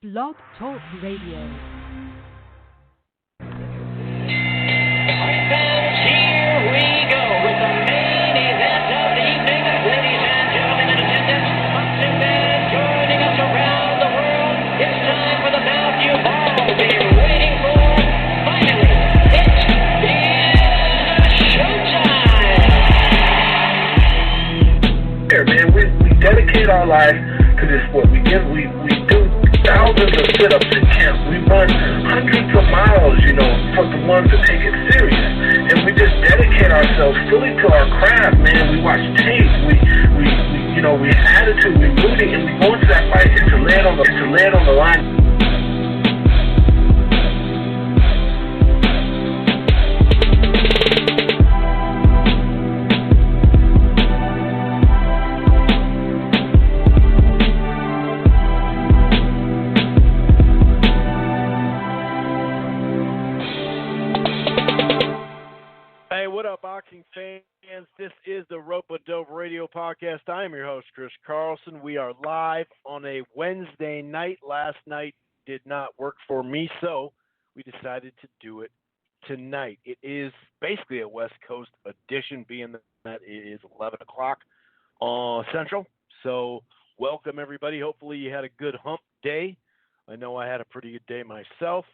Blog Talk Radio. Man, we dedicate our life to this sport. We do thousands of sit-ups in camp. We run hundreds of miles, for the ones that take it serious. And we just dedicate ourselves fully to our craft, man. We watch tape. We have attitude. We rooting, and we go into that fight to lay it on the line. Boxing fans, this is the Rope-A-Dope Radio Podcast. I am your host, Chris Carlson. We are live on a Wednesday night. Last night did not work for me, so we decided to do it tonight. It is basically a West Coast edition, being that it is 11 o'clock Central. So welcome, everybody. Hopefully you had a good hump day. I know I had a pretty good day myself.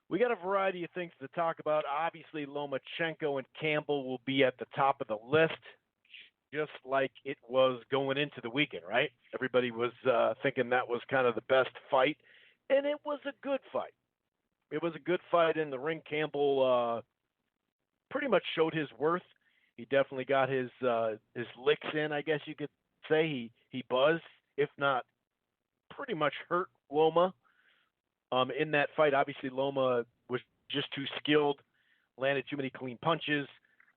We got a variety of things to talk about. Obviously, Lomachenko and Campbell will be at the top of the list, just like it was going into the weekend, right? Everybody was thinking that was kind of the best fight, and it was a good fight. It was a good fight in the ring. Campbell pretty much showed his worth. He definitely got his licks in, I guess you could say. He buzzed, if not pretty much hurt Loma. In that fight, obviously, Loma was just too skilled, landed too many clean punches,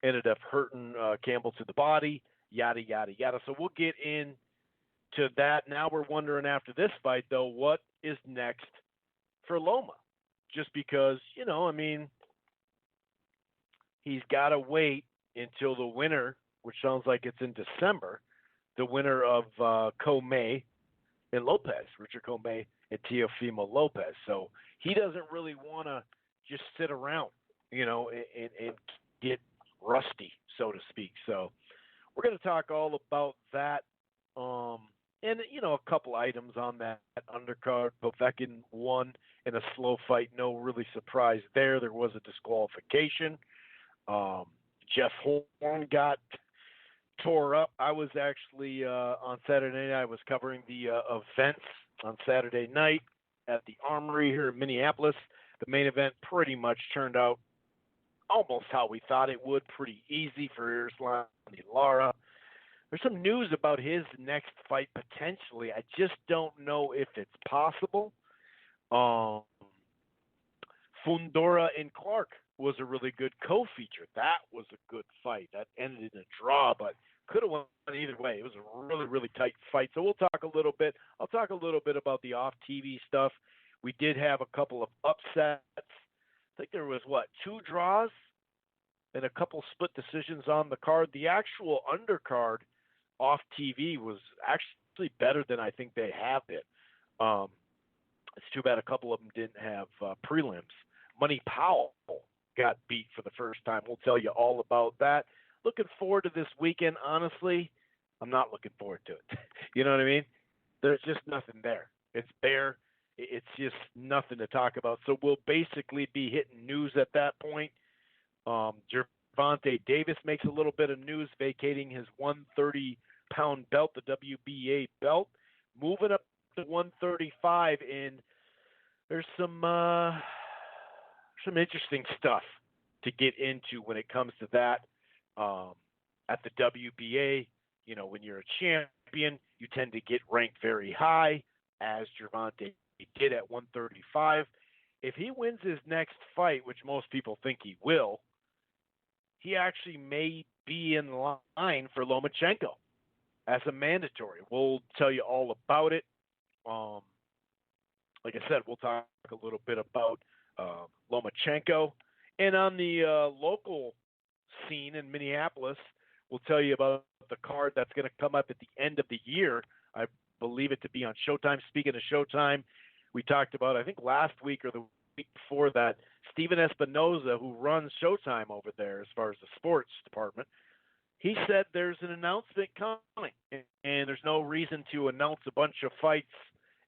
ended up hurting Campbell to the body, yada, yada, yada. So we'll get into that. Now we're wondering after this fight, though, what is next for Loma? Just because, he's got to wait until the winner, which sounds like it's in December, the winner of Commey and Lopez, Richard Commey and Teofimo Lopez. So he doesn't really want to just sit around, and get rusty, so to speak. So we're going to talk all about that. And, a couple items on that undercard. Povetkin won in a slow fight. No really surprise there. There was a disqualification. Jeff Horn got tore up. I was actually on Saturday night. I was covering the events on Saturday night at the Armory here in Minneapolis. The main event pretty much turned out almost how we thought it would. Pretty easy for Irslan Lara. There's some news about his next fight potentially. I just don't know if it's possible. Fundora and Clark was a really good co-feature. That was a good fight. That ended in a draw, but could have won either way. It was a really, really tight fight. So we'll talk a little bit. I'll talk a little bit about the off-TV stuff. We did have a couple of upsets. I think there was, 2 draws and a couple split decisions on the card. The actual undercard off TV was actually better than I think they have it. It's too bad a couple of them didn't have prelims. Money Powell got beat for the first time. We'll tell you all about that. Looking forward to this weekend. Honestly, I'm not looking forward to it. You know what I mean? There's just nothing there. It's bare. It's just nothing to talk about. So we'll basically be hitting news at that point. Gervonta Davis makes a little bit of news, vacating his 130-pound belt, the WBA belt, moving up to 135, and there's some interesting stuff to get into when it comes to that. At the WBA, when you're a champion, you tend to get ranked very high, as Gervonta did at 135. If he wins his next fight, which most people think he will, he actually may be in line for Lomachenko as a mandatory. We'll tell you all about it. Like I said, we'll talk a little bit about Lomachenko. And on the local scene in Minneapolis, we'll tell you about the card that's going to come up at the end of the year. I believe it to be on Showtime. Speaking of Showtime, we talked about, I think last week or the week before that, Steven Espinoza, who runs Showtime over there as far as the sports department, he said there's an announcement coming, and there's no reason to announce a bunch of fights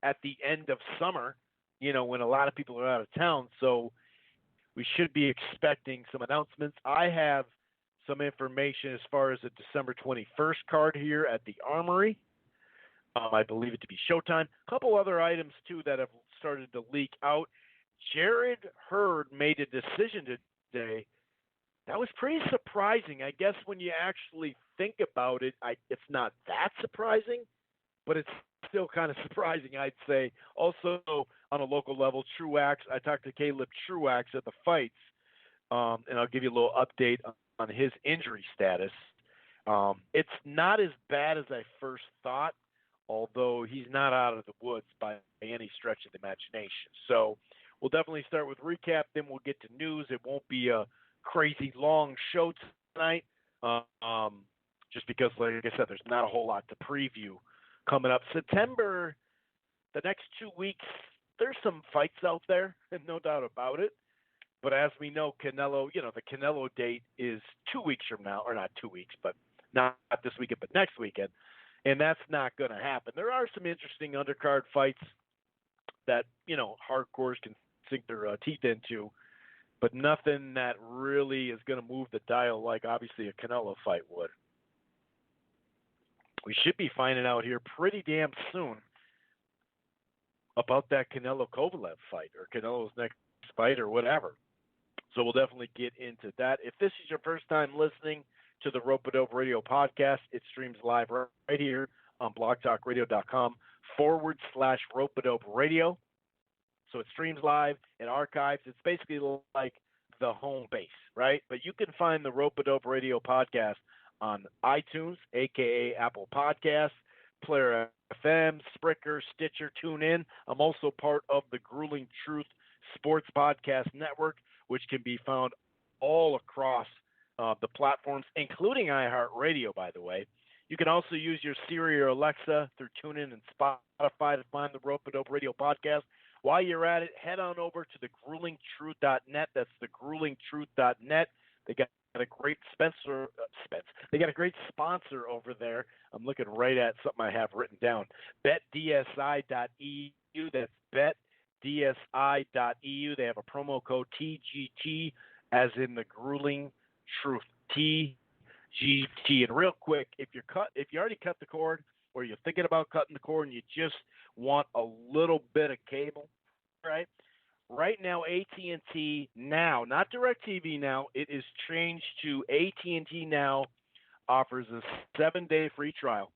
at the end of summer, when a lot of people are out of town. So we should be expecting some announcements. I have some information as far as the December 21st card here at the Armory. I believe it to be Showtime. A couple other items, too, that have started to leak out. Jarrett Hurd made a decision today. That was pretty surprising. I guess when you actually think about it, it's not that surprising, but it's still kind of surprising, I'd say. Also, on a local level, Truax, I talked to Caleb Truax at the fights, and I'll give you a little update on his injury status. It's not as bad as I first thought, although he's not out of the woods by any stretch of the imagination. So we'll definitely start with recap, then we'll get to news. It won't be a crazy long show tonight, just because, like I said, there's not a whole lot to preview coming up. September, the next 2 weeks, there's some fights out there, and no doubt about it. But as we know, Canelo, the Canelo date is 2 weeks from now, or not 2 weeks, but not this weekend, but next weekend. And that's not going to happen. There are some interesting undercard fights that, hardcores can sink their teeth into, but nothing that really is going to move the dial like obviously a Canelo fight would. We should be finding out here pretty damn soon about that Canelo-Kovalev fight or Canelo's next fight or whatever. So we'll definitely get into that. If this is your first time listening to the Rope-A-Dope Radio podcast, it streams live right here on blogtalkradio.com/Rope-A-Dope Radio. So it streams live and archives. It's basically like the home base, right? But you can find the Rope-A-Dope Radio podcast on iTunes, a.k.a. Apple Podcasts, Player FM, Spreaker, Stitcher, TuneIn. I'm also part of the Grueling Truth Sports Podcast Network, which can be found all across the platforms, including iHeartRadio, by the way. You can also use your Siri or Alexa through TuneIn and Spotify to find the Rope-A-Dope Radio podcast. While you're at it, head on over to thegruelingtruth.net. That's thegruelingtruth.net. They got a great They got a great sponsor over there. I'm looking right at something I have written down. BetDSI.eu. That's BetDSI.eu. They have a promo code TGT, as in the Grueling Truth, TGT. And real quick, if you already cut the cord, or you're thinking about cutting the cord and you just want a little bit of cable, right? Right now, AT&T Now, not DirecTV Now, it is changed to AT&T Now offers a 7-day free trial.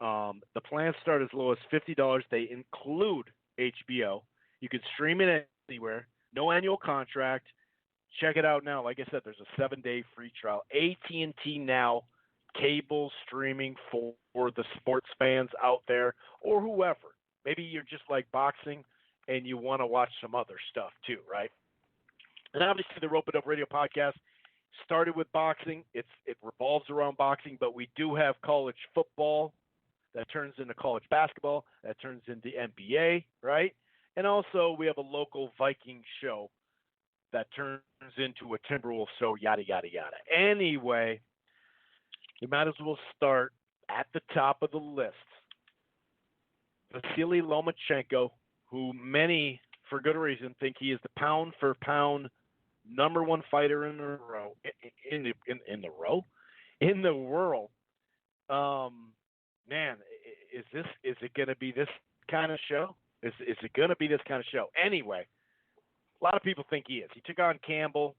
The plans start as low as $50. They include HBO. You can stream it anywhere. No annual contract. Check it out now. Like I said, there's a 7-day free trial. AT&T Now, cable streaming for the sports fans out there or whoever. Maybe you're just like boxing and you want to watch some other stuff too, right? And obviously the Rope-A-Dope Radio podcast started with boxing. It revolves around boxing, but we do have college football that turns into college basketball, that turns into NBA, right? And also we have a local Viking show that turns into a Timberwolves show, yada, yada, yada. Anyway, we might as well start at the top of the list. Vasily Lomachenko, who many, for good reason, think he is the pound-for-pound number one fighter in the world. Man, is it going to be this kind of show? Is it going to be this kind of show? Anyway, a lot of people think he is. He took on Campbell,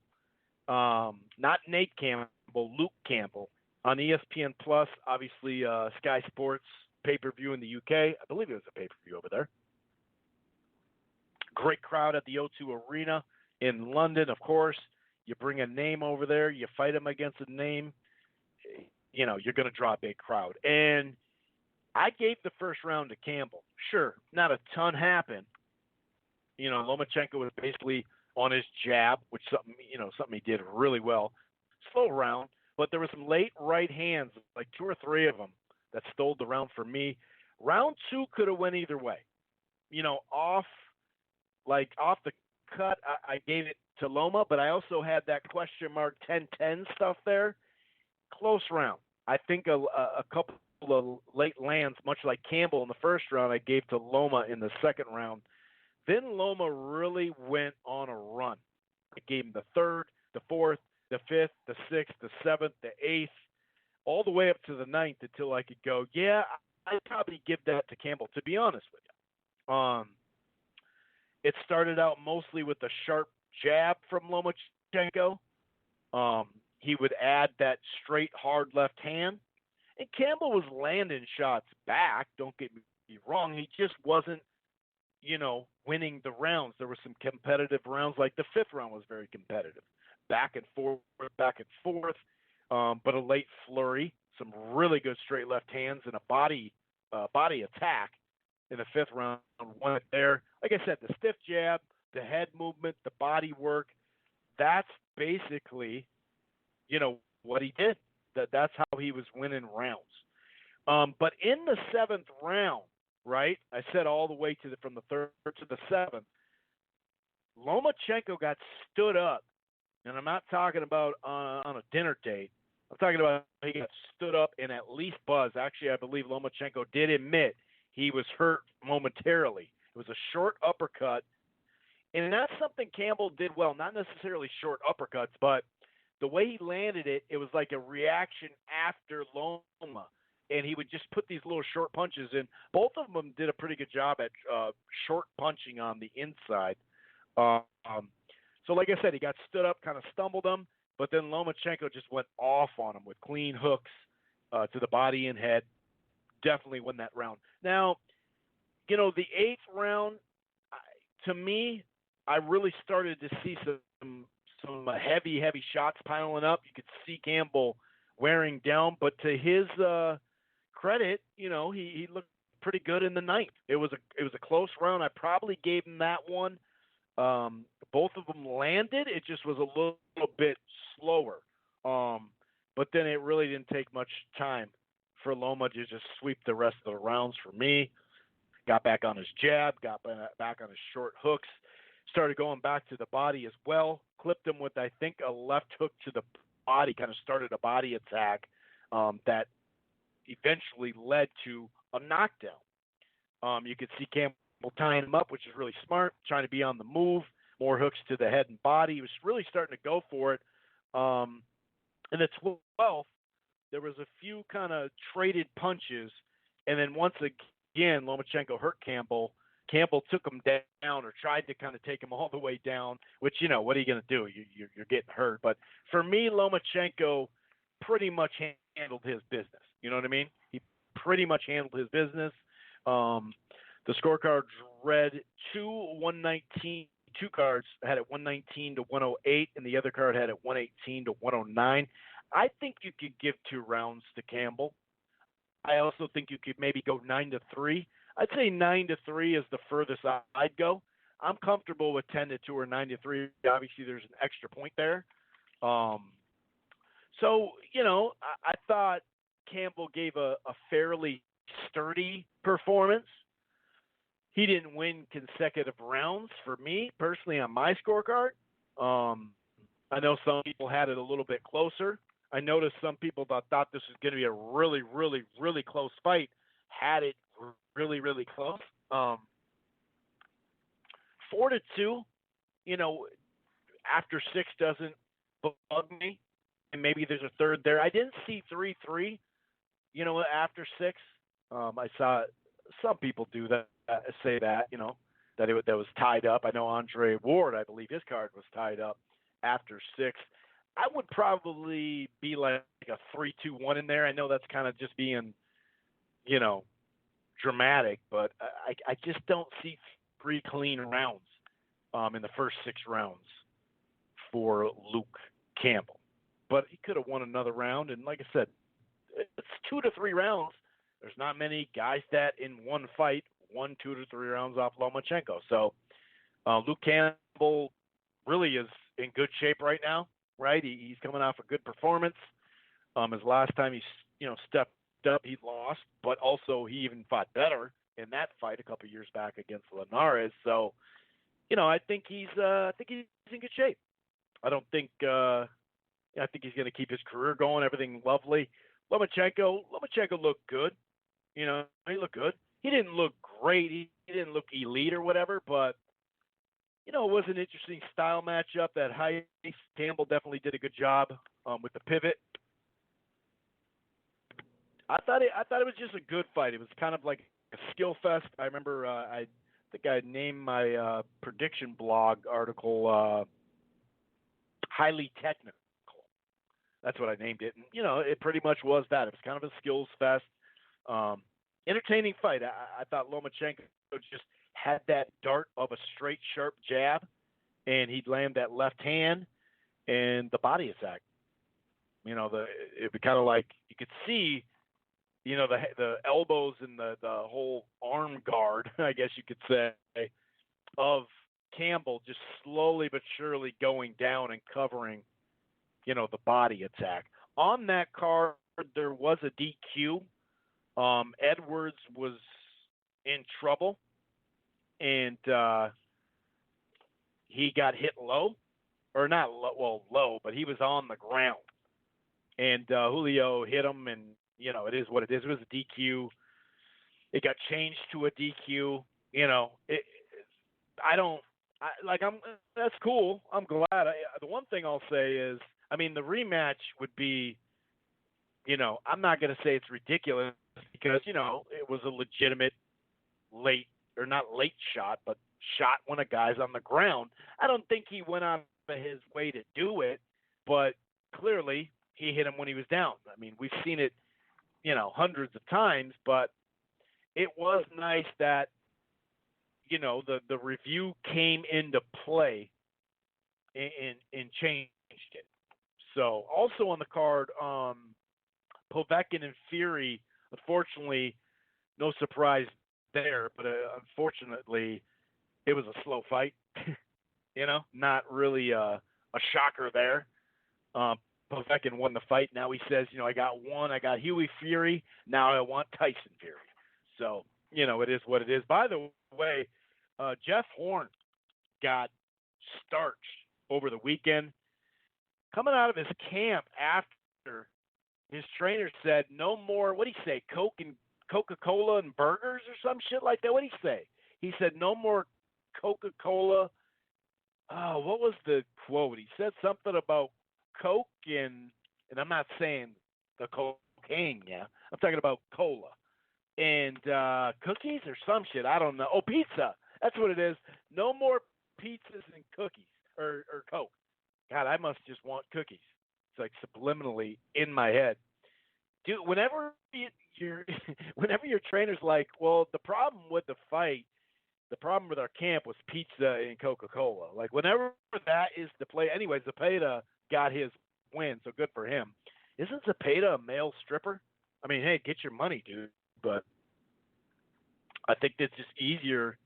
not Nate Campbell, Luke Campbell, on ESPN Plus, obviously Sky Sports pay-per-view in the UK. I believe it was a pay-per-view over there. Great crowd at the O2 Arena in London, of course. You bring a name over there, you fight him against a name, you're going to draw a big crowd. And I gave the first round to Campbell. Sure, not a ton happened. Lomachenko was basically on his jab, which something he did really well. Slow round, but there were some late right hands, like 2 or 3 of them, that stole the round for me. Round 2 could have went either way. Off like off the cut, I gave it to Loma, but I also had that question mark 10-10 stuff there. Close round. I think a couple of late lands, much like Campbell in the first round, I gave to Loma in the second round. Then Loma really went on a run. I gave him the third, the fourth, the fifth, the sixth, the seventh, the eighth, all the way up to the ninth until I could go, yeah, I'd probably give that to Campbell, to be honest with you. It started out mostly with a sharp jab from Lomachenko. He would add that straight, hard left hand. And Campbell was landing shots back, don't get me wrong. He just wasn't, winning the rounds. There were some competitive rounds, like the fifth round was very competitive. Back and forth, but a late flurry, some really good straight left hands, and a body attack in the fifth round. Won it there. Like I said, the stiff jab, the head movement, the body work, that's basically, what he did. That's how he was winning rounds. But in the seventh round, right, I said all the way from the third to the seventh, Lomachenko got stood up. And I'm not talking about on a dinner date. I'm talking about he got stood up and at least buzzed. Actually, I believe Lomachenko did admit he was hurt momentarily. It was a short uppercut. And that's something Campbell did well. Not necessarily short uppercuts, but the way he landed it, it was like a reaction after Loma. And he would just put these little short punches in. Both of them did a pretty good job at short punching on the inside. So like I said, he got stood up, kind of stumbled him, but then Lomachenko just went off on him with clean hooks to the body and head. Definitely won that round. Now, the eighth round, to me, I really started to see some heavy shots piling up. You could see Campbell wearing down, but to his credit, he looked pretty good in the ninth. It was a close round. I probably gave him that one. Both of them landed. It just was a little bit slower. But then it really didn't take much time for Loma to just sweep the rest of the rounds for me. Got back on his jab, got back on his short hooks, started going back to the body as well. Clipped him with, I think, a left hook to the body, kind of started a body attack that eventually led to a knockdown. You could see Campbell tying him up, which is really smart, trying to be on the move, more hooks to the head and body. He was really starting to go for it. In the 12th, there was a few kind of traded punches, and then once again, Lomachenko hurt Campbell. Campbell took him down or tried to kind of take him all the way down, which, what are you going to do? You're getting hurt. But for me, Lomachenko pretty much handled his business. You know what I mean? He pretty much handled his business. The scorecards read 119. Two cards had it 119 to 108, and the other card had it 118 to 109. I think you could give 2 rounds to Campbell. I also think you could maybe go 9-3. I'd say 9-3 is the furthest I'd go. I'm comfortable with 10-2 or 9-3. Obviously, there's an extra point there. So, I thought Campbell gave a fairly sturdy performance. He didn't win consecutive rounds for me, personally, on my scorecard. I know some people had it a little bit closer. I noticed some people thought this was going to be a really, really, really close fight. Had it really, really close. 4-2, after 6 doesn't bug me. And maybe there's a third there. I didn't see 3-3, after 6. I saw some people do that, say that, that was tied up. I know Andre Ward, I believe his card was tied up after 6. I would probably be like a 3-2-1 in there. I know that's kind of just being, dramatic, but I just don't see 3 clean rounds in the first 6 rounds for Luke Campbell. But he could have won another round, and like I said, it's 2 to 3 rounds. There's not many guys that in one fight won 2 to 3 rounds off Lomachenko. So Luke Campbell really is in good shape right now, right? He's coming off a good performance. His last time he stepped up, he lost, but also he even fought better in that fight a couple years back against Linares. So, I think he's in good shape. I don't think I think he's going to keep his career going. Everything lovely. Lomachenko looked good. He looked good. He didn't look great. He didn't look elite or whatever, but it was an interesting style matchup. That height, Campbell definitely did a good job with the pivot. I thought it was just a good fight. It was kind of like a skill fest. I remember I think I named my prediction blog article highly technical. That's what I named it. And, it pretty much was that. It was kind of a skills fest. Entertaining fight. I thought Lomachenko just had that dart of a straight, sharp jab, and he'd land that left hand and the body attack. It was kind of like you could see, the elbows and the whole arm guard, I guess you could say, of Campbell just slowly but surely going down and covering, the body attack. On that card, there was a DQ. Edwards was in trouble, and he got hit low, or not low, but he was on the ground. And Julio hit him, and, it is what it is. It was a DQ. It got changed to a DQ. That's cool. I'm glad. The one thing I'll say is, the rematch would be, I'm not going to say it's ridiculous because, it was a legitimate late, or not late shot, but shot when a guy's on the ground. I don't think he went out of his way to do it, but clearly he hit him when he was down. We've seen it, hundreds of times, but it was nice that, the review came into play and changed it. So also on the card, Povetkin and Fury, unfortunately, no surprise there, but unfortunately, it was a slow fight. Not really a shocker there. Povetkin won the fight. Now he says, I got one. I got Huey Fury. Now I want Tyson Fury. So, it is what it is. By the way, Jeff Horn got starched over the weekend. Coming out of his camp after, his trainer said no more, what did he say, Coke and Coca-Cola and burgers or some shit like that? What did he say? He said no more Coca-Cola. Oh, what was the quote? He said something about Coke and I'm not saying the cocaine, yeah. I'm talking about cola. And cookies or some shit. I don't know. Oh, pizza. That's what it is. No more pizzas and cookies or Coke. God, I must just want cookies. It's like subliminally in my head. Dude, whenever your trainer's like, well, the problem with the fight, the problem with our camp was pizza and Coca-Cola. Like, whenever that is the play. Anyway, Zepeda got his win, so good for him. Isn't Zepeda a male stripper? Hey, get your money, dude. But I think it's just easier,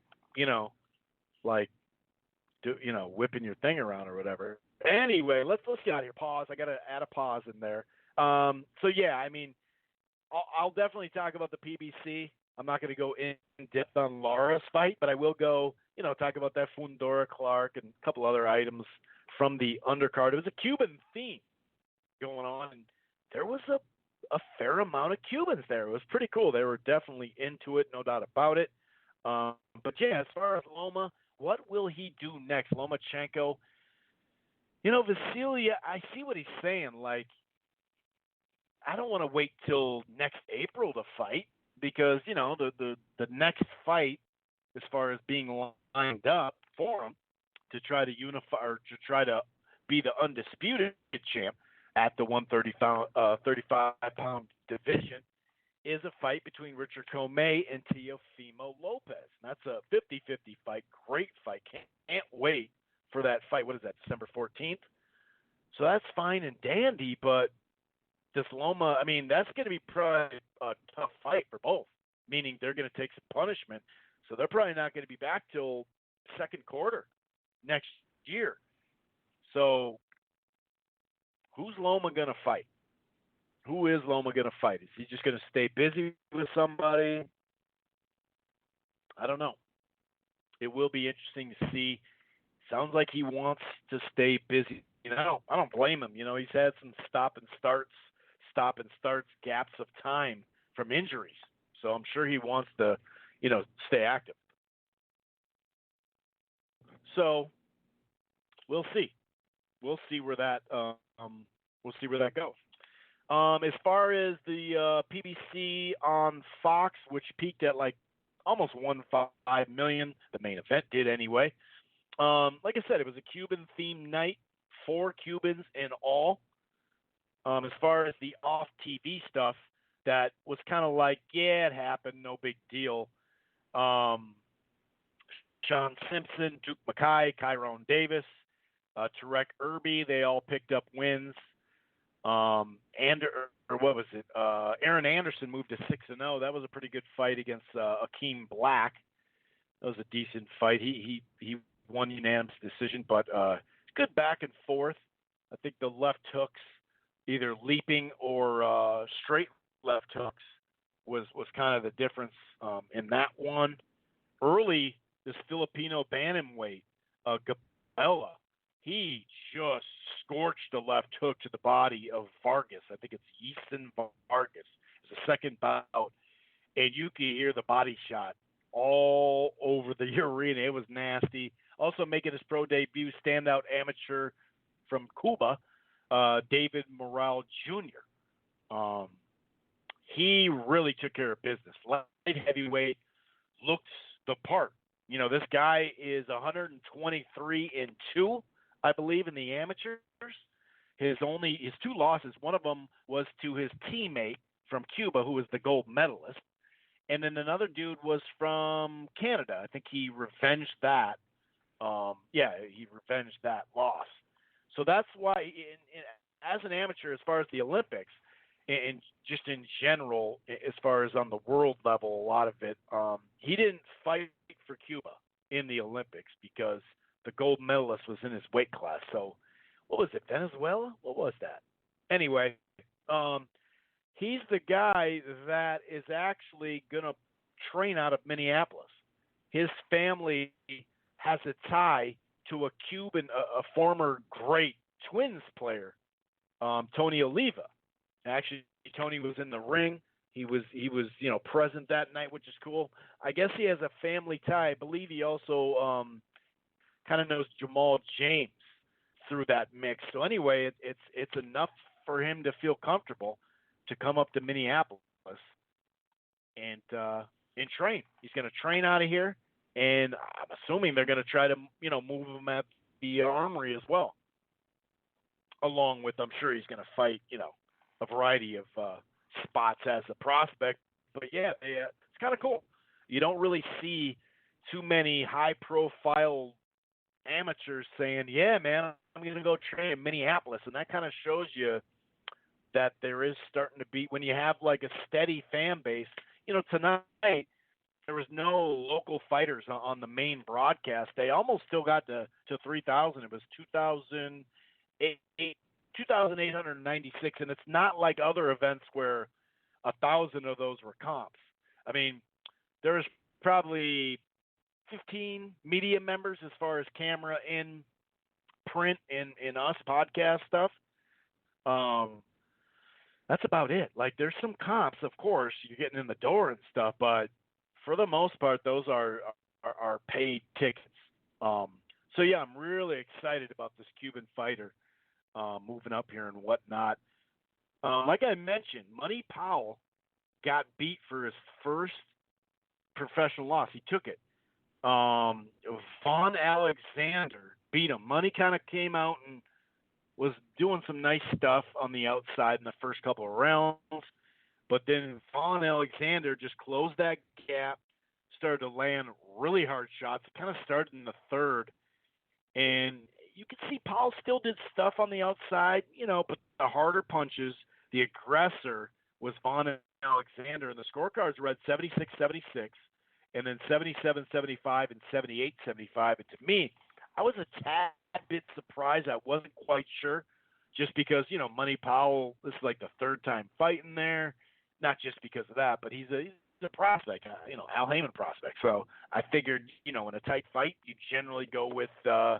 whipping your thing around or whatever. Anyway, let's get out of here. Pause. I got to add a pause in there. So yeah, I'll definitely talk about the PBC. I'm not going to go in depth on Lara's fight, but I will go, talk about that Fundora Clark and a couple other items from the undercard. It was a Cuban theme going on, and there was a fair amount of Cubans there. It was pretty cool. They were definitely into it, no doubt about it. But yeah, as far as Loma, what will he do next? Lomachenko. Vasilia, I see what he's saying. Like, I don't want to wait till next April to fight because, the next fight, as far as being lined up for him to try to unify or to try to be the undisputed champ at the 35-pound division, is a fight between Richard Commey and Teofimo Lopez. And that's a 50-50 fight. Great fight. Can't wait for that fight. What is that, December 14th? So that's fine and dandy, but this Loma, that's going to be probably a tough fight for both, meaning they're going to take some punishment. So they're probably not going to be back till second quarter next year. So who's Loma going to fight? Who is Loma going to fight? Is he just going to stay busy with somebody? I don't know. It will be interesting to see. Sounds like he wants to stay busy. I don't blame him. He's had some stop and starts, gaps of time from injuries. So I'm sure he wants to, stay active. So we'll see. We'll see where that goes. As far as the PBC on Fox, which peaked at like almost 1.5 million, the main event did anyway. Like I said, it was a Cuban themed night, 4 Cubans in all. As far as the off TV stuff, that was kind of like, yeah, it happened, no big deal. Sean Simpson, Duke Mackay, Tyrone Davis, Tarek Irby, they all picked up wins. What was it? Aaron Anderson moved to 6-0. That was a pretty good fight against Akeem Black. That was a decent fight. He won unanimous decision, but good back and forth. I think the left hooks, either leaping or straight left hooks, was kind of the difference in that one. Early, this Filipino bantamweight, Gamboa, he just scorched the left hook to the body of Vargas. I think it's Easton Vargas. It's the second bout, and you can hear the body shot all over the arena. It was nasty. Also making his pro debut, standout amateur from Cuba, David Morale Jr. He really took care of business. Light heavyweight, looks the part. This guy is 123-2, I believe, in the amateurs. His 2 losses, one of them was to his teammate from Cuba, who was the gold medalist, and then another dude was from Canada. I think he revenged that. He revenged that loss. So that's why, as an amateur, as far as the Olympics, and just in general, as far as on the world level, a lot of it, he didn't fight for Cuba in the Olympics because the gold medalist was in his weight class. So what was it, Venezuela? What was that? Anyway, he's the guy that is actually going to train out of Minneapolis. His family has a tie to a Cuban, a former great Twins player, Tony Oliva. Actually, Tony was in the ring. He was present that night, which is cool. I guess he has a family tie. I believe he also kind of knows Jamal James through that mix. So anyway, it's enough for him to feel comfortable to come up to Minneapolis and train. He's going to train out of here, and I'm assuming they're going to try to move him at the Armory as well. Along with, I'm sure he's going to fight a variety of spots as a prospect. But yeah, it's kind of cool. You don't really see too many high-profile amateurs saying, yeah, man, I'm going to go train in Minneapolis. And that kind of shows you that there is starting to be, when you have like a steady fan base. Tonight there was no local fighters on the main broadcast. They almost still got to 3,000. It was 2,896, and it's not like other events where 1,000 of those were comps. I mean, there's probably 15 media members as far as camera in print in us podcast stuff. That's about it. Like, there's some comps, of course, you're getting in the door and stuff, but for the most part, those are paid tickets. So yeah, I'm really excited about this Cuban fighter moving up here and whatnot. Like I mentioned, Money Powell got beat for his first professional loss. He took it. Vaughn Alexander beat him. Money kind of came out and was doing some nice stuff on the outside in the first couple of rounds, but then Vaughn Alexander just closed that gap, started to land really hard shots. It kind of started in the third, and you could see Powell still did stuff on the outside, but the harder punches, the aggressor was Vaughn Alexander, and the scorecards read 76-76, and then 77-75 and 78-75. And to me, I was a tad bit surprised. I wasn't quite sure, just because, Money Powell, this is like the third time fighting there. Not just because of that, but he's a a prospect, Al Heyman prospect. So I figured, in a tight fight, you generally go with the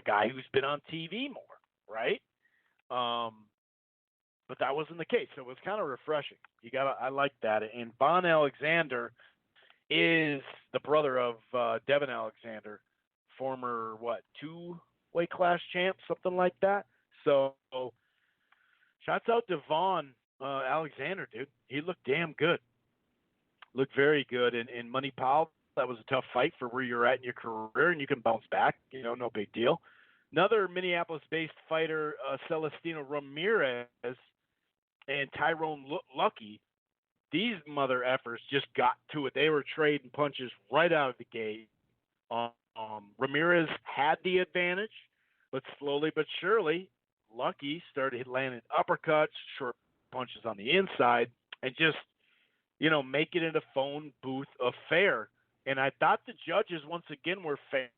guy who's been on TV more, right? But that wasn't the case. So it was kind of refreshing. I like that. And Von Alexander is the brother of Devin Alexander, former two-weight class champ, something like that. So shouts out to Von Alexander, dude. He looked damn good. Looked very good. And Money Powell, that was a tough fight for where you're at in your career, and you can bounce back. No big deal. Another Minneapolis-based fighter, Celestino Ramirez and Tyrone Lucky, these mother effers just got to it. They were trading punches right out of the gate. Ramirez had the advantage, but slowly but surely, Lucky started landing uppercuts, short punches on the inside, and just, make it a phone booth affair. And I thought the judges, once again, were fair.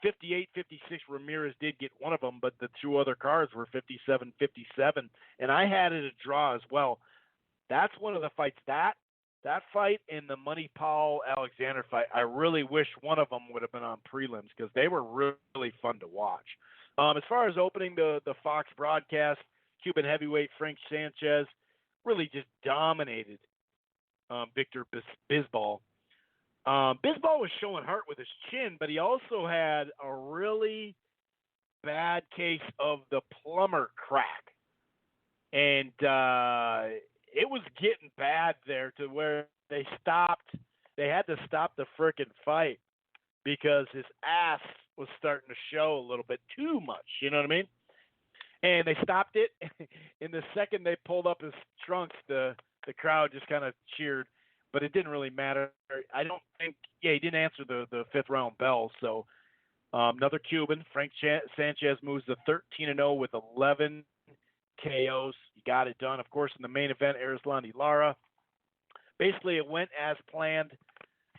58-56, Ramirez did get one of them, but the two other cards were 57-57. And I had it a draw as well. That's one of the fights. That fight and the Money Powell Alexander fight, I really wish one of them would have been on prelims because they were really fun to watch. As far as opening the Fox broadcast, Cuban heavyweight Frank Sanchez really just dominated Victor Bisbal. Bisbal was showing heart with his chin, but he also had a really bad case of the plumber crack. And it was getting bad there to where they had to stop the frickin' fight because his ass was starting to show a little bit too much, you know what I mean? And they stopped it. In the second they pulled up his trunks, the crowd just kind of cheered, but it didn't really matter. I don't think – he didn't answer the fifth-round bell. So another Cuban, Frank Sanchez, moves to 13-0 with 11 KOs. He got it done. Of course, in the main event, Erislandy Lara. Basically, it went as planned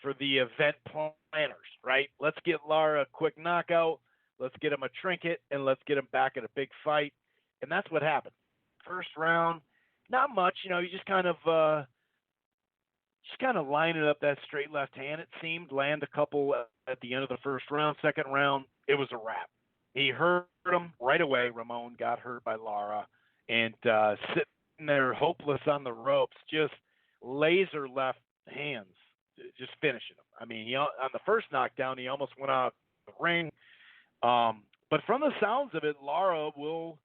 for the event planners, right? Let's get Lara a quick knockout. Let's get him a trinket, and let's get him back at a big fight. And that's what happened. First round, not much. You just kind of lining up that straight left hand, it seemed. Land a couple at the end of the first round. Second round, it was a wrap. He hurt him right away. Ramon got hurt by Lara. And sitting there hopeless on the ropes, just laser left hands, just finishing him. I mean, on the first knockdown, he almost went out of the ring. But from the sounds of it, Lara will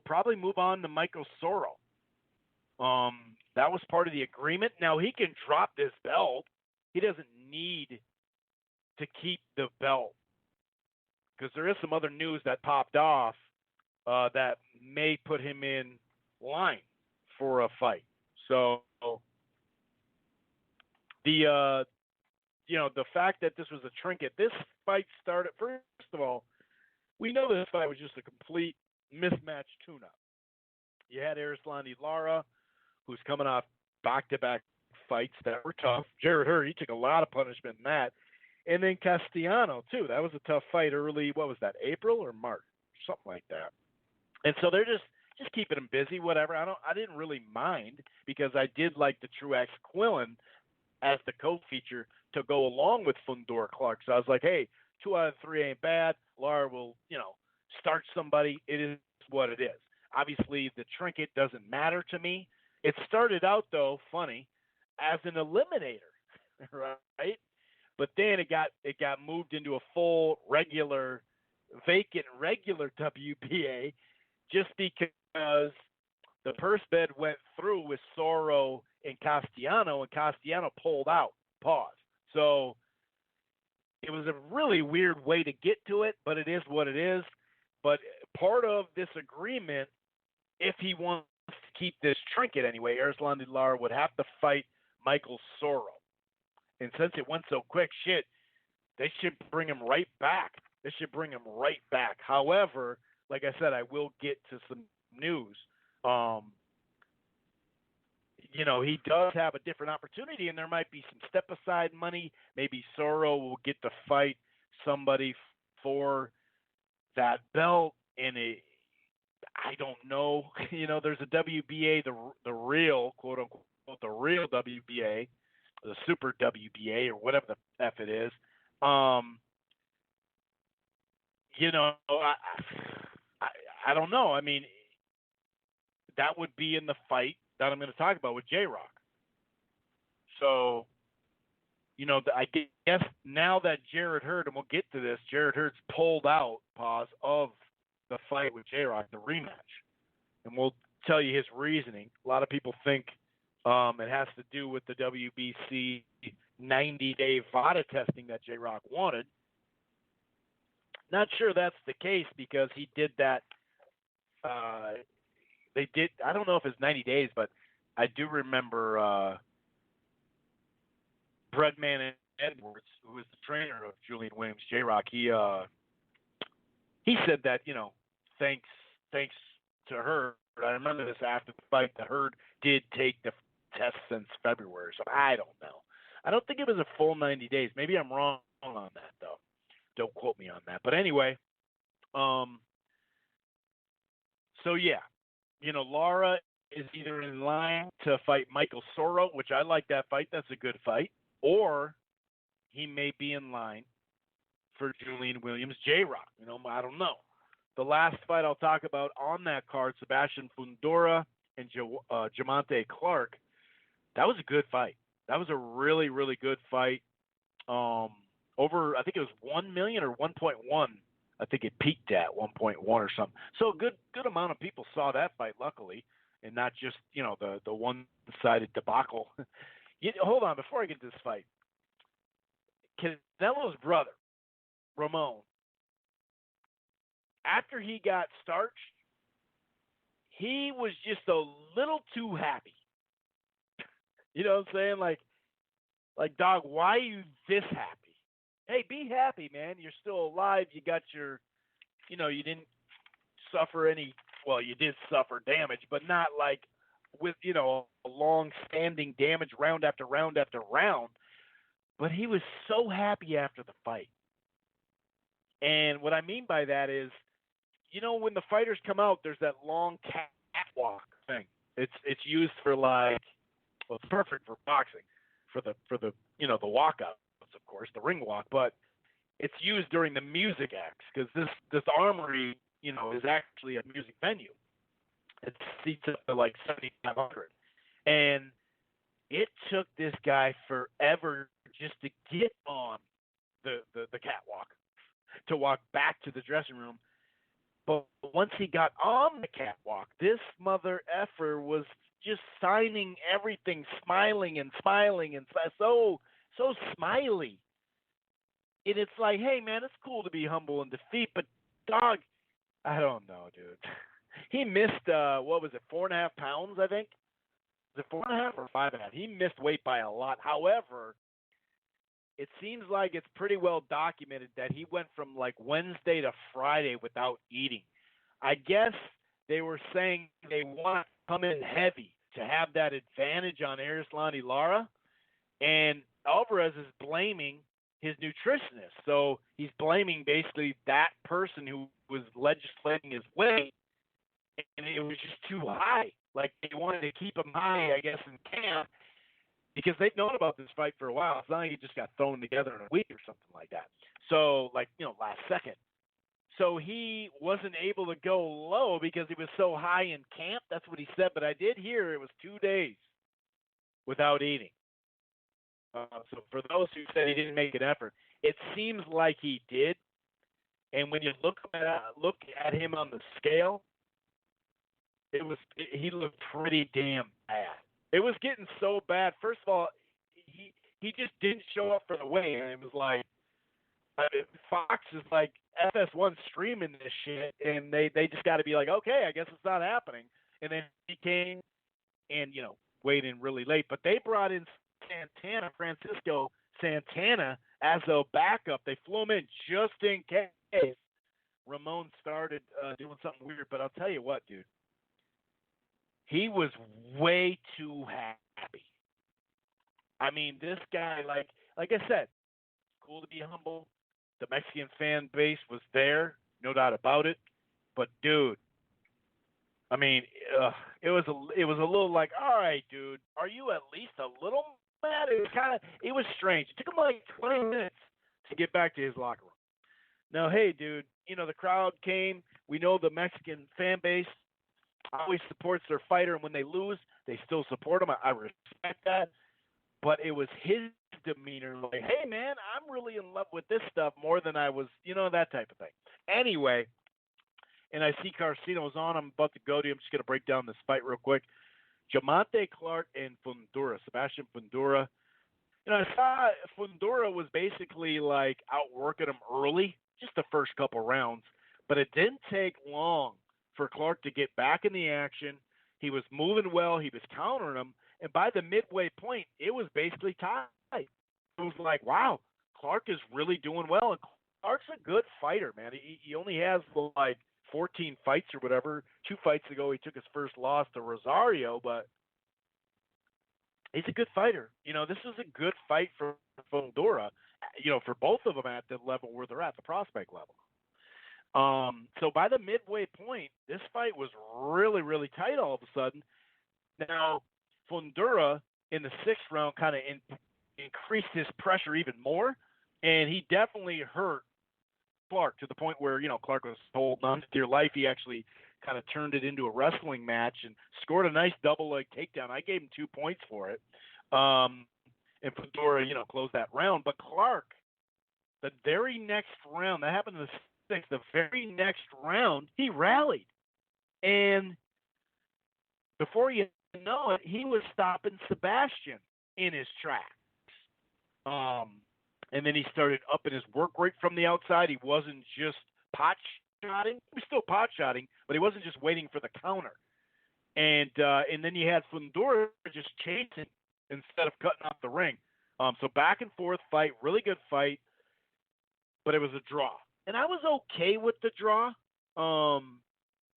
probably move on to Michael Soro. That was part of the agreement. Now, he can drop this belt. He doesn't need to keep the belt because there is some other news that popped off that may put him in line for a fight. So the fact that this was a trinket, this fight started, first of all, we know this fight was just a complete mismatch tune-up. You had Erislandy Lara, who's coming off back-to-back fights that were tough. Jarrett Hurd, he took a lot of punishment in that. And then Castellano, too. That was a tough fight early, what was that, April or March? Something like that. And so they're just keeping him busy, whatever. I didn't really mind because I did like the Truax Quillen as the co-feature to go along with Fundora Clark. So I was like, hey, 2 out of 3 ain't bad. Lara will, start somebody. It is what it is. Obviously, the trinket doesn't matter to me. It started out, though, funny, as an eliminator, right? But then it got moved into a full vacant regular WBA just because the purse bid went through with Soro and Castellano pulled out. Pause. So it was a really weird way to get to it, but it is what it is. But part of this agreement, if he wants to keep this trinket anyway, Erislandy Lara would have to fight Michael Soro. And since it went so quick, they should bring him right back. However, like I said, I will get to some news. He does have a different opportunity, and there might be some step-aside money. Maybe Soro will get to fight somebody for that belt, and I don't know. There's a WBA, the real, quote-unquote, the real WBA, the Super WBA, or whatever the F it is. You know, I don't know. I mean, that would be in the fight that I'm going to talk about with J-Rock. So, you know, I guess now that Jarrett Hurd, and we'll get to this, Jarrett Hurd's pulled out, of the fight with J-Rock, the rematch. And we'll tell you his reasoning. A lot of people think it has to do with the WBC 90-day VADA testing that J-Rock wanted. Not sure that's the case because he did that. They did. I don't know if it's 90 days, but I do remember Breadman Edwards, who was the trainer of Jullian Williams, J-Rock. He said that, you know, thanks to Hurd. I remember this after the fight that Hurd did take the test since February. So I don't know. I don't think it was a full 90 days. Maybe I'm wrong on that though. Don't quote me on that. But anyway, so yeah, you know, Lara is either in line to fight Michael Soro, which I like that fight. That's a good fight. Or he may be in line for Jullian Williams, J-Rock. You know, I don't know. The last fight I'll talk about on that card, Sebastian Fundora and Gervonta Clark, that was a good fight. That was a really, really good fight. Over, I think it was 1 million or 1.1. I think it peaked at 1.1 or something. So a good amount of people saw that fight, luckily, and not just, you know, the one-sided debacle. Hold on, before I get to this fight, Canelo's brother, Ramon, after he got starched, he was just a little too happy. You know what I'm saying? Like, dog, why are you this happy? Hey, be happy, man. You're still alive. You got your, you know, you didn't suffer any, well, you did suffer damage, but not like with, you know, a long-standing damage round after round after round. But he was so happy after the fight. And what I mean by that is, you know, when the fighters come out, there's that long catwalk thing. It's used for like, well, it's perfect for boxing, for the you know, the walkouts, of course, the ring walk, but it's used during the music acts because this armory, you know, is actually a music venue. It seats up to like 7,500, and it took this guy forever just to get on the catwalk, to walk back to the dressing room. But once he got on the catwalk, this mother effer was just signing everything, smiling and so smiley. And it's like, hey, man, it's cool to be humble in defeat, but, dog, I don't know, dude. He missed, 4.5 pounds, I think? Was it 4.5 or 5.5? He missed weight by a lot. However, it seems like it's pretty well documented that he went from like Wednesday to Friday without eating. I guess they were saying they want to come in heavy to have that advantage on Erislandy Lara, and Alvarez is blaming his nutritionist. So he's blaming basically that person who was legislating his weight, and it was just too high. Like they wanted to keep him high, I guess, in camp, because they've known about this fight for a while. It's not like he just got thrown together in a week or something like that. So, like, you know, last second. So he wasn't able to go low because he was so high in camp. That's what he said. But I did hear it was 2 days without eating. So for those who said he didn't make an effort, it seems like he did. And when you look at him on the scale, he looked pretty damn bad. It was getting so bad. First of all, he just didn't show up for the weigh-in. It was like, Fox is like FS1 streaming this shit, and they just got to be like, okay, I guess it's not happening. And then he came and, you know, weighed in really late. But they brought in Francisco Santana, as a backup. They flew him in just in case Ramon started doing something weird. But I'll tell you what, dude. He was way too happy. I mean, this guy, like I said, cool to be humble. The Mexican fan base was there, no doubt about it. But, dude, I mean, it was a little like, all right, dude, are you at least a little mad? It was strange. It took him like 20 minutes to get back to his locker room. Now, hey, dude, the crowd came. We know the Mexican fan base always supports their fighter, and when they lose, they still support them. I respect that. But it was his demeanor, like, hey, man, I'm really in love with this stuff more than I was, that type of thing. Anyway, and I see Carcino's on. I'm about to go to him. I'm just going to break down this fight real quick. Gervonta Clark and Fundora, Sebastian Fundora. I saw Fundora was basically like outworking him early, just the first couple rounds. But it didn't take long for Clark to get back in the action. He was moving well. He was countering him. And by the midway point, it was basically tied. It was like, wow, Clark is really doing well. And Clark's a good fighter, man. He only has like 14 fights or whatever. 2 fights ago, he took his first loss to Rosario, but he's a good fighter. This is a good fight for Fundora, for both of them at the level where they're at, the prospect level. So by the midway point, this fight was really, really tight all of a sudden. Now, Fundora in the 6th round kind of increased his pressure even more, and he definitely hurt Clark to the point where, Clark was holding on to your life. He actually kind of turned it into a wrestling match and scored a nice double leg takedown. I gave him 2 points for it. And Fundora, closed that round. But Clark, the very next round, that happened in the 6th, the very next round, he rallied. And before you know it, he was stopping Sebastian in his tracks. And then he started upping his work rate from the outside. He wasn't just pot-shotting. He was still pot-shotting, but he wasn't just waiting for the counter. And then you had Fundora just chasing instead of cutting off the ring. So back and forth fight, really good fight, but it was a draw. And I was okay with the draw.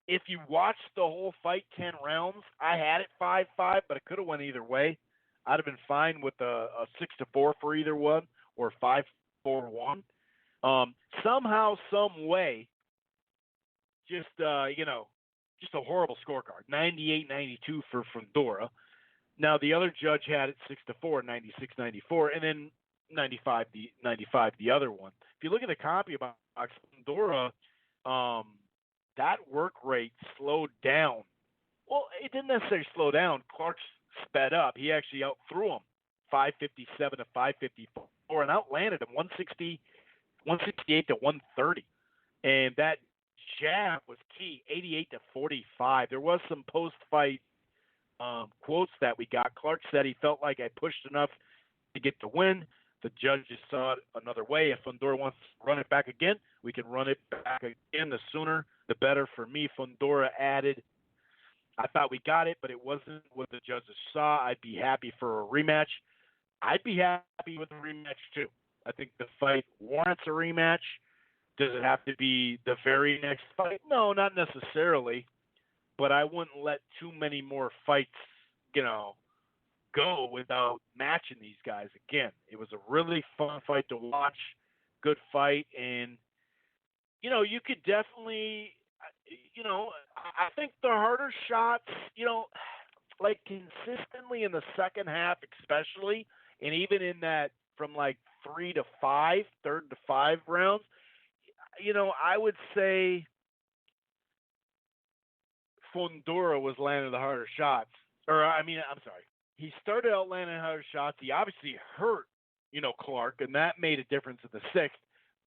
If you watched the whole fight, 10 rounds, I had it 5-5, but it could have went either way. I'd have been fine with a 6-4 for either one or 5-4-1. Somehow, some way, just a horrible scorecard. 98-92 for Fundora. Now the other judge had it 6-4, 96-94, and then 95 the other one. If you look at the copy about Fundora, that work rate slowed down. Well, it didn't necessarily slow down. Clark sped up. He actually outthrew him 557 to 554 and outlanded him 168 to 130. And that jab was key, 88 to 45. There was some post-fight quotes that we got. Clark said he felt like I pushed enough to get the win. The judge just saw it another way. If Fundora wants to run it back again, we can run it back again. The sooner, the better for me. Fundora added, I thought we got it, but it wasn't what the judges saw. I'd be happy for a rematch. I'd be happy with a rematch too. I think the fight warrants a rematch. Does it have to be the very next fight? No, not necessarily. But I wouldn't let too many more fights, go without matching these guys again. It was a really fun fight to watch, good fight, and you could definitely, I think the harder shots, like consistently in the second half, especially, and even in that from like 3 to 5, 3rd to 5 rounds, I would say Fundora was landing the harder shots. He started out landing harder shots. He obviously hurt, Clark, and that made a difference in the 6th.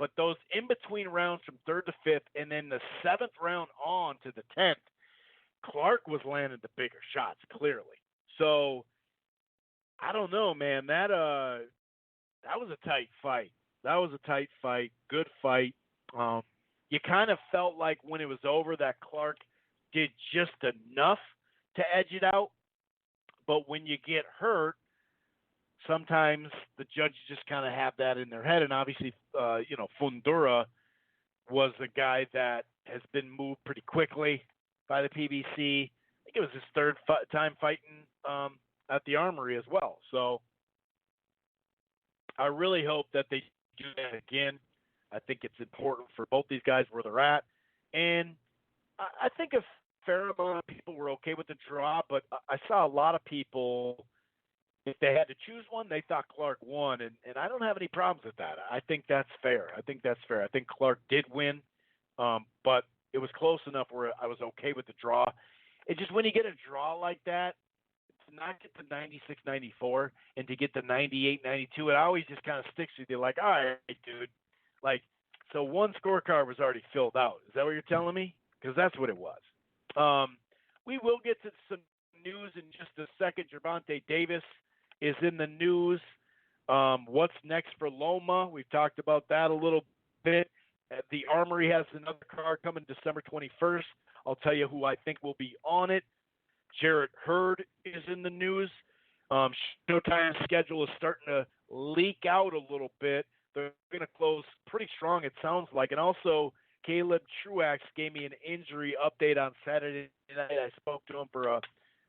But those in-between rounds from 3rd to 5th and then the 7th round on to the 10th, Clark was landing the bigger shots, clearly. So, I don't know, man. That was a tight fight. Good fight. You kind of felt like when it was over that Clark did just enough to edge it out. But when you get hurt, sometimes the judges just kind of have that in their head. And obviously, Fundora was a guy that has been moved pretty quickly by the PBC. I think it was his 3rd time fighting at the Armory as well. So I really hope that they do that again. I think it's important for both these guys where they're at. And I think if fair amount of people were okay with the draw, but I saw a lot of people, if they had to choose one, they thought Clark won, and I don't have any problems with that. I think that's fair. I think Clark did win, but it was close enough where I was okay with the draw. It's just when you get a draw like that, to not get to 96-94 and to get to 98-92, it always just kind of sticks with you like, all right, dude. Like, so one scorecard was already filled out. Is that what you're telling me? Because that's what it was. We will get to some news in just a second. Gervonta Davis is in the news. What's next for Loma? We've talked about that a little bit. The Armory has another card coming December 21st. I'll tell you who I think will be on it. Jarrett Hurd is in the news. Showtime's schedule is starting to leak out a little bit. They're going to close pretty strong, it sounds like. And also, Caleb Truax gave me an injury update on Saturday night. I spoke to him for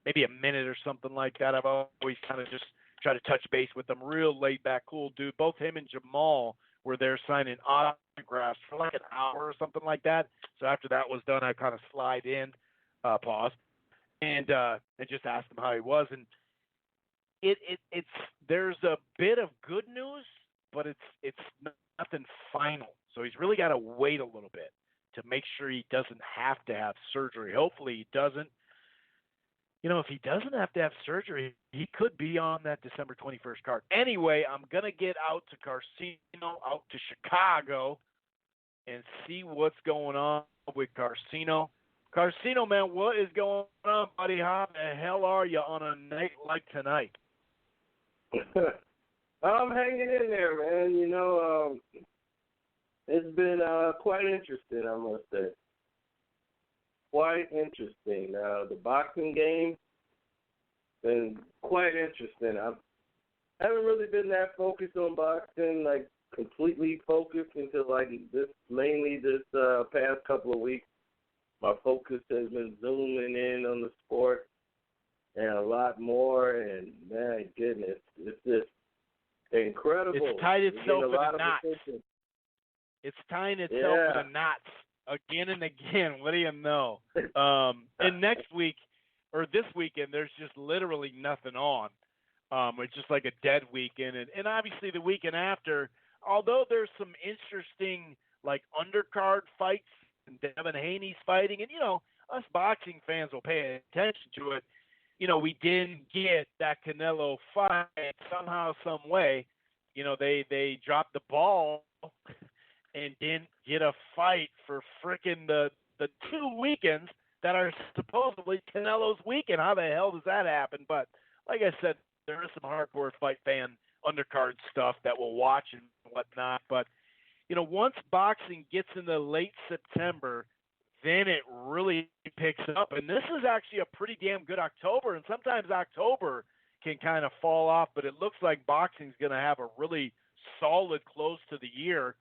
maybe a minute or something like that. I've always kind of just tried to touch base with him. Real laid-back, cool dude. Both him and Jamal were there signing autographs for like an hour or something like that. So after that was done, I kind of slide in, pause, and just asked him how he was. And it's there's a bit of good news, but it's nothing final. So he's really got to wait a little bit to make sure he doesn't have to have surgery. Hopefully he doesn't. You know, if he doesn't have to have surgery, he could be on that December 21st card. Anyway, I'm going to get out to out to Chicago, and see what's going on with Carcino. Carcino, man, what is going on, buddy? How the hell are you on a night like tonight? I'm hanging in there, man. You know, it's been quite interesting, I must say. Quite interesting. The boxing game been quite interesting. I haven't really been that focused on boxing, like completely focused until mainly this past couple of weeks. My focus has been zooming in on the sport and a lot more. And man, goodness, it's just incredible. It's tied itself in a knot. It's tying itself in a knot. Again and again, what do you know? And next week, or this weekend, there's just literally nothing on. It's just like a dead weekend. And obviously the weekend after, although there's some interesting, like, undercard fights, and Devin Haney's fighting, and, you know, us boxing fans will pay attention to it. You know, we didn't get that Canelo fight somehow, some way. You know, they dropped the ball and didn't get a fight for frickin' the 2 weekends that are supposedly Canelo's weekend. How the hell does that happen? But like I said, there is some hardcore fight fan undercard stuff that we'll watch and whatnot. But, you know, once boxing gets into late September, then it really picks up. And this is actually a pretty damn good October. And sometimes October can kind of fall off, but it looks like boxing's going to have a really solid close to the year.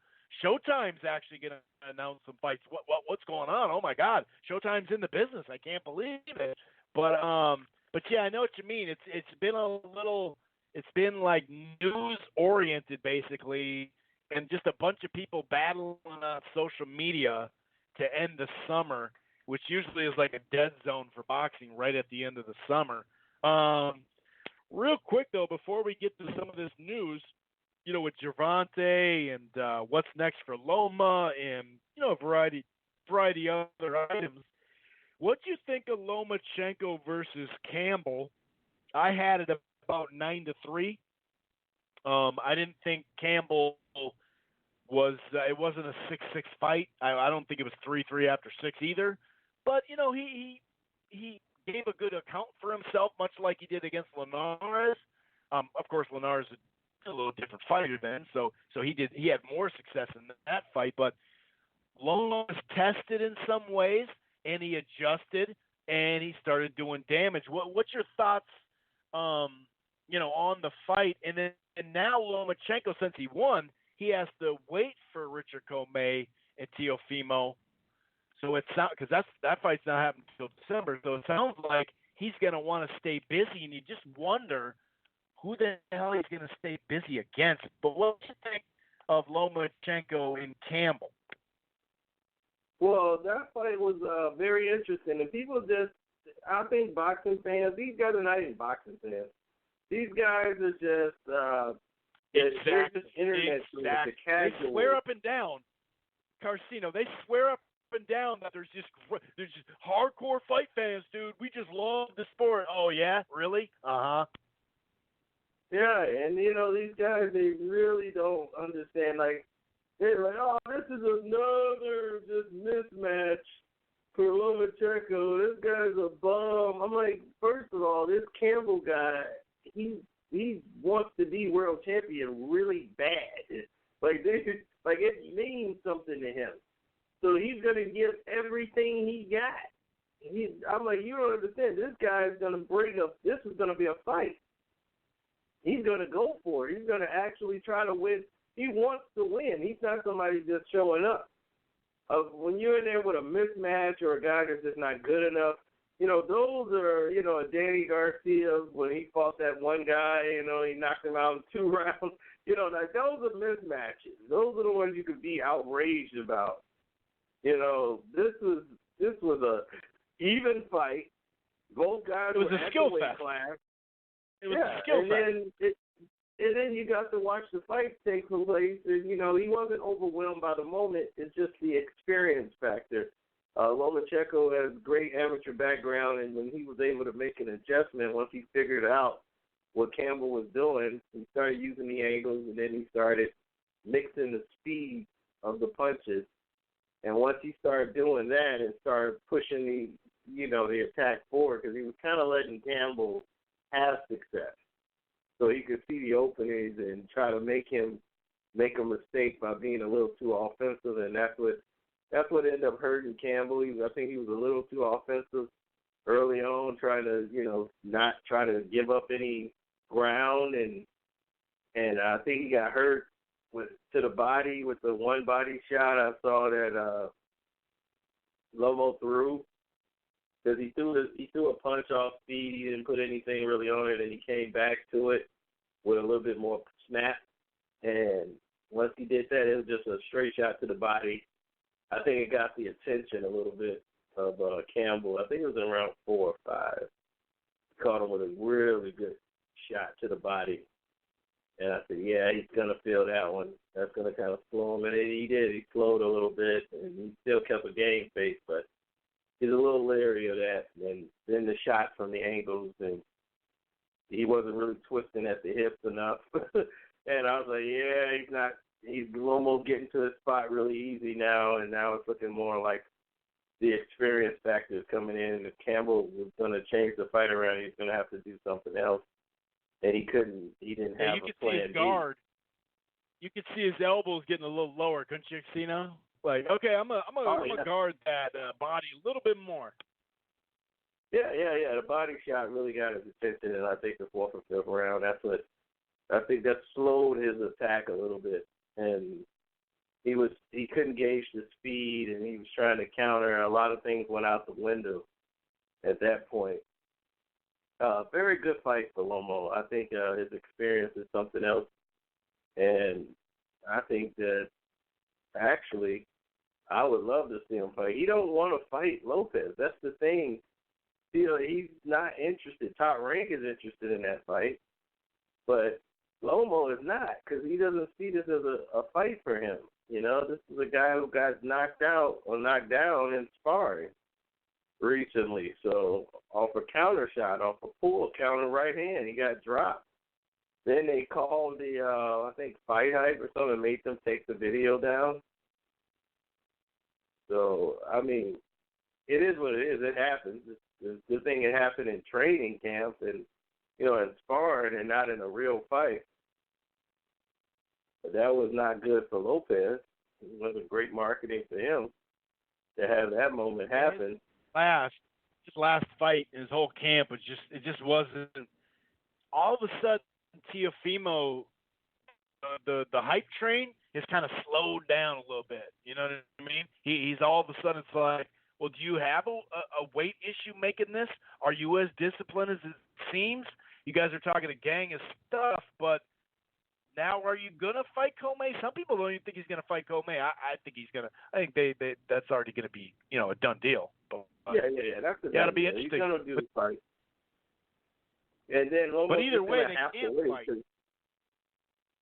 Showtime's actually going to announce some fights. What's going on? Oh my God, Showtime's in the business. I can't believe it. But yeah, I know what you mean. It's been like news oriented basically, and just a bunch of people battling on social media to end the summer, which usually is like a dead zone for boxing right at the end of the summer. Real quick though, before we get to some of this news, you know, with Gervonta and what's next for Loma and, you know, a variety of other items. What do you think of Lomachenko versus Campbell? I had it about 9-3. I didn't think Campbell was it wasn't a 6-6 fight. I don't think it was 3-3 after 6 either. But, you know, he gave a good account for himself, much like he did against Linares. Of course, Linares is a little different fighter then, so he had more success in that fight. But Loma was tested in some ways, and he adjusted, and he started doing damage. What's your thoughts, you know, on the fight? And now Lomachenko, since he won, he has to wait for Richard Commey and Teofimo. So it's not, because that fight's not happening until December. So it sounds like he's going to want to stay busy, and you just wonder who the hell he's going to stay busy against. But what do you think of Lomachenko and Campbell? Well, that fight was very interesting, and people just, I think boxing fans, these guys are not even boxing fans. These guys are just, they're just internet the casual. They swear up and down, Carcino. They swear up and down that there's just hardcore fight fans, dude. We just love the sport. Oh yeah, really? Yeah, and these guys, they really don't understand. Like, they're like, oh, this is another just mismatch for Lomachenko. This guy's a bum. I'm like, first of all, this Campbell guy, he wants to be world champion really bad. Like, it means something to him. So he's gonna give everything he got. I'm like, you don't understand. This guy's gonna this is gonna be a fight. He's gonna go for it. He's gonna actually try to win. He wants to win. He's not somebody just showing up. When you're in there with a mismatch or a guy that's just not good enough, those are, a Danny Garcia when he fought that one guy, he knocked him out in 2 rounds. Like those are mismatches. Those are the ones you could be outraged about. This was a even fight. Both guys were at the weight class. It was a skill fest. And then you got to watch the fight take place, and, he wasn't overwhelmed by the moment. It's just the experience factor. Lomachenko has great amateur background, and when he was able to make an adjustment, once he figured out what Campbell was doing, he started using the angles, and then he started mixing the speed of the punches. And once he started doing that and started pushing the attack forward, because he was kind of letting Campbell have success. So he could see the openings and try to make him make a mistake by being a little too offensive, and that's what ended up hurting Campbell. I think he was a little too offensive early on, trying to not try to give up any ground, and I think he got hurt to the body with the one body shot. I saw that Lomo threw. Because he threw a punch off speed, he didn't put anything really on it, and he came back to it with a little bit more snap. And once he did that, it was just a straight shot to the body. I think it got the attention a little bit of Campbell. I think it was in round 4 or 5. He caught him with a really good shot to the body. And I said, yeah, he's going to feel that one. That's going to kind of slow him. And he did. He slowed a little bit, and he still kept a game face, but he's a little leery of that, and then the shot from the angles, and he wasn't really twisting at the hips enough. And I was like, yeah, he's almost getting to the spot really easy now, and now it's looking more like the experience factor is coming in, and if Campbell was going to change the fight around, he's going to have to do something else. And he didn't have a plan B. You could see his guard. You could see his elbows getting a little lower, couldn't you, Cena? Like, okay, I'm gonna guard that body a little bit more. Yeah. The body shot really got his attention, and I think the 4th or 5th round, I think that slowed his attack a little bit, and he couldn't gauge the speed, and he was trying to counter. A lot of things went out the window at that point. Very good fight for Lomo. I think his experience is something else, and I think that actually, I would love to see him fight. He don't want to fight Lopez. That's the thing. He's not interested. Top Rank is interested in that fight, but Lomo is not, because he doesn't see this as a fight for him. This is a guy who got knocked out or knocked down in sparring recently. So off a counter shot, off a pull counter right hand, he got dropped. Then they called the, I think, Fight Hype or something, and made them take the video down. So, I mean, it is what it is. It happens. It's a good thing it happened in training camp and, in sparring and not in a real fight. But that was not good for Lopez. It wasn't great marketing for him to have that moment happen. His last fight in his whole camp it just wasn't. All of a sudden, Teofimo, the hype train has kind of slowed down a little bit. You know what I mean? He's all of a sudden, it's like, well, do you have a weight issue making this? Are you as disciplined as it seems? You guys are talking a gang of stuff, but Now, are you gonna fight Commey? Some people don't even think he's gonna fight Commey. I think he's gonna. I think they that's already gonna be a done deal. But, yeah. That's the it'll be interesting. He's gonna do the fight. And then Lomachenko but either way, they have can't to wait, fight.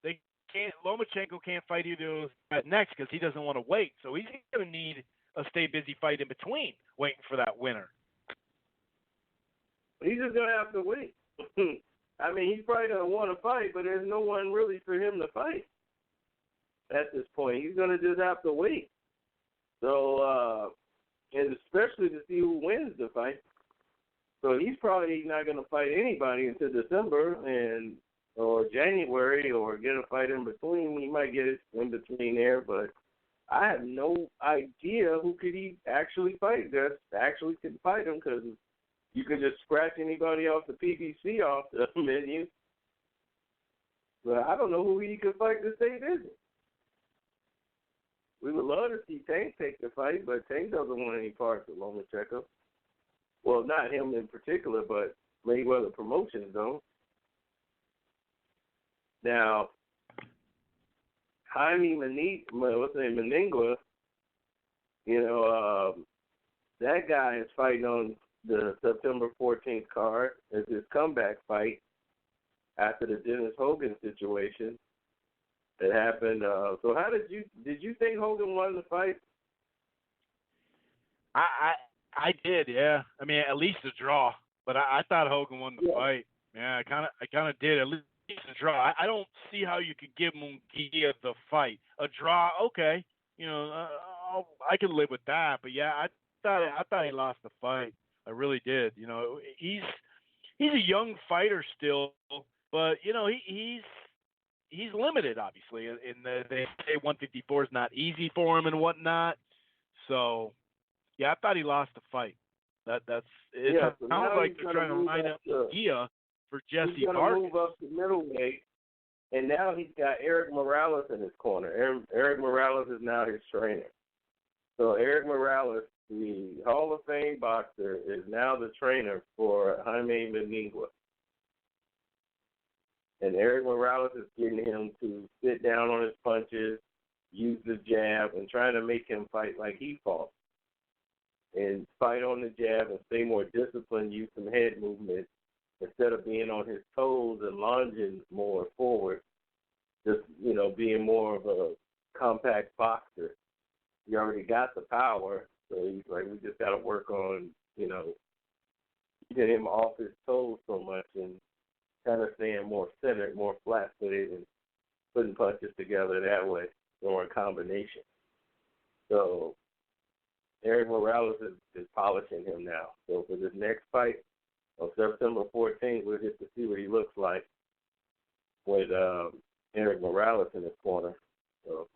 They can't. Lomachenko can't fight either of those next because he doesn't want to wait. So he's gonna need a stay busy fight in between, waiting for that winner. He's just gonna have to wait. I mean, he's probably gonna want to fight, but there's no one really for him to fight at this point. He's gonna just have to wait. So, and especially to see who wins the fight. So he's probably not gonna fight anybody until December or January, or get a fight in between. He might get it in between there, but I have no idea who could he actually fight that actually could fight him, because you could just scratch anybody off the PBC off the menu. But I don't know who he could fight to stay busy. We would love to see Tank take the fight, but Tank doesn't want any parts of Lomachenko. Well, not him in particular, but Mayweather Promotions don't. Now, Jaime Meningua, that guy is fighting on the September 14th card as his comeback fight after the Dennis Hogan situation that happened. So how did you think Hogan won the fight? I did, yeah. I mean, at least a draw, but I thought Hogan won the fight. Yeah, I kind of did. At least a draw. I don't see how you could give Munguia the fight. A draw, okay. I can live with that. But yeah, I thought he lost the fight. I really did. He's a young fighter still, but he's limited, obviously. And they say 154 is not easy for him and whatnot. So yeah, I thought he lost the fight. It sounds like they're trying to line up Munguia for Jesse Vargas. He's going to move up to middleweight, and now he's got Eric Morales in his corner. Eric Morales is now his trainer. So Eric Morales, the Hall of Fame boxer, is now the trainer for Jaime Meningua. And Eric Morales is getting him to sit down on his punches, use the jab, and trying to make him fight like he fought. And fight on the jab and stay more disciplined, use some head movement instead of being on his toes and lunging more forward. Just, being more of a compact boxer. He already got the power, so he's like, we just got to work on, getting him off his toes so much and kind of staying more centered, more flat-footed, and putting punches together that way, or a combination. So Eric Morales is polishing him now. So for this next fight on September 14th, we'll get to see what he looks like with Eric Morales in his corner. So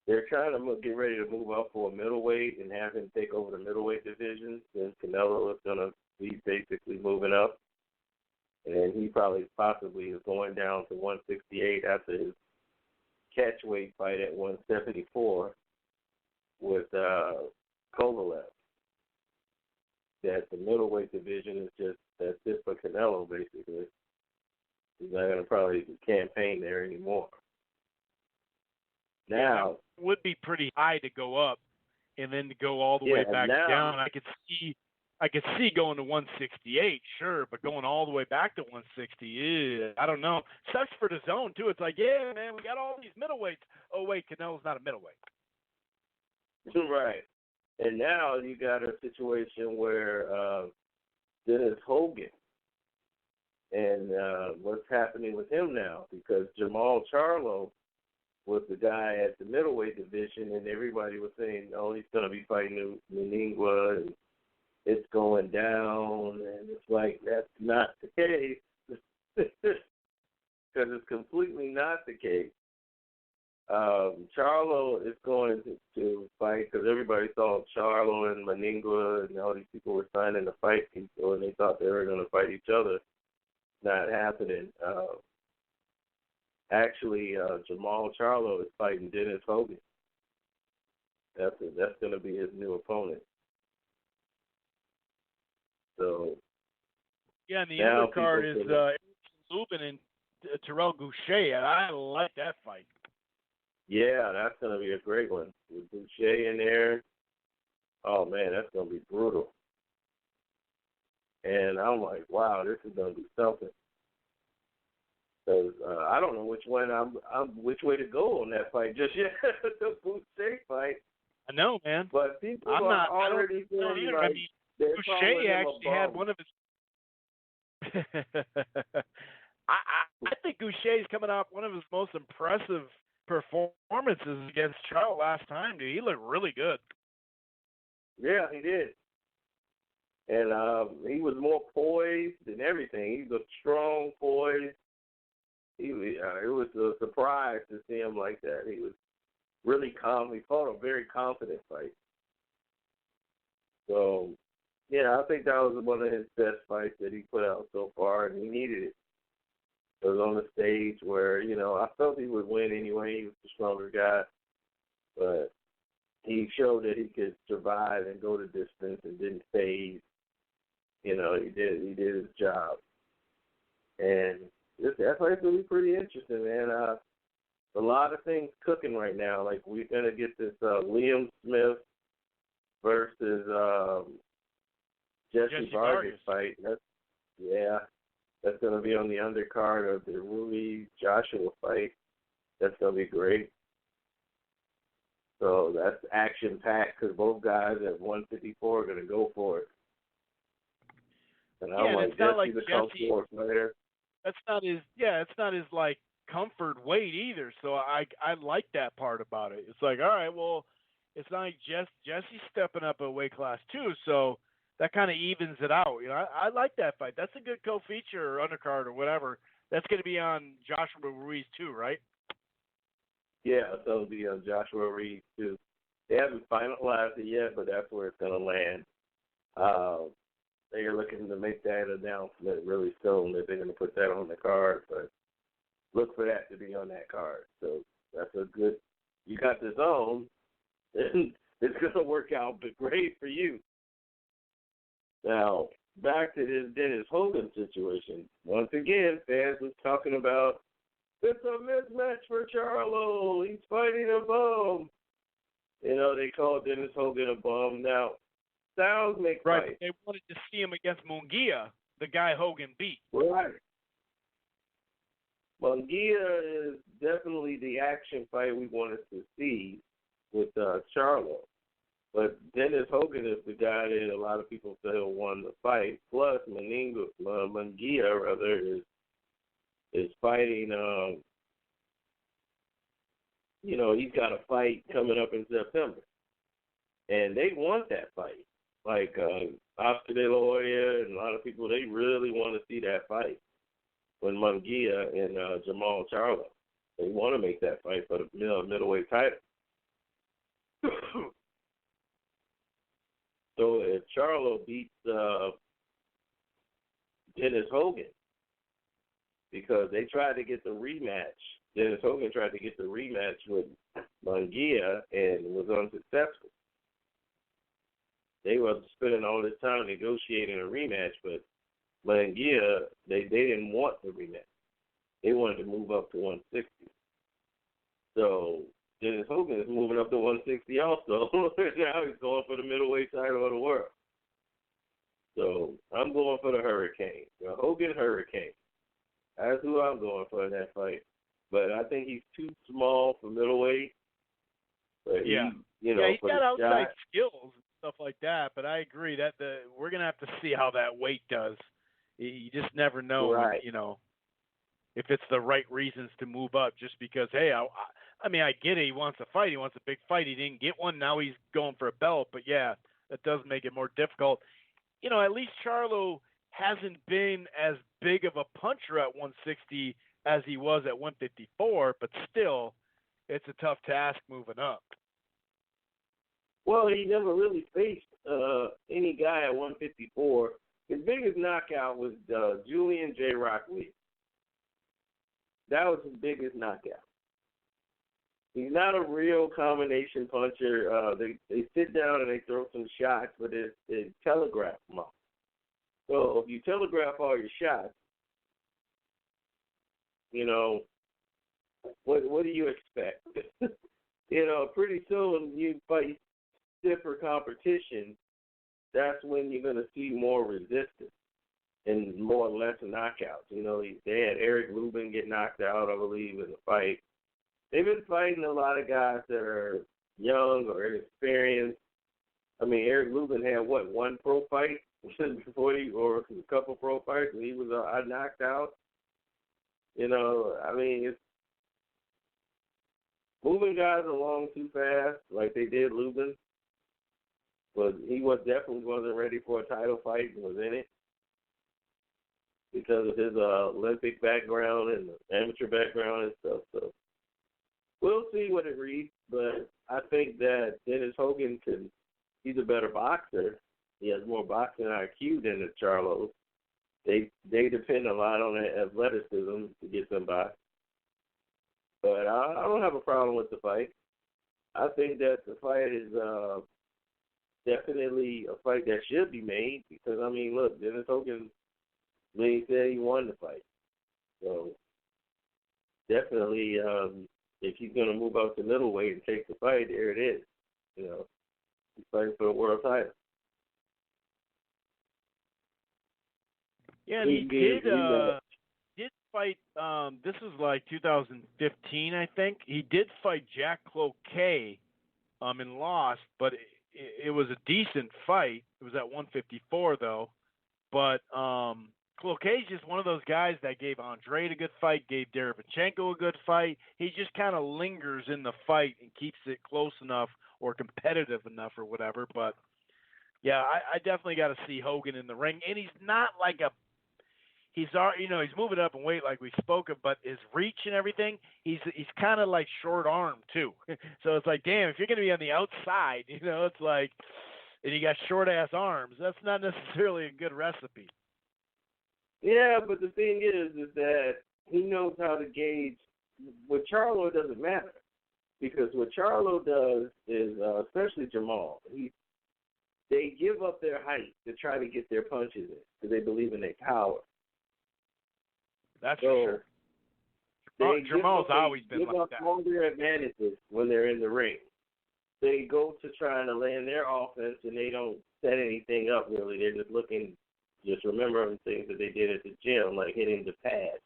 they're trying to get ready to move up for a middleweight and have him take over the middleweight division. Then Canelo is going to be basically moving up. And he possibly is going down to 168 after his catchweight fight at 174 with Kovalev. That the middleweight division that's it for Canelo, basically. He's not going to probably campaign there anymore. Now, it would be pretty high to go up and then to go all the way back down. I could see going to 168, sure, but going all the way back to 160, I don't know. Sucks for the zone too. It's like, yeah, man, we got all these middleweights. Oh wait, Canelo's not a middleweight. Right. And now you got a situation where Dennis Hogan and what's happening with him now, because Jamal Charlo was the guy at the middleweight division, and everybody was saying, oh, he's going to be fighting Meningua, and it's going down, and it's like, that's not the case, because it's completely not the case. Charlo is going to fight, because everybody saw Charlo and Meningua, and all these people were signing to fight people, and they thought they were going to fight each other. Not happening. Actually, Jamal Charlo is fighting Dennis Hogan. That's going to be his new opponent. So yeah, and the other card is Lubin and Terrell Goucher, and I like that fight. Yeah, that's going to be a great one. With Boucher in there, oh, man, that's going to be brutal. And I'm like, wow, this is going to be something. Because I don't know which way to go on that fight just yet, the Boucher fight. I know, man. But people I'm are not, already I don't feeling either. like I mean, they're Boucher actually had bum. one of his. I think Goucher's coming off one of his most impressive performances against Charles last time, dude. He looked really good. Yeah, he did. And he was more poised and everything. He was strong, poised. It was a surprise to see him like that. He was really calm. He fought a very confident fight. So, yeah, I think that was one of his best fights that he put out so far, and he needed it. It was on the stage where, I felt he would win anyway. He was the stronger guy. But he showed that he could survive and go the distance and didn't phase. He did his job. And that fight's going to be pretty interesting, man. A lot of things cooking right now. Like, we're going to get this Liam Smith versus Jesse Vargas fight. That's going to be on the undercard of the Ruiz-Joshua fight. That's going to be great. So that's action-packed because both guys at 154 are going to go for it. And I'm like, Jesse's a comfortable fighter. It's not his like comfort weight either. So I like that part about it. It's like, all right, well, it's not like Jesse's stepping up a weight class too, so that kind of evens it out. I like that fight. That's a good co-feature or undercard or whatever. That's going to be on Joshua Ruiz too, right? Yeah, so it'll be on Joshua Ruiz too. They haven't finalized it yet, but that's where it's going to land. They are looking to make that announcement really soon that they're going to put that on the card, but look for that to be on that card. So that's a good – you got this on, and it's going to work out great for you. Now, back to this Dennis Hogan situation. Once again, fans was talking about it's a mismatch for Charlo. He's fighting a bum. They called Dennis Hogan a bum. Now, styles make right. fights. They wanted to see him against Munguia, the guy Hogan beat. Right. Munguia is definitely the action fight we wanted to see with Charlo. But Dennis Hogan is the guy that a lot of people say won the fight. Plus, Munguia is fighting. He's got a fight coming up in September, and they want that fight. Like Oscar De La Hoya and a lot of people, they really want to see that fight when Munguia and Jamal Charlo. They want to make that fight for the middleweight title. So if Charlo beats Dennis Hogan, because they tried to get the rematch, Dennis Hogan tried to get the rematch with Munguia and was unsuccessful. They were spending all this time negotiating a rematch, but Munguia, they didn't want the rematch. They wanted to move up to 160. So Dennis Hogan is moving up to 160 also. Now he's going for the middleweight title of the world. So I'm going for the Hurricane, the Hogan Hurricane. That's who I'm going for in that fight. But I think he's too small for middleweight. But yeah, he's got outside skills and stuff like that. But I agree that we're gonna have to see how that weight does. You just never know, right. If it's the right reasons to move up. Just because, hey, I mean, I get it. He wants a fight. He wants a big fight. He didn't get one. Now he's going for a belt. But yeah, that does make it more difficult. At least Charlo hasn't been as big of a puncher at 160 as he was at 154, but still, it's a tough task moving up. Well, he never really faced any guy at 154. His biggest knockout was Jullian J-Rock Williams. That was his biggest knockout. He's not a real combination puncher. They sit down and they throw some shots, but they telegraph them off. So if you telegraph all your shots, you know, what do you expect? You know, pretty soon you fight stiffer competition. That's when you're going to see more resistance and more or less knockouts. You know, they had Eric Rubin get knocked out, I believe, in the fight. They've been fighting a lot of guys that are young or inexperienced. I mean, Eric Rubin had, one pro fight before or a couple pro fights, and he was knocked out. You know, I mean, it's moving guys along too fast, like they did Lubin. But he definitely wasn't ready for a title fight and was in it because of his Olympic background and amateur background and stuff. So we'll see what it reads, but I think that Dennis Hogan he's a better boxer. He has more boxing IQ than the Charlos. They depend a lot on their athleticism to get them by. But I don't have a problem with the fight. I think that the fight is definitely a fight that should be made because, I mean, look, Dennis Hogan, he said he won the fight. So definitely, if he's going to move out to middleweight and take the fight, there it is. You know, he's fighting for the world title. Yeah, and he did fight. This was like 2015, I think. He did fight Jack Cloquet, and lost, but it was a decent fight. It was at 154 though. But Cloquet's just one of those guys that gave Andrade a good fight, gave Derevchenko a good fight. He just kind of lingers in the fight and keeps it close enough or competitive enough or whatever. But yeah, I definitely got to see Hogan in the ring, and he's not like he's moving up in weight like we spoke of, but his reach and everything, he's kind of like short armed too. So it's like, damn, if you're going to be on the outside, it's like, and you got short ass arms, that's not necessarily a good recipe. Yeah, but the thing is that he knows how to gauge. With Charlo, it doesn't matter because what Charlo does is, especially Jamal, they give up their height to try to get their punches in because they believe in their power. That's for sure. Jamal's always been like that. They give up all their advantages when they're in the ring. They go to trying to land their offense, and they don't set anything up, really. They're just remembering things that they did at the gym, like hitting the pad.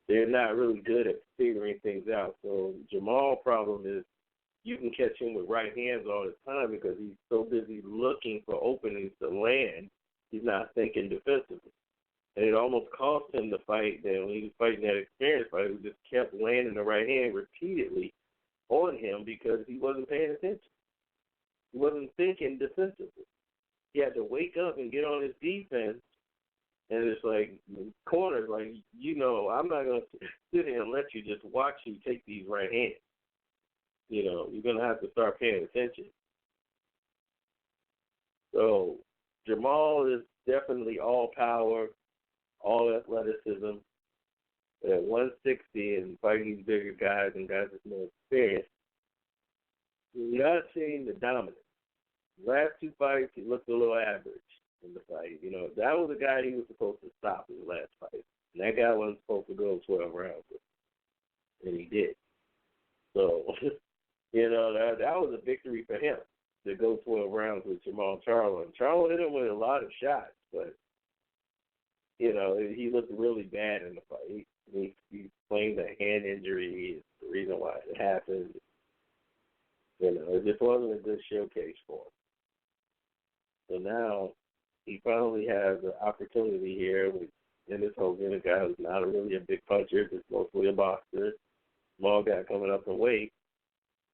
They're not really good at figuring things out. So Jamal's problem is you can catch him with right hands all the time because he's so busy looking for openings to land, he's not thinking defensively. And it almost cost him the fight that when he was fighting that experienced fighter who just kept landing the right hand repeatedly on him because he wasn't paying attention. He wasn't thinking defensively. He had to wake up and get on his defense. And it's like, corners, like, I'm not going to sit here and let you just watch you take these right hands. You're going to have to start paying attention. So Jamal is definitely all power, all athleticism. At 160 and fighting these bigger guys and guys with more experience, you're not seeing the dominance. Last two fights, he looked a little average in the fight. That was the guy he was supposed to stop in the last fight. And that guy wasn't supposed to go 12 rounds with him. And he did. So, that was a victory for him to go 12 rounds with Jamal Charlo. And Charlo hit him with a lot of shots, but he looked really bad in the fight. He claimed a hand injury is the reason why it happened. It just wasn't a good showcase for him. So now he finally has an opportunity here with Dennis Hogan, a guy who's not really a big puncher, just mostly a boxer, small guy coming up in weight.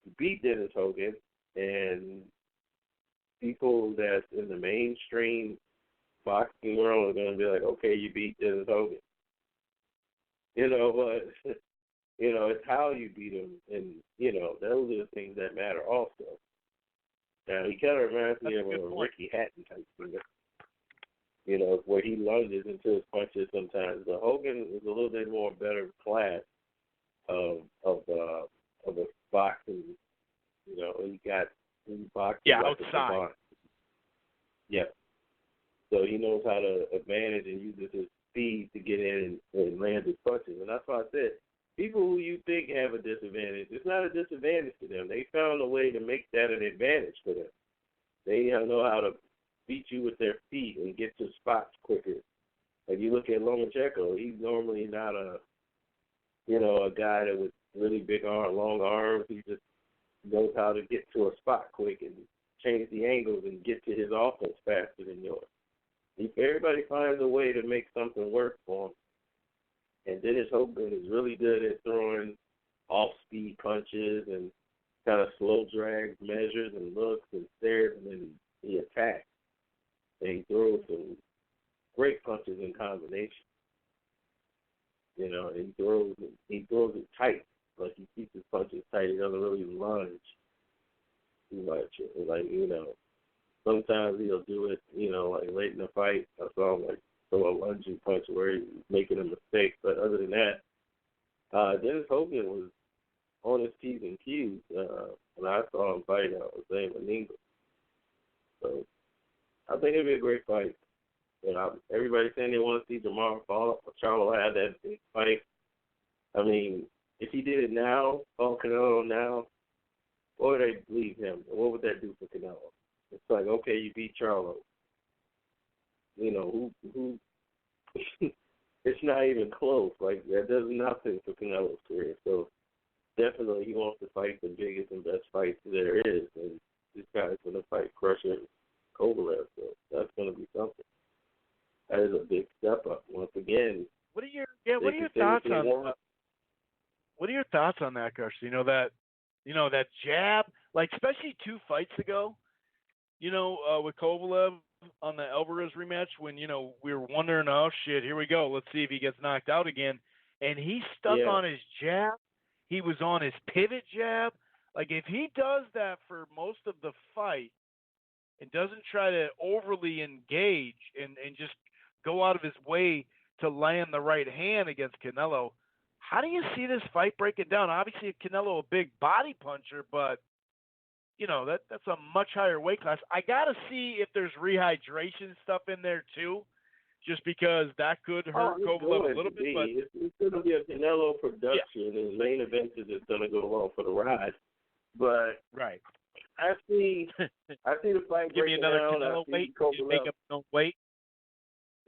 He beat Dennis Hogan, and people that's in the mainstream boxing world are going to be like, okay, you beat Dennis Hogan. But, it's how you beat him. And, those are the things that matter also. Now, he kind of reminds me of a Ricky Hatton type thing, where he lunges into his punches sometimes. But Hogan is a little bit more better class of a boxing. He boxes like outside. Yeah. So he knows how to manage and uses his speed to get in and land his punches. And that's why I said, people who you think have a disadvantage, it's not a disadvantage to them. They found a way to make that an advantage for them. They know how to beat you with their feet and get to spots quicker. Like you look at Lomachenko, he's normally not a guy that with really big long arms. He just knows how to get to a spot quick and change the angles and get to his offense faster than yours. If everybody finds a way to make something work for him, and Dennis Hogan is really good at throwing off-speed punches and kind of slow drag measures and looks and stares, and then he attacks. And he throws some great punches in combination. You know, and he throws it tight. Like he keeps his punches tight. He doesn't really lunge too much. Sometimes he'll do it, like late in the fight. I saw him like throw a lunging punch where he's making a mistake. But other than that, Dennis Hogan was on his P's and Q's when I saw him fight Zane Meninga. So I think it'll be a great fight. Everybody's saying they want to see Jamar Charlo have that big fight. I mean, if he did it now, Canelo now, what would they believe him? What would that do for Canelo? It's like, okay, you beat Charlo. Who it's not even close. Like, that does nothing for Canelo's career. So definitely he wants to fight the biggest and best fight there is. And this guy's going to fight Crusher Kovalev. So that's going to be something. That is a big step up. Once again, what are your thoughts on What are your thoughts on that, Gus? That jab, like especially 2 fights ago, with Kovalev on the Alvarez rematch when, we were wondering, oh shit, here we go. Let's see if he gets knocked out again. And he stuck on his jab. He was on his pivot jab. Like if he does that for most of the fight and doesn't try to overly engage and just go out of his way to land the right hand against Canelo, how do you see this fight breaking down? Obviously, Canelo a big body puncher, but that's a much higher weight class. I gotta see if there's rehydration stuff in there too, just because that could hurt Kovalev a little bit. But it's going to be a Canelo production, and main event is just going to go along for the ride. But right, I see the fight give me breaking another down. Canelo weight. Just make up his own weight.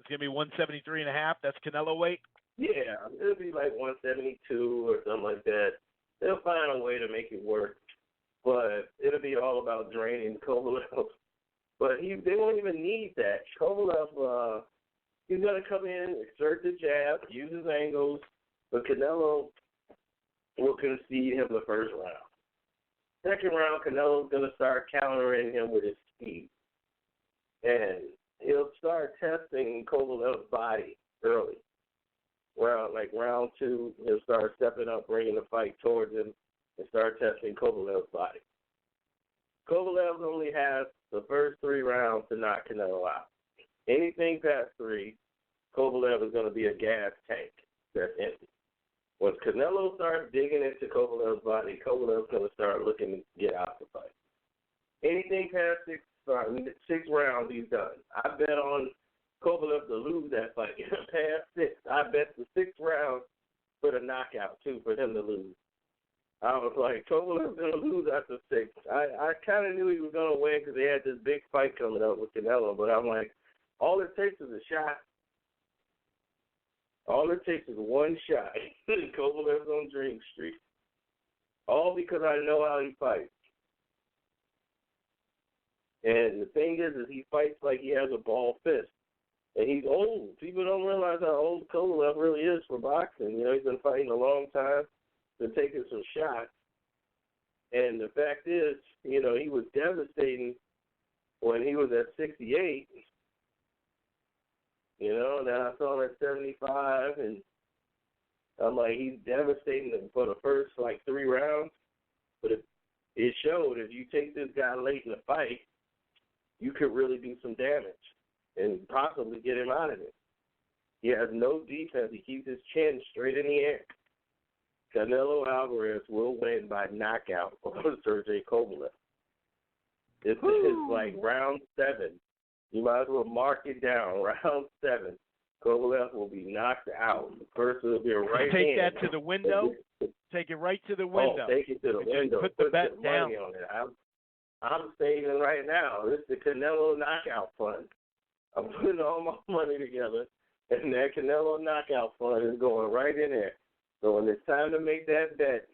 It's gonna be 173.5. That's Canelo weight. Yeah, it'll be like 172 or something like that. They'll find a way to make it work, but it'll be all about draining Kovalev. But they won't even need that. Kovalev, he's going to come in, exert the jab, use his angles, but Canelo will concede him the first round. Second round, Canelo's going to start countering him with his speed. And he'll start testing Kovalev's body early. Well, like round 2, he'll start stepping up, bringing the fight towards him, and start testing Kovalev's body. Kovalev only has the first 3 rounds to knock Canelo out. Anything past 3, Kovalev is going to be a gas tank that's empty. Once Canelo starts digging into Kovalev's body, Kovalev's going to start looking to get out the fight. Anything past 6 rounds, he's done. I bet on Kovalev to lose that fight. Past 6, I bet the 6th round for the knockout, too, for him to lose. I was like, Kovalev's going to lose after 6. I kind of knew he was going to win because they had this big fight coming up with Canelo, but I'm like, all it takes is a shot. All it takes is one shot. Kovalev's on Dream Street. All because I know how he fights. And the thing is he fights like he has a ball fist. And he's old. People don't realize how old Kovalev really is for boxing. He's been fighting a long time, been taking some shots. And the fact is, he was devastating when he was at 68. Then I saw him at 75, and I'm like, he's devastating for the first, 3 rounds. But it showed if you take this guy late in the fight, you could really do some damage and possibly get him out of it. He has no defense. He keeps his chin straight in the air. Canelo Alvarez will win by knockout over Sergey Kovalev. It's like round 7. You might as well mark it down, round 7. Kovalev will be knocked out. The first will be a right Take hand. that to the window. Take it right to the window. Oh, take it to the window. Put the bet down. Money on it. I'm saving right now. This is the Canelo knockout fund. I'm putting all my money together, and that Canelo knockout fund is going right in there. So when it's time to make that bet,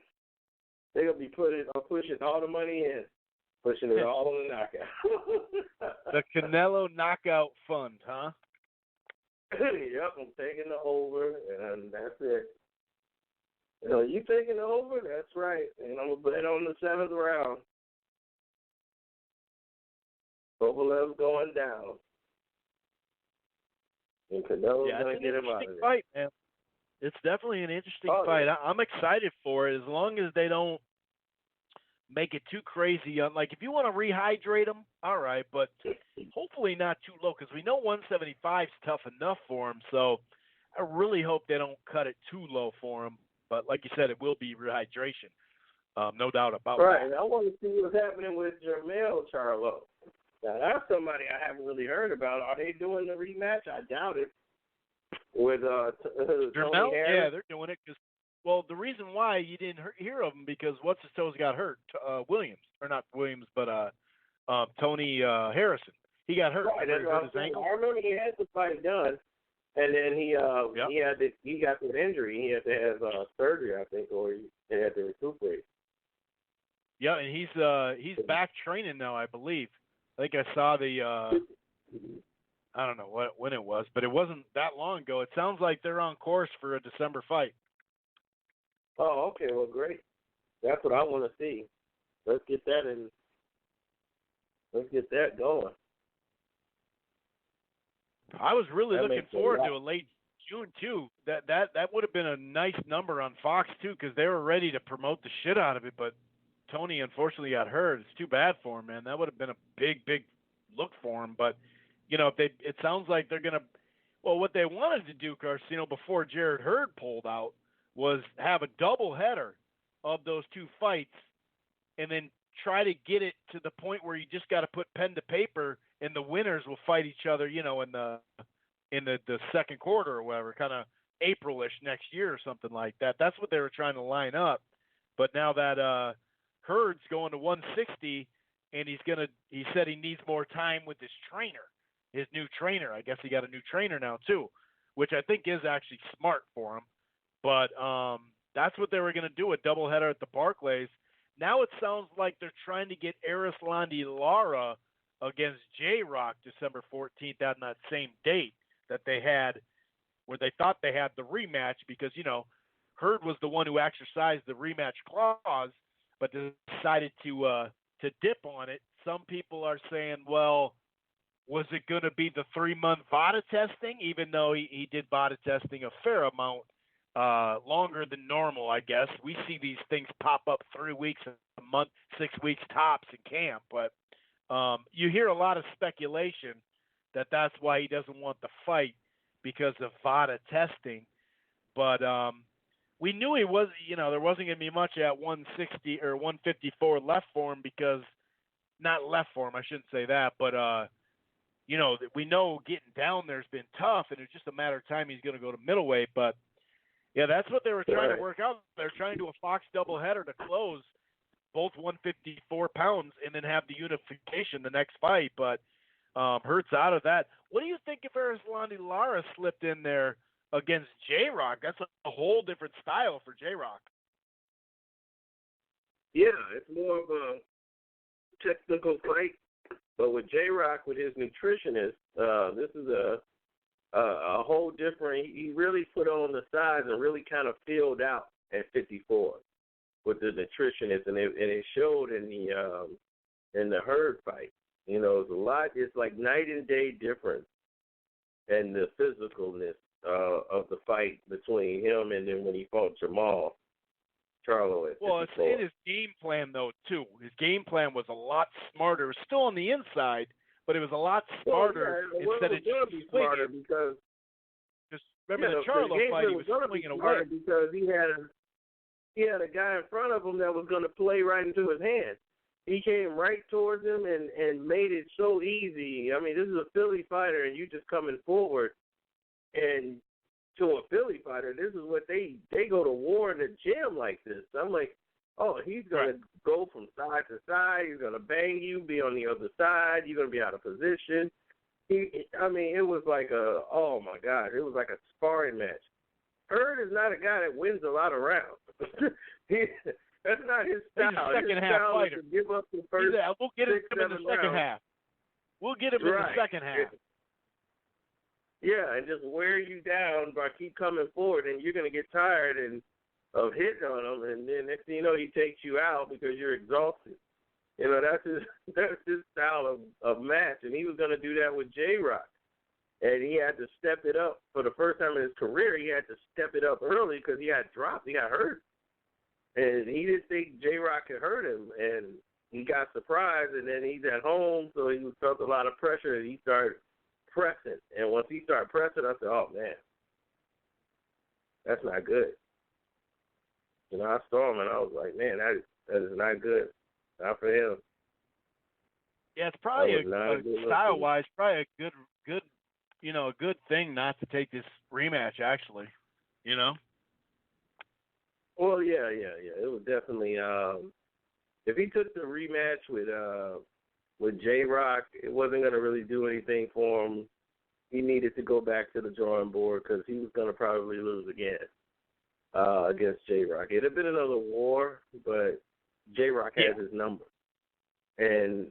they're going to be pushing all the money in, pushing it all on the knockout. The Canelo knockout fund, huh? Yep, I'm taking the over, and that's it. You taking the over? That's right. And I'm going to bet on the 7th round. Kovalev going down. And Canelo's going to get him out of there. Fight, man. It's definitely an interesting fight. I'm excited for it as long as they don't make it too crazy. Like, if you want to rehydrate them, all right, but hopefully not too low because we know 175 is tough enough for him. So I really hope they don't cut it too low for him. But like you said, it will be rehydration, no doubt about that. Right, and I want to see what's happening with Jermell Charlo. Now, that's somebody I haven't really heard about. Are they doing the rematch? I doubt it. With Jermell? Tony Harris? Yeah, they're doing it because, well, the reason why you didn't hear of him because what's his toes got hurt? Williams, or not Williams, but Tony Harrison. He got hurt. Right, that's hurt his ankle. I remember he had the fight done, and then he got that injury. He had to have surgery, I think, or he had to recuperate. Yeah, and he's back training now, I believe. I think I saw the I don't know when it was, but it wasn't that long ago. It sounds like they're on course for a December fight. Oh, okay. Well, great. That's what I want to see. Let's get that going. I was really looking forward to a late June too. That would have been a nice number on Fox too, because they were ready to promote the shit out of it. But Tony unfortunately got hurt. It's too bad for him, man. That would have been a big look for him. But it sounds like they're gonna. Well, what they wanted to do, Carcino, before Jarrett Hurd pulled out, was have a doubleheader of those two fights, and then try to get it to the point where you just got to put pen to paper, and the winners will fight each other, in the second quarter or whatever, kind of April-ish next year or something like that. That's what they were trying to line up. But now that Hurd's going to 160, and he said he needs more time with his trainer. His new trainer. I guess he got a new trainer now too, which I think is actually smart for him. But that's what they were going to do, a doubleheader at the Barclays. Now it sounds like they're trying to get Erislandy Lara against J-Rock December 14th on that same date that they had, where they thought they had the rematch because, Hurd was the one who exercised the rematch clause, but decided to dip on it. Some people are saying, well, was it going to be the 3-month VADA testing, even though he did VADA testing a fair amount longer than normal, I guess. We see these things pop up 3 weeks, a month, 6 weeks tops in camp. But you hear a lot of speculation that that's why he doesn't want the fight because of VADA testing. But we knew he was, there wasn't going to be much at 160 or 154 left for him because, not left for him, I shouldn't say that, but we know getting down there's been tough, and it's just a matter of time he's going to go to middleweight. But, yeah, that's what they were trying to work out. They're trying to do a Fox doubleheader to close both 154 pounds and then have the unification the next fight. But Hurd's out of that. What do you think if Erislandy Lara slipped in there against J-Rock? That's a whole different style for J-Rock. Yeah, it's more of a technical fight. But with J-Rock, with his nutritionist, this is a whole different. He really put on the size and really kind of filled out at 54 with the nutritionist, and it showed in the Hurd fight. It's a lot. It's like night and day difference, and the physicalness of the fight between him and then when he fought Jamal Charlo at 54. Well, it's in his game plan, though, too. His game plan was a lot smarter. It was still on the inside, but it was a lot smarter instead of just be smarter because remember the Charlo fight, he was swinging away. Because he had a guy in front of him that was going to play right into his hand. He came right towards him and made it so easy. I mean, this is a Philly fighter, and you just coming forward. And to a Philly fighter, this is what they go to war in the gym like this. I'm like, oh, he's going to go from side to side. He's going to bang you, be on the other side. You're going to be out of position. It was like oh, my God, it was like a sparring match. Hurd is not a guy that wins a lot of rounds. That's not his style. He's a second-half fighter. To give up the first we'll get him 6, in the second half. We'll get him in the second half. Yeah, and just wear you down by keep coming forward, and you're going to get tired of hitting on him, and then next thing you know, he takes you out because you're exhausted. You know, that's his style of match, and he was going to do that with J-Rock. And he had to step it up. For the first time in his career, he had to step it up early because he got dropped. He got hurt. And he didn't think J-Rock could hurt him, and he got surprised, and then he's at home, so he felt a lot of pressure, and he started pressing. And once he started pressing, I said, oh, man, that's not good. You know, I saw him, and I was like, man, that is not good. Not for him. Yeah, it's probably style-wise, probably a good, a good thing not to take this rematch, actually, you know? Well, yeah. It was definitely, if he took the rematch with J-Rock, it wasn't going to really do anything for him. He needed to go back to the drawing board because he was going to probably lose again against J-Rock. It'd have been another war, but J-Rock has his number. And,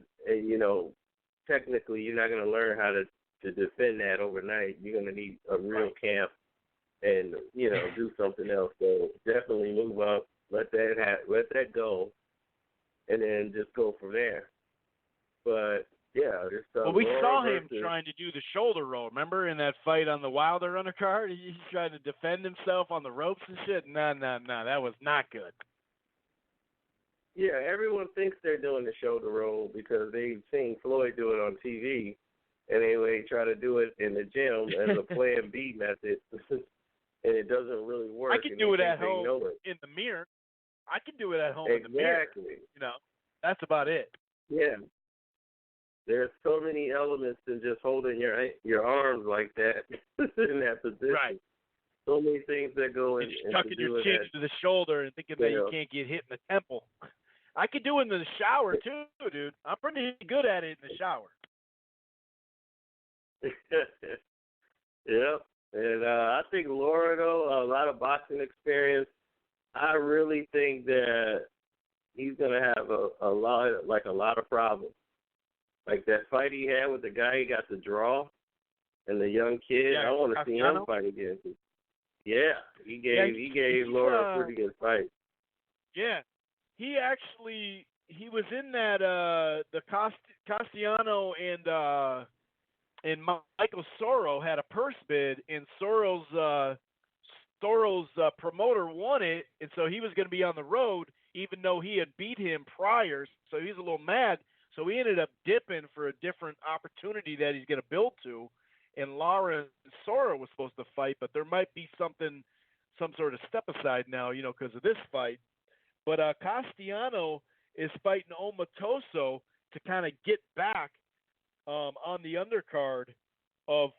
technically you're not going to learn how to defend that overnight. You're going to need a real camp and, do something else. So definitely move up, let that go, and then just go from there. But, yeah. We saw him trying to do the shoulder roll, remember, in that fight on the Wilder undercard? He's trying to defend himself on the ropes and shit. No, that was not good. Yeah, everyone thinks they're doing the shoulder roll because they've seen Floyd do it on TV, and they try to do it in the gym as a Plan B method, and it doesn't really work. I can do it at home in the mirror. I can do it at home in the mirror. Exactly. That's about it. Yeah. There's so many elements in just holding your arms like that in that position. Right. So many things that go in. Just tucking your chin to the shoulder and thinking that you can't get hit in the temple. I could do it in the shower too, dude. I'm pretty good at it in the shower. Yep. And I think Laura, though, a lot of boxing experience. I really think that he's gonna have a lot of problems. Like that fight he had with the guy he got to draw, and the young kid. I want to see him fight again. Yeah, he gave Laura a pretty good fight. Yeah, he was in that the Castellano and Michael Soro had a purse bid, and Soro's promoter won it, and so he was going to be on the road, even though he had beat him prior. So he was a little mad. So he ended up dipping for a different opportunity that he's going to build to. And Lara and Soro was supposed to fight, but there might be some sort of step aside now, because of this fight. But Castellano is fighting Omatoso to kind of get back on the undercard of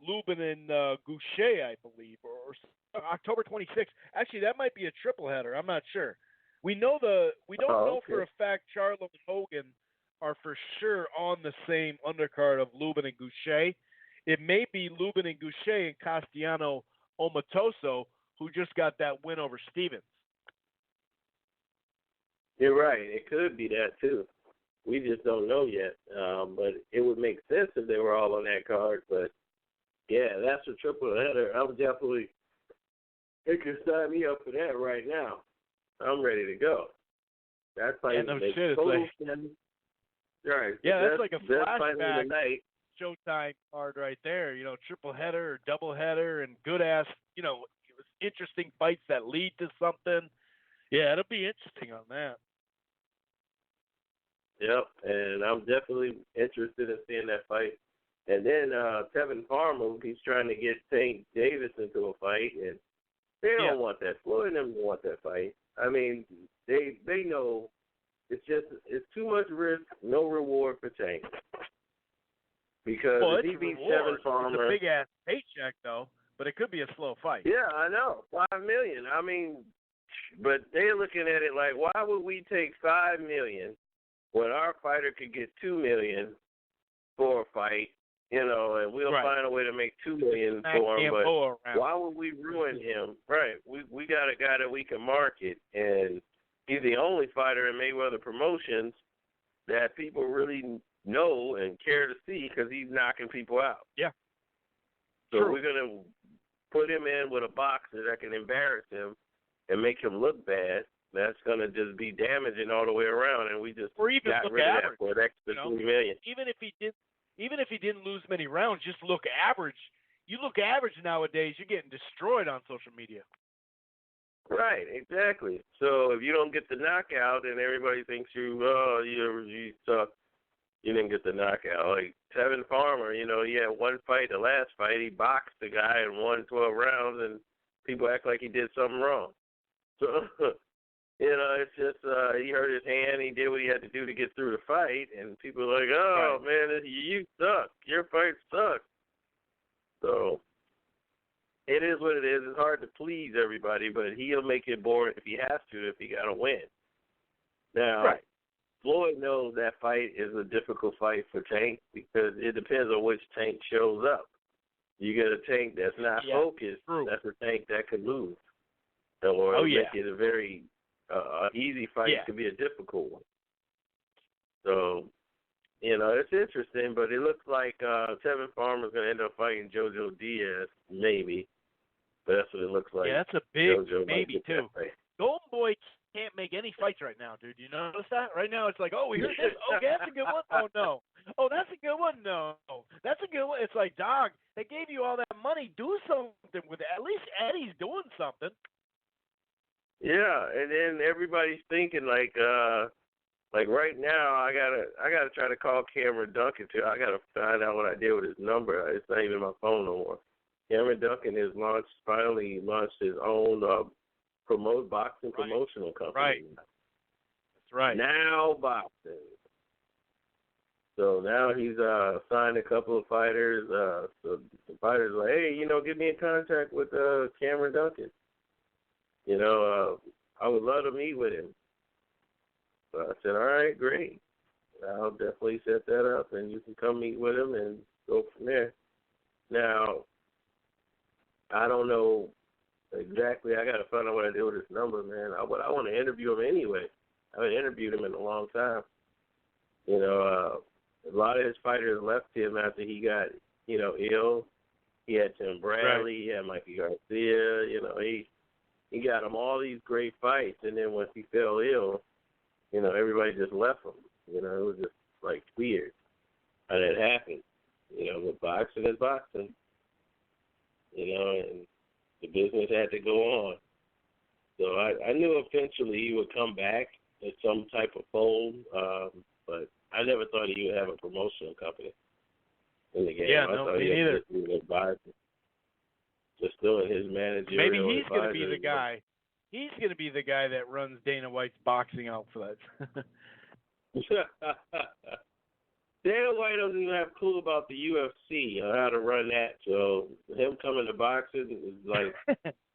Lubin and Goucher, I believe, or October 26th. Actually, that might be a triple header. I'm not sure. We don't know for a fact Charlo and Hogan are for sure on the same undercard of Lubin and Goucher. It may be Lubin and Goucher and Castellano Omatoso, who just got that win over Stevens. You're right. It could be that, too. We just don't know yet. But it would make sense if they were all on that card. But, yeah, that's a triple header. I would definitely sign me up for that right now. I'm ready to go. That's like total sense. Right. Yeah, that's like a flashback Showtime card right there. Triple header or double header and good ass, interesting fights that lead to something. Yeah, it'll be interesting on that. Yep, and I'm definitely interested in seeing that fight. And then Tevin Farmer, he's trying to get Tank Davis into a fight, and they don't want that. Floyd and them don't want that fight. I mean, they know it's too much risk, no reward for Tank. Because if he beats Tevin Farmer, it's a big ass paycheck though, but it could be a slow fight. Yeah, I know, $5 million. I mean, but they're looking at it like, why would we take $5 million when our fighter could get $2 million for a fight? You know, and we'll find a way to make $2 million for him. But why would we ruin him? Right. We got a guy that we can market, and he's the only fighter in Mayweather Promotions that people really know and care to see because he's knocking people out. Yeah. So True. we're gonna put him in with a boxer that can embarrass him and make him look bad. That's gonna just be damaging all the way around, and we just got rid of that for an extra $3 million. Even if he didn't lose many rounds, just look average. You look average nowadays, you're getting destroyed on social media. Right, exactly. So if you don't get the knockout, then everybody thinks you suck. You didn't get the knockout. Like Tevin Farmer, you know, he had one fight. The last fight, he boxed the guy and won 12 rounds, and people act like he did something wrong. So, you know, it's just he hurt his hand. He did what he had to do to get through the fight, and people are like, oh, man, you suck. Your fight sucks. So it is what it is. It's hard to please everybody, but he'll make it boring if he has to, if he got to win. Now, Floyd knows that fight is a difficult fight for Tank because it depends on which Tank shows up. You get a Tank that's not focused, that's a Tank that could lose. Or make it a very easy fight. It could be a difficult one. So, you know, it's interesting, but it looks like Tevin Farmer's going to end up fighting JoJo Diaz, maybe. But that's what it looks like. Yeah, that's a big JoJo maybe, too. Golden Boy can't make any fights right now, dude. You notice that? Right now it's like, oh, we heard this. Okay, that's a good one. Oh, no. Oh, that's a good one. No. That's a good one. It's like, dog, they gave you all that money. Do something with it. At least Eddie's doing something. Yeah, and then everybody's thinking like right now I gotta try to call Cameron Duncan too. I gotta find out what I did with his number. It's not even my phone no more. Cameron Duncan has finally launched his own boxing promotional company. Right. That's right. Now Boxing. So now he's signed a couple of fighters. So the fighters are like, hey, you know, get me in contact with Cameron Duncan. You know, I would love to meet with him. So I said, all right, great. I'll definitely set that up, and you can come meet with him and go from there. Now, I don't know exactly. I got to find out what I did with his number, man. I want to interview him anyway. I haven't interviewed him in a long time. You know, a lot of his fighters left him after he got, you know, ill. He had Tim Bradley. He had Mikey Garcia. You know, he got him all these great fights, and then once he fell ill, you know, everybody just left him. You know, it was just, like, weird how that happened. You know, but boxing is boxing. You know, and the business had to go on. So I knew eventually he would come back in some type of fold, but I never thought he would have a promotional company in the game. Yeah, I thought me he had neither. just been an advisor. Just doing his managerial Maybe he's going to be the advisor. guy. He's going to be the guy that runs Dana White's boxing outfit. Dana White doesn't even have a clue about the UFC or how to run that. So him coming to boxing is like,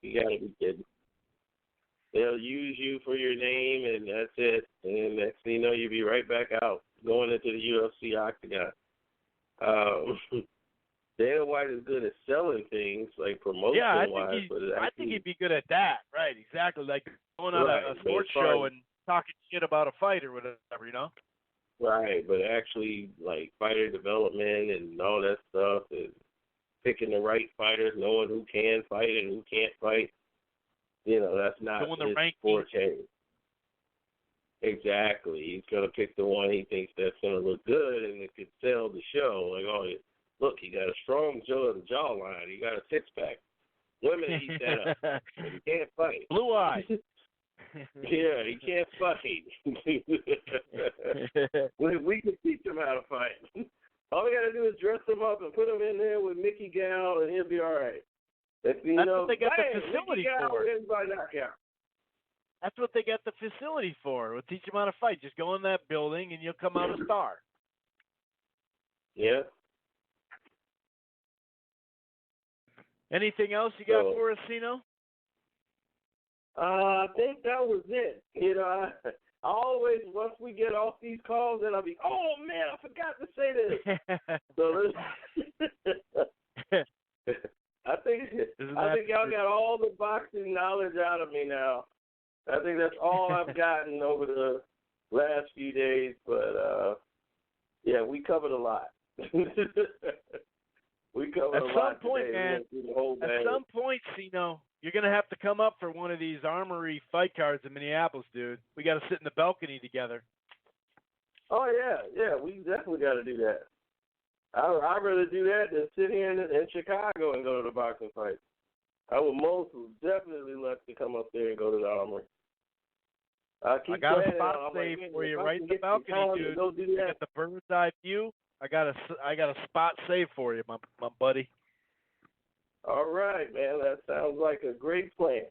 you got to be kidding. They'll use you for your name, and that's it. And next thing you know, you'll be right back out going into the UFC octagon. Dana White is good at selling things, like promotion-wise. I think he'd be good at that. Right, exactly. Like going on a sports show and talking shit about a fight or whatever, you know? Right, but actually, like, fighter development and all that stuff, and picking the right fighters, knowing who can fight and who can't fight, you know, that's not his forte. Exactly. He's going to pick the one he thinks that's going to look good and it could sell the show. Like, oh, look, he got a strong jawline. He got a six-pack. Women eat that up. He can't fight. Blue eyes. Yeah, he can't fight. we can teach him how to fight. All we got to do is dress him up and put him in there with Mickey Gal, and he'll be all right. That's what they got the facility for. Everybody knock out. That's what they got the facility for. We'll teach him how to fight. Just go in that building, and you'll come out a star. Yeah. Anything else you got for us, Cino? I think that was it. I always, once we get off these calls, then I'll be, oh, man, I forgot to say this. So I think y'all got all the boxing knowledge out of me now. I think that's all I've gotten over the last few days. But, yeah, we covered a lot. We covered a lot some point, today. Man, at some point, Cino, you're going to have to come up for one of these Armory fight cards in Minneapolis, dude. We got to sit in the balcony together. Oh, yeah, we definitely got to do that. I'd rather do that than sit here in Chicago and go to the boxing fight. I would most definitely love to come up there and go to the Armory. I got a spot saved for you right in the balcony, dude. You got the bird's eye view. I got a spot saved for you, my buddy. All right, man. That sounds like a great plan.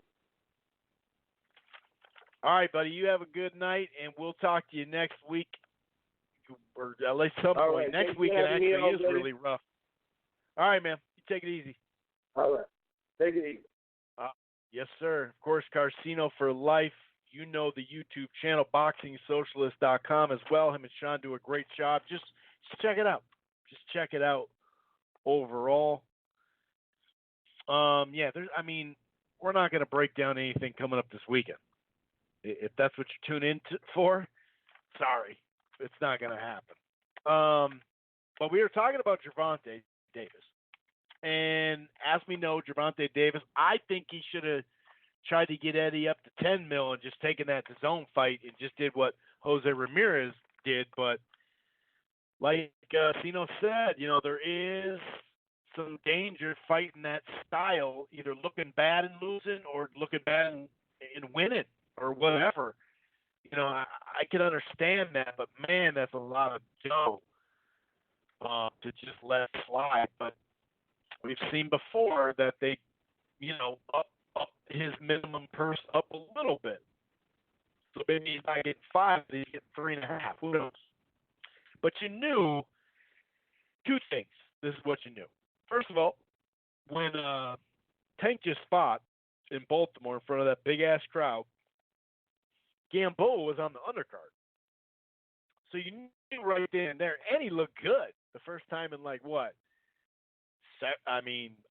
All right, buddy. You have a good night, and we'll talk to you next week, or at least some point. Right. Next week it actually is really rough. All right, man. You take it easy. All right. Take it easy. Yes, sir. Of course, Carcino for life. You know the YouTube channel, BoxingSocialist.com as well. Him and Sean do a great job. Just check it out. Just check it out overall. Yeah, we're not going to break down anything coming up this weekend. If that's what you tune in for, sorry, it's not going to happen. But we were talking about Gervonta Davis. And as we know, Gervonta Davis, I think he should have tried to get Eddie up to 10 mil and just taken that to zone fight and just did what Jose Ramirez did. But like Cino said, there is some danger fighting that style, either looking bad and losing or looking bad and winning or whatever. I can understand that, but man, that's a lot of dough to just let slide. But we've seen before that they, up his minimum purse up a little bit. So maybe he's not getting 5, but he's getting 3.5. Who knows? But you knew two things. This is what you knew. First of all, when Tank just fought in Baltimore in front of that big-ass crowd, Gamboa was on the undercard. So you knew right then and there, and he looked good the first time in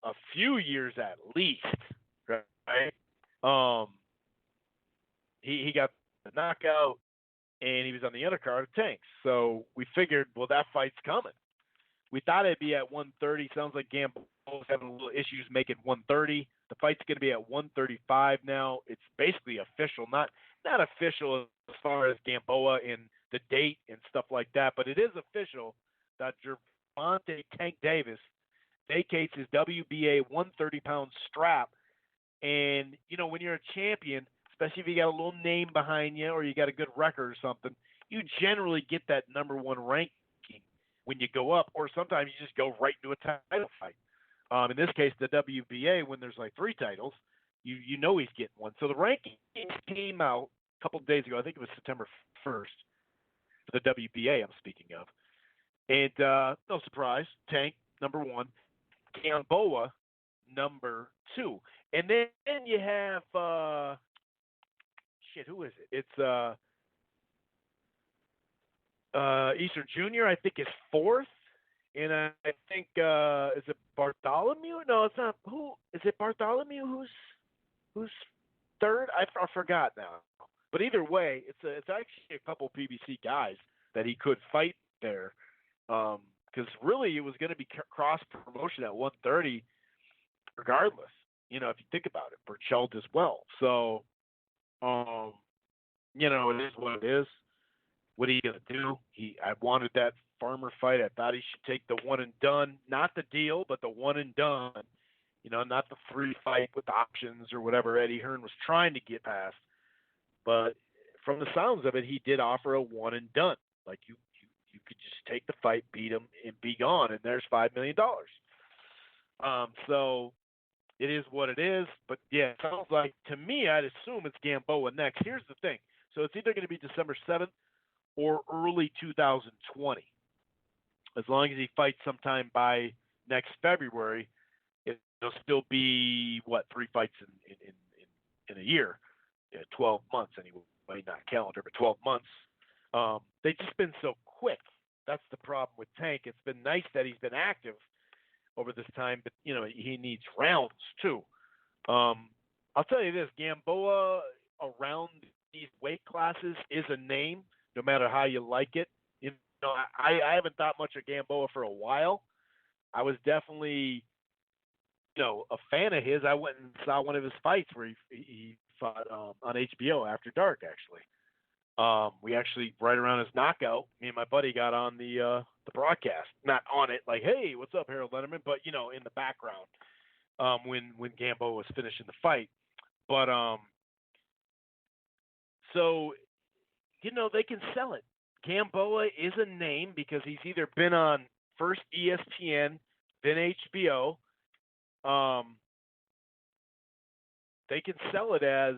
a few years at least, right? He got the knockout, and he was on the undercard of Tank. So we figured, well, that fight's coming. We thought it'd be at 130. Sounds like Gamboa's having a little issues making 130. The fight's going to be at 135 now. It's basically official, not official as far as Gamboa and the date and stuff like that, but it is official that Gervonta Tank Davis vacates his WBA 130-pound strap. And, when you're a champion, especially if you got a little name behind you or you got a good record or something, you generally get that number one ranking when you go up, or sometimes you just go right into a title fight. In this case, the WBA, when there's 3 titles, you know he's getting one. So the rankings came out a couple of days ago. I think it was September 1st for the WBA I'm speaking of. And no surprise, Tank, number 1. Gamboa, number 2. And then you have, who is it? It's Easter Jr., I think, is 4th. And I think, is it Bartholomew? No, it's not. Who is it? Bartholomew? Who's 3rd? I forgot now. But either way, it's actually a couple PBC guys that he could fight there. Because really, it was going to be cross promotion at 130, regardless. If you think about it, Burchelt as well. So, it is what it is. What are you going to do? I wanted that Farmer fight. I thought he should take the one and done, not the deal, but the one and done. Not the 3 fight with options or whatever Eddie Hearn was trying to get past. But from the sounds of it, he did offer a one and done. Like you could just take the fight, beat him, and be gone, and there's $5 million. So it is what it is. But yeah, it sounds like, to me, I'd assume it's Gamboa next. Here's the thing. So it's either going to be December 7th or early 2020. As long as he fights sometime by next February, it's there'll still be 3 fights in a year, 12 months anyway, not calendar, but 12 months. They've just been so quick. That's the problem with Tank. It's been nice that he's been active over this time, but he needs rounds too. I'll tell you this: Gamboa around these weight classes is a name, no matter how you like it. I haven't thought much of Gamboa for a while. I was definitely, a fan of his. I went and saw one of his fights where he fought on HBO After Dark, actually. We actually, right around his knockout, me and my buddy got on the broadcast. Not on it, like, hey, what's up, Harold Letterman? But, in the background when Gamboa was finishing the fight. But, so, they can sell it. Gamboa is a name because he's either been on first ESPN, then HBO. They can sell it as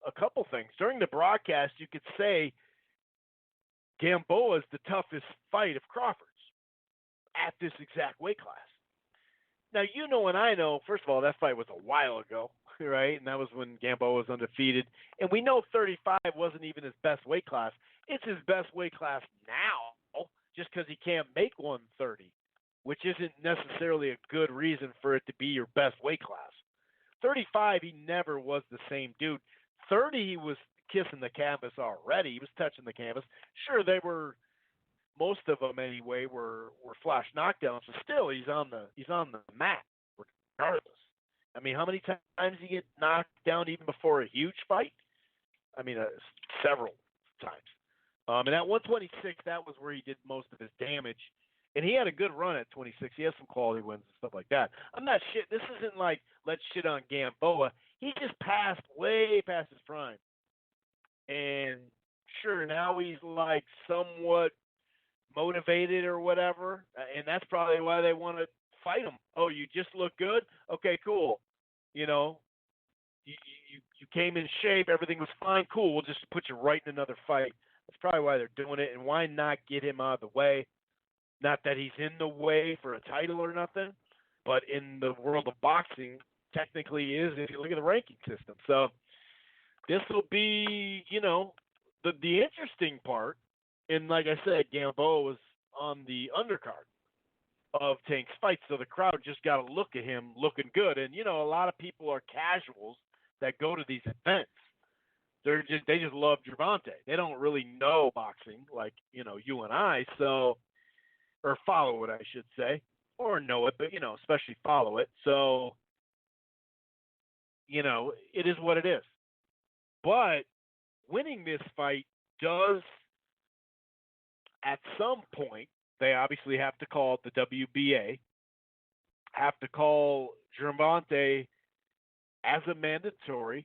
a couple things. During the broadcast, you could say Gamboa is the toughest fight of Crawford's at this exact weight class. Now, and I know, first of all, that fight was a while ago, right? And that was when Gamboa was undefeated. And we know 35 wasn't even his best weight class. It's his best weight class now just because he can't make 130, which isn't necessarily a good reason for it to be your best weight class. 35, he never was the same dude. 30, he was kissing the canvas already. He was touching the canvas. Sure, they were, most of them anyway, were flash knockdowns, but still, he's on the mat regardless. I mean, how many times he get knocked down even before a huge fight? I mean, several times. And at 126, that was where he did most of his damage. And he had a good run at 26. He has some quality wins and stuff like that. I'm not shit. This isn't like, let's shit on Gamboa. He just way past his prime. And sure, now he's like somewhat motivated or whatever. And that's probably why they want to fight him. Oh, you just look good? Okay, cool. You came in shape. Everything was fine. Cool. We'll just put you right in another fight. That's probably why they're doing it. And why not get him out of the way? Not that he's in the way for a title or nothing, but in the world of boxing, technically he is if you look at the ranking system. So this will be, the interesting part. And like I said, Gamboa was on the undercard of Tank's fight, so the crowd just got to look at him looking good. And, a lot of people are casuals that go to these events. They just love Gervonta. They don't really know boxing like, you and I, or follow it, I should say, or know it, but, especially follow it. So, it is what it is. But winning this fight does, at some point, they obviously have to call it the WBA, have to call Gervonta as a mandatory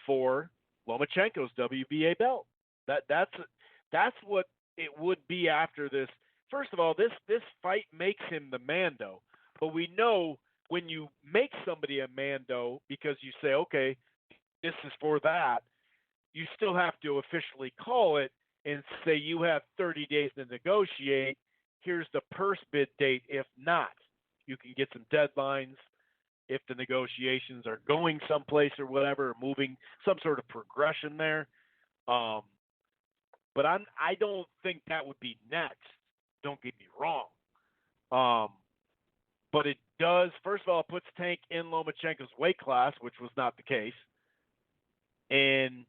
for Lomachenko's WBA belt. That's what it would be after this. First of all, this fight makes him the mando, but we know when you make somebody a mando because you say, okay, this is for that, you still have to officially call it and say you have 30 days to negotiate. Here's the purse bid date. If not, you can get some deadlines if the negotiations are going someplace or whatever, or moving some sort of progression there. But I don't think that would be next. Don't get me wrong. But it does, first of all, it puts Tank in Lomachenko's weight class, which was not the case. And,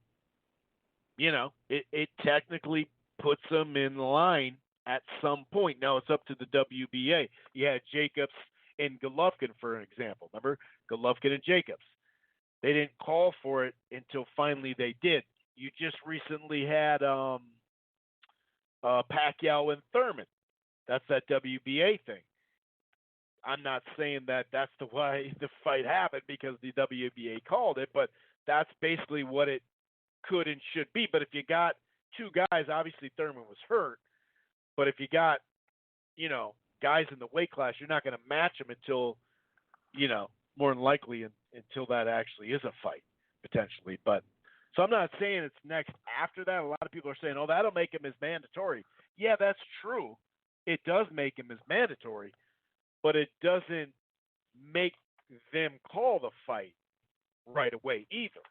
it technically puts him in line at some point. Now it's up to the WBA. You had Jacobs and Golovkin, for an example. Remember? Golovkin and Jacobs. They didn't call for it until finally they did. You just recently had Pacquiao and Thurman. That's that WBA thing. I'm not saying that that's the way the fight happened because the WBA called it, but that's basically what it could and should be. But if you got two guys, obviously Thurman was hurt, but if you got, guys in the weight class, you're not going to match them until, more than likely until that actually is a fight, potentially. But so I'm not saying it's next after that. A lot of people are saying, oh, that'll make him as mandatory. Yeah, that's true. It does make him as mandatory, but it doesn't make them call the fight right away either.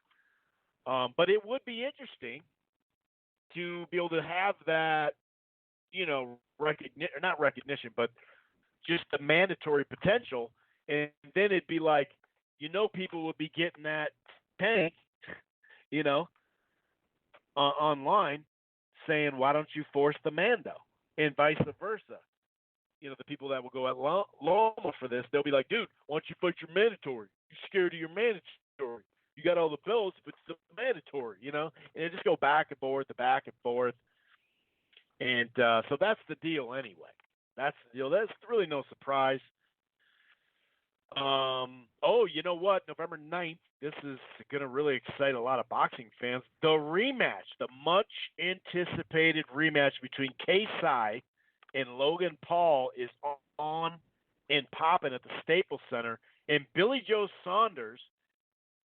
But it would be interesting to be able to have that, not recognition, but just the mandatory potential. And then it'd be like, people would be getting that tank, online saying, why don't you force the mando? And vice versa. The people that will go at Loma for this, they'll be like, dude, why don't you fight your mandatory? You're scared of your mandatory. You got all the bells, but it's still mandatory, And it just go back and forth. And so that's the deal anyway. That's the deal. That's really no surprise. You know what? November 9th, this is going to really excite a lot of boxing fans. The rematch, the much-anticipated rematch between Kasai and Logan Paul is on and popping at the Staples Center. And Billy Joe Saunders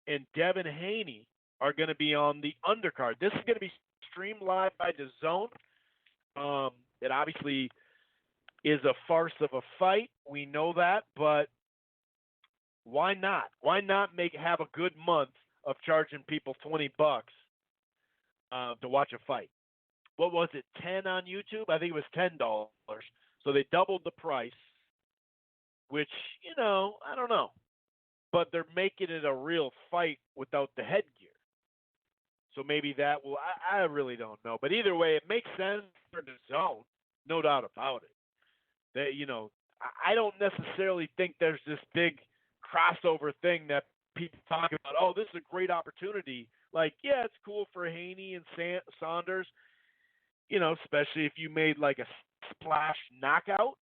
and Devin Haney are going to be on the undercard. This is going to be streamed live by DAZN. It obviously is a farce of a fight. We know that, but why not? Why not have a good month of charging people $20 to watch a fight? What was it, 10 on YouTube? I think it was $10. So they doubled the price, which, I don't know. But they're making it a real fight without the headgear. So maybe that will – I really don't know. But either way, it makes sense for the zone, no doubt about it. That, I don't necessarily think there's this big crossover thing that people talk about. Oh, this is a great opportunity. Like, yeah, it's cool for Haney and Saunders, especially if you made like a splash knockout.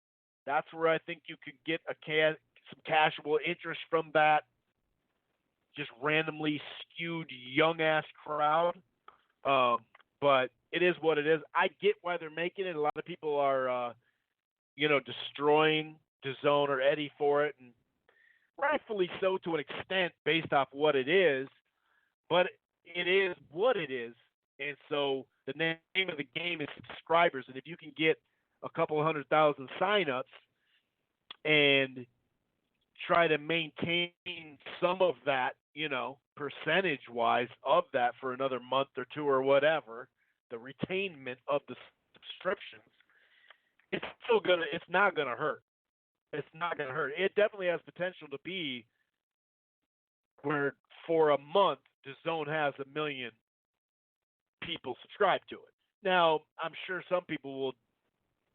That's where I think you could get some casual interest from that just randomly skewed young-ass crowd. But it is what it is. I get why they're making it. A lot of people are, destroying DAZN or Eddie for it, and rightfully so to an extent based off what it is. But it is what it is. And so the name of the game is subscribers. And if you can get a couple 100,000 signups and try to maintain some of that, percentage-wise of that for another month or two or whatever, the retainment of the subscriptions, it's not gonna hurt. It's not gonna hurt. It definitely has potential to be where for a month DAZN has 1 million people subscribe to it. Now, I'm sure some people will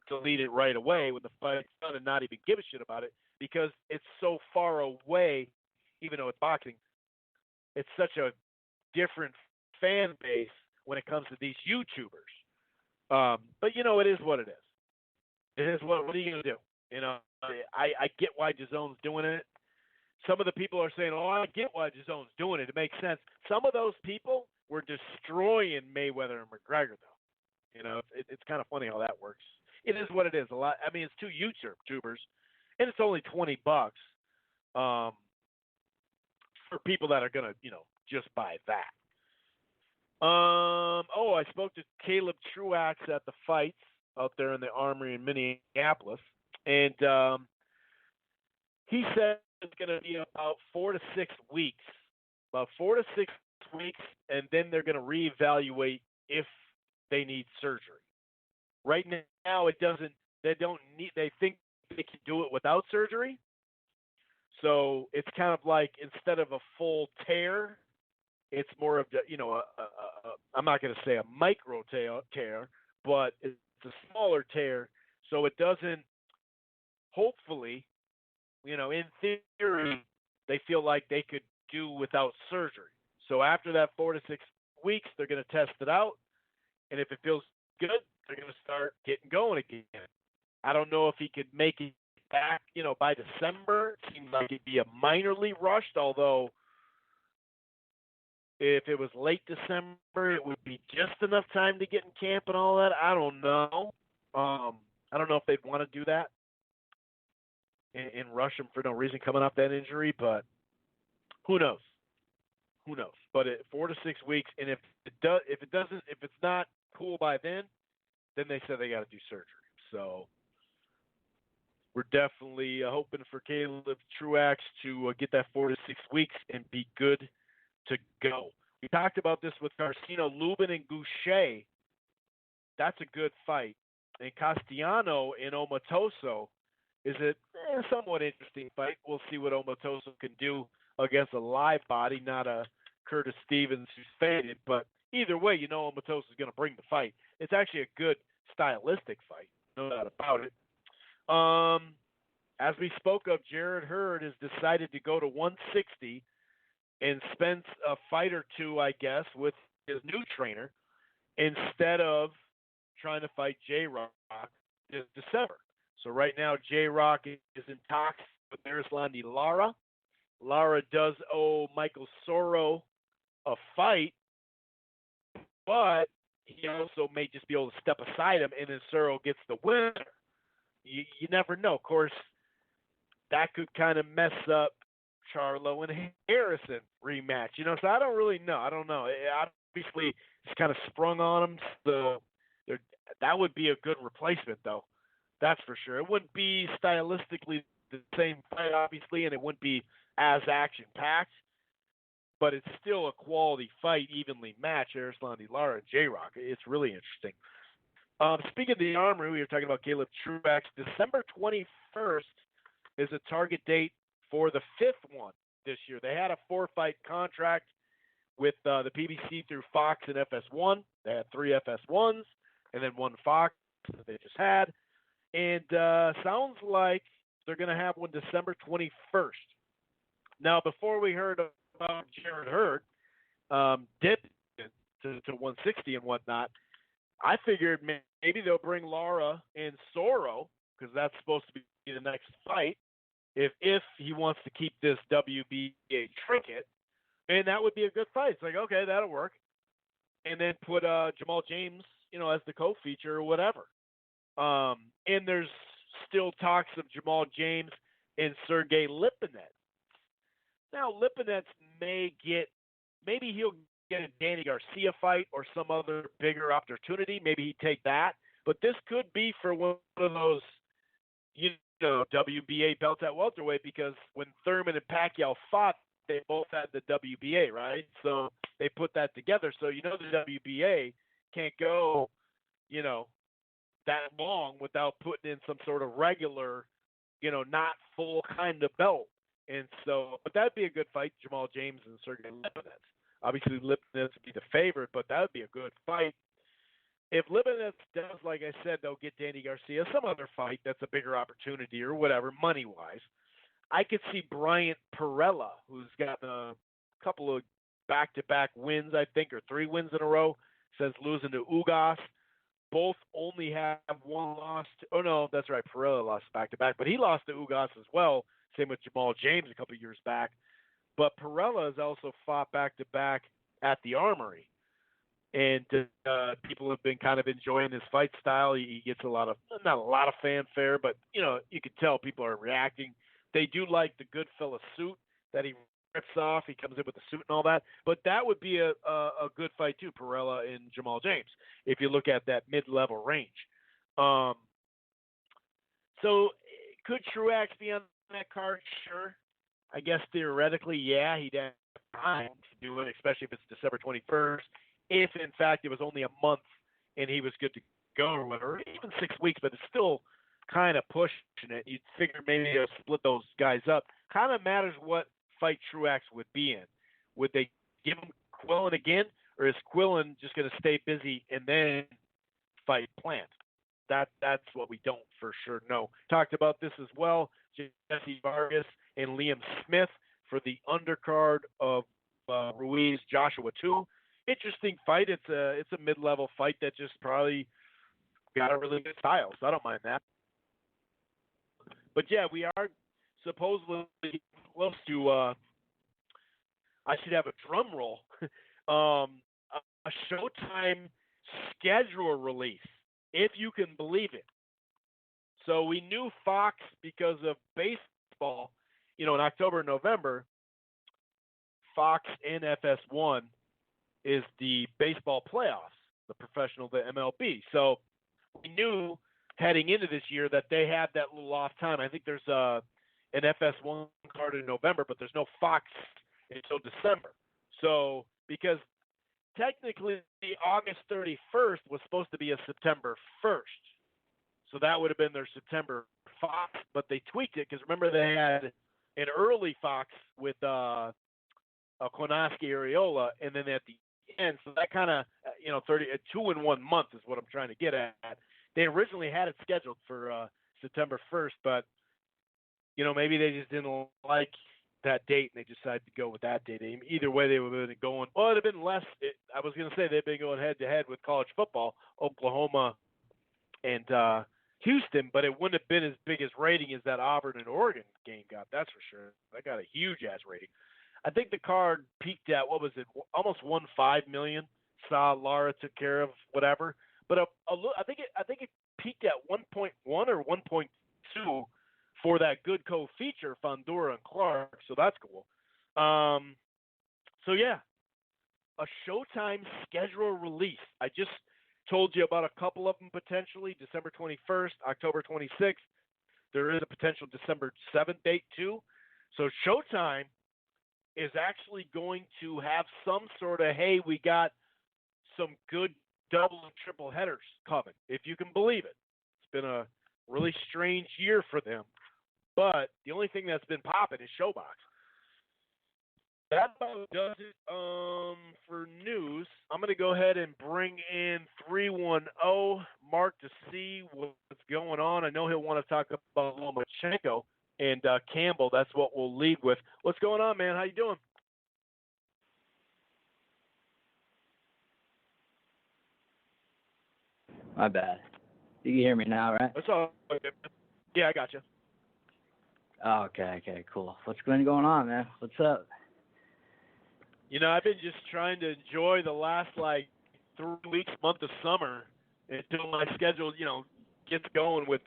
delete it right away when the fight's done and not even give a shit about it because it's so far away, even though it's boxing. It's such a different fan base when it comes to these YouTubers. But, it is what it is. It is what are you going to do? I get why DAZN's doing it. Some of the people are saying, oh, I get why DAZN's doing it. It makes sense. Some of those people were destroying Mayweather and McGregor, though. It's kind of funny how that works. It is what it is. It's two YouTubers, and it's only $20 for people that are going to, just buy that. I spoke to Caleb Truax at the fights out there in the Armory in Minneapolis, and he said it's going to be about 4 to 6 weeks. About 4 to 6 weeks, and then they're going to reevaluate if they need surgery. Right now, they think they can do it without surgery. So it's kind of like instead of a full tear, it's more of I'm not going to say a micro tear, but it's a smaller tear. So it doesn't, hopefully, in theory, they feel like they could do without surgery. So after that 4 to 6 weeks, they're going to test it out. And if it feels good, they're going to start getting going again. I don't know if he could make it back, by December. It seems like it'd be a minorly rushed, although if it was late December, it would be just enough time to get in camp and all that. I don't know. I don't know if they'd want to do that and rush him for no reason coming off that injury, but who knows? Who knows? But 4 to 6 weeks, and if it's not cool by then they said they got to do surgery. So we're definitely hoping for Caleb Truax to get that 4 to 6 weeks and be good to go. We talked about this with Garcino, Lubin, and Goucher. That's a good fight. And Castellano and Omatoso is a somewhat interesting fight. We'll see what Omatoso can do against a live body, not a Curtis Stevens who's faded. But either way, Omatoso is going to bring the fight. It's actually a good stylistic fight, no doubt about it. As we spoke of, Jarrett Hurd has decided to go to 160 and spend a fight or two, I guess, with his new trainer instead of trying to fight J-Rock this December. So right now, J-Rock is in talks with Erislandy Lara. Lara does owe Michael Soro a fight, but he also may just be able to step aside him, and then Soro gets the winner. You never know. Of course, that could kind of mess up Charlo and Harrison rematch. So I don't really know. I don't know. Obviously, it's kind of sprung on him. So that would be a good replacement, though. That's for sure. It wouldn't be stylistically the same fight, obviously, and it wouldn't be as action-packed, but it's still a quality fight, evenly matched, Erislandy Lara and J-Rock. It's really interesting. Speaking of the Armory, we were talking about Caleb Truax. December 21st is a target date for the 5th one this year. They had a 4-fight contract with the PBC through Fox and FS1. They had 3 FS1s and then 1 Fox that they just had. And sounds like they're going to have one December 21st. Now, before we heard about Jarrett Hurd dipped to 160 and whatnot, I figured maybe they'll bring Lara and Soro, because that's supposed to be the next fight, if he wants to keep this WBA trinket, and that would be a good fight. It's like, okay, that'll work. And then put Jamal James, as the co-feature or whatever. And there's still talks of Jamal James and Sergey Lipinets. Now, Lipinets maybe he'll get a Danny Garcia fight or some other bigger opportunity. Maybe he'd take that. But this could be for one of those, WBA belts at welterweight, because when Thurman and Pacquiao fought, they both had the WBA, right? So they put that together. So the WBA can't go, that long without putting in some sort of regular, not full kind of belt. And so, but that'd be a good fight, Jamal James and Sergey Lipinets. Obviously, Lipinets would be the favorite, but that would be a good fight. If Lipinets does, like I said, they'll get Danny Garcia, some other fight that's a bigger opportunity or whatever, money-wise. I could see Bryant Perella, who's got a couple of back-to-back wins, I think, or 3 wins in a row, since losing to Ugas. Both only have 1 loss. Oh, no, that's right. Perella lost back-to-back, but he lost to Ugas as well. Same with Jamal James a couple years back. But Perella has also fought back-to-back at the Armory. And people have been kind of enjoying his fight style. He gets not a lot of fanfare, but, you can tell people are reacting. They do like the Goodfella suit that he rips off. He comes in with the suit and all that. But that would be a good fight, too, Perella and Jamal James, if you look at that mid-level range. So could Truax be on that card? Sure. I guess theoretically, yeah, he'd have time to do it, especially if it's December 21st. If, in fact, it was only a month and he was good to go or whatever, even 6 weeks, but it's still kind of pushing it. You'd figure maybe they'll split those guys up. Kind of matters what fight Truax would be in. Would they give him Quillen again, or is Quillen just going to stay busy and then fight Plant? That's what we don't for sure know. Talked about this as well. Jesse Vargas and Liam Smith for the undercard of Ruiz Joshua 2. Interesting fight. It's a mid-level fight that just probably got a really good style, so I don't mind that. But yeah, we are supposedly close to. I should have a drum roll. A Showtime schedule release, if you can believe it. So we knew Fox because of baseball. In October and November, Fox and FS1 is the baseball playoffs, the professional, the MLB. So we knew heading into this year that they have that little off time. I think there's an FS1 card in November, but there's no Fox until December. So because technically August 31st was supposed to be a September 1st. So that would have been their September Fox, but they tweaked it because remember they had an early Fox with Konaski Areola, and then at the end, so that kind of 2 in 1 month is what I'm trying to get at. They originally had it scheduled for September 1st, but maybe they just didn't like that date and they decided to go with that date. Either way, they would have been going. Well, it'd have been less. I was going to say they've been going head to head with college football, Oklahoma and Houston, but it wouldn't have been as big as rating as that Auburn and Oregon game got. That's for sure. That got a huge ass rating. I think the card peaked at almost 1.5 million. Saw Lara took care of whatever, but I think it peaked at 1.1 or 1.2 for that good co-feature Fondura and Clark. So that's cool. So yeah, a Showtime schedule release. I just told you about a couple of them potentially. December 21st, October 26th. There is a potential December 7th date too. So Showtime is actually going to have some sort of, hey, we got some good double and triple headers coming, if you can believe it. It's been a really strange year for them. But the only thing that's been popping is Showbox. That about does it for news. I'm going to go ahead and bring in 310 Mark to see what's going on. I know he'll want to talk about Lomachenko and Campbell. That's what we'll lead with. What's going on, man? How you doing? My bad. You can hear me now, right? That's all. Yeah, I got you. Oh, okay, cool. What's been going on, man? What's up? I've been just trying to enjoy the last 3 weeks, month of summer until my schedule, gets going with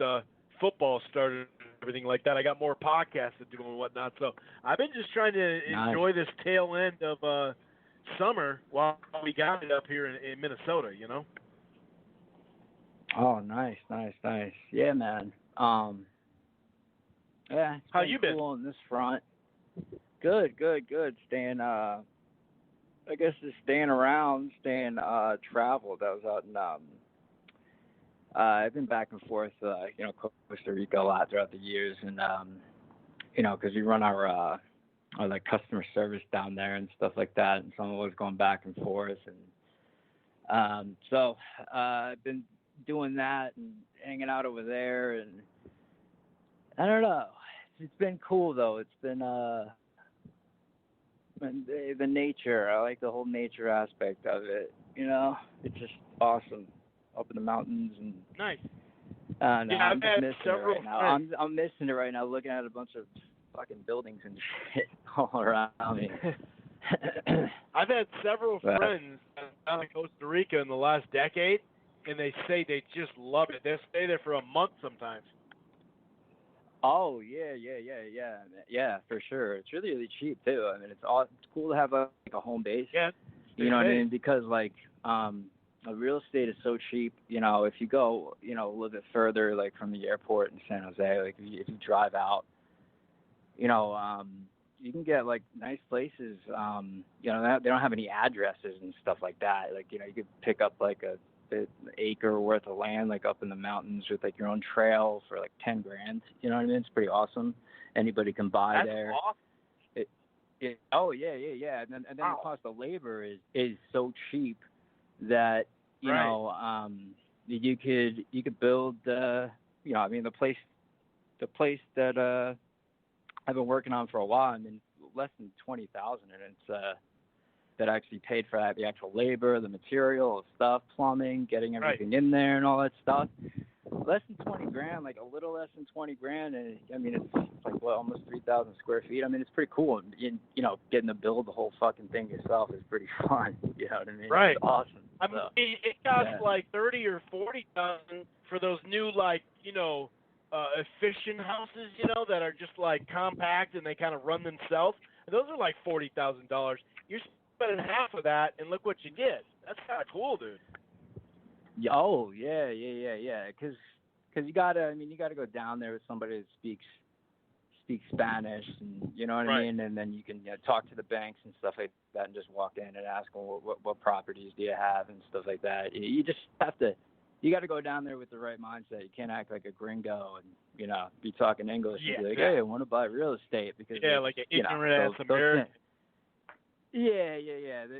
football started and everything like that. I got more podcasts to do and whatnot. So I've been just trying to enjoy this tail end of summer while we got it up here in Minnesota, Oh, nice. Yeah, man. Yeah. How you been? Cool on this front. Good. Staying, I guess just staying around, traveled. I was out in, I've been back and forth, Costa Rica a lot throughout the years, and because we run our customer service down there and stuff like that, and so I'm always going back and forth, and so I've been doing that and hanging out over there, and I don't know. It's been cool though. It's been the nature. I like the whole nature aspect of it. It's just awesome up in the mountains and nice. No, I've had several it right now. I'm missing it right now. Looking at a bunch of fucking buildings and shit all around me. I've had several friends down in Costa Rica in the last decade, and they say they just love it. They'll stay there for a month sometimes. Oh yeah, for sure. It's really, really cheap too. I mean, it's cool to have a home base. Yeah. You know what I mean? Because real estate is so cheap. If you go, a little bit further, from the airport in San Jose, if you drive out, you can get nice places. They don't have any addresses and stuff like that. You could pick up an acre worth of land up in the mountains with your own trail for $10,000. You know what I mean? It's pretty awesome. Anybody can buy That's there. Awesome. Oh yeah. And then the cost of labor is so cheap that you could build the place that I've been working on for a while. I mean, less than $20,000, and it's that actually paid for the actual labor, the material, stuff, plumbing, getting everything in there and all that stuff. Less than $20,000, a little less than $20,000, and I mean it's almost 3,000 square feet. I mean it's pretty cool. And, getting to build the whole fucking thing yourself is pretty fun. You know what I mean? Right. It's awesome. I mean, it costs $30,000 or $40,000 for those new efficient houses, that are just compact and they kind of run themselves. And those are $40,000. You're spending half of that, and look what you get. That's kind of cool, dude. Oh yeah. Because because you gotta go down there with somebody that speaks Spanish, and you know what I mean, and then you can talk to the banks and stuff like that, and just walk in and ask them what properties do you have and stuff like that. You just have to. You got to go down there with the right mindset. You can't act like a gringo and, be talking English and be like, hey, I want to buy real estate. Because like an ignorant-ass American. Yeah.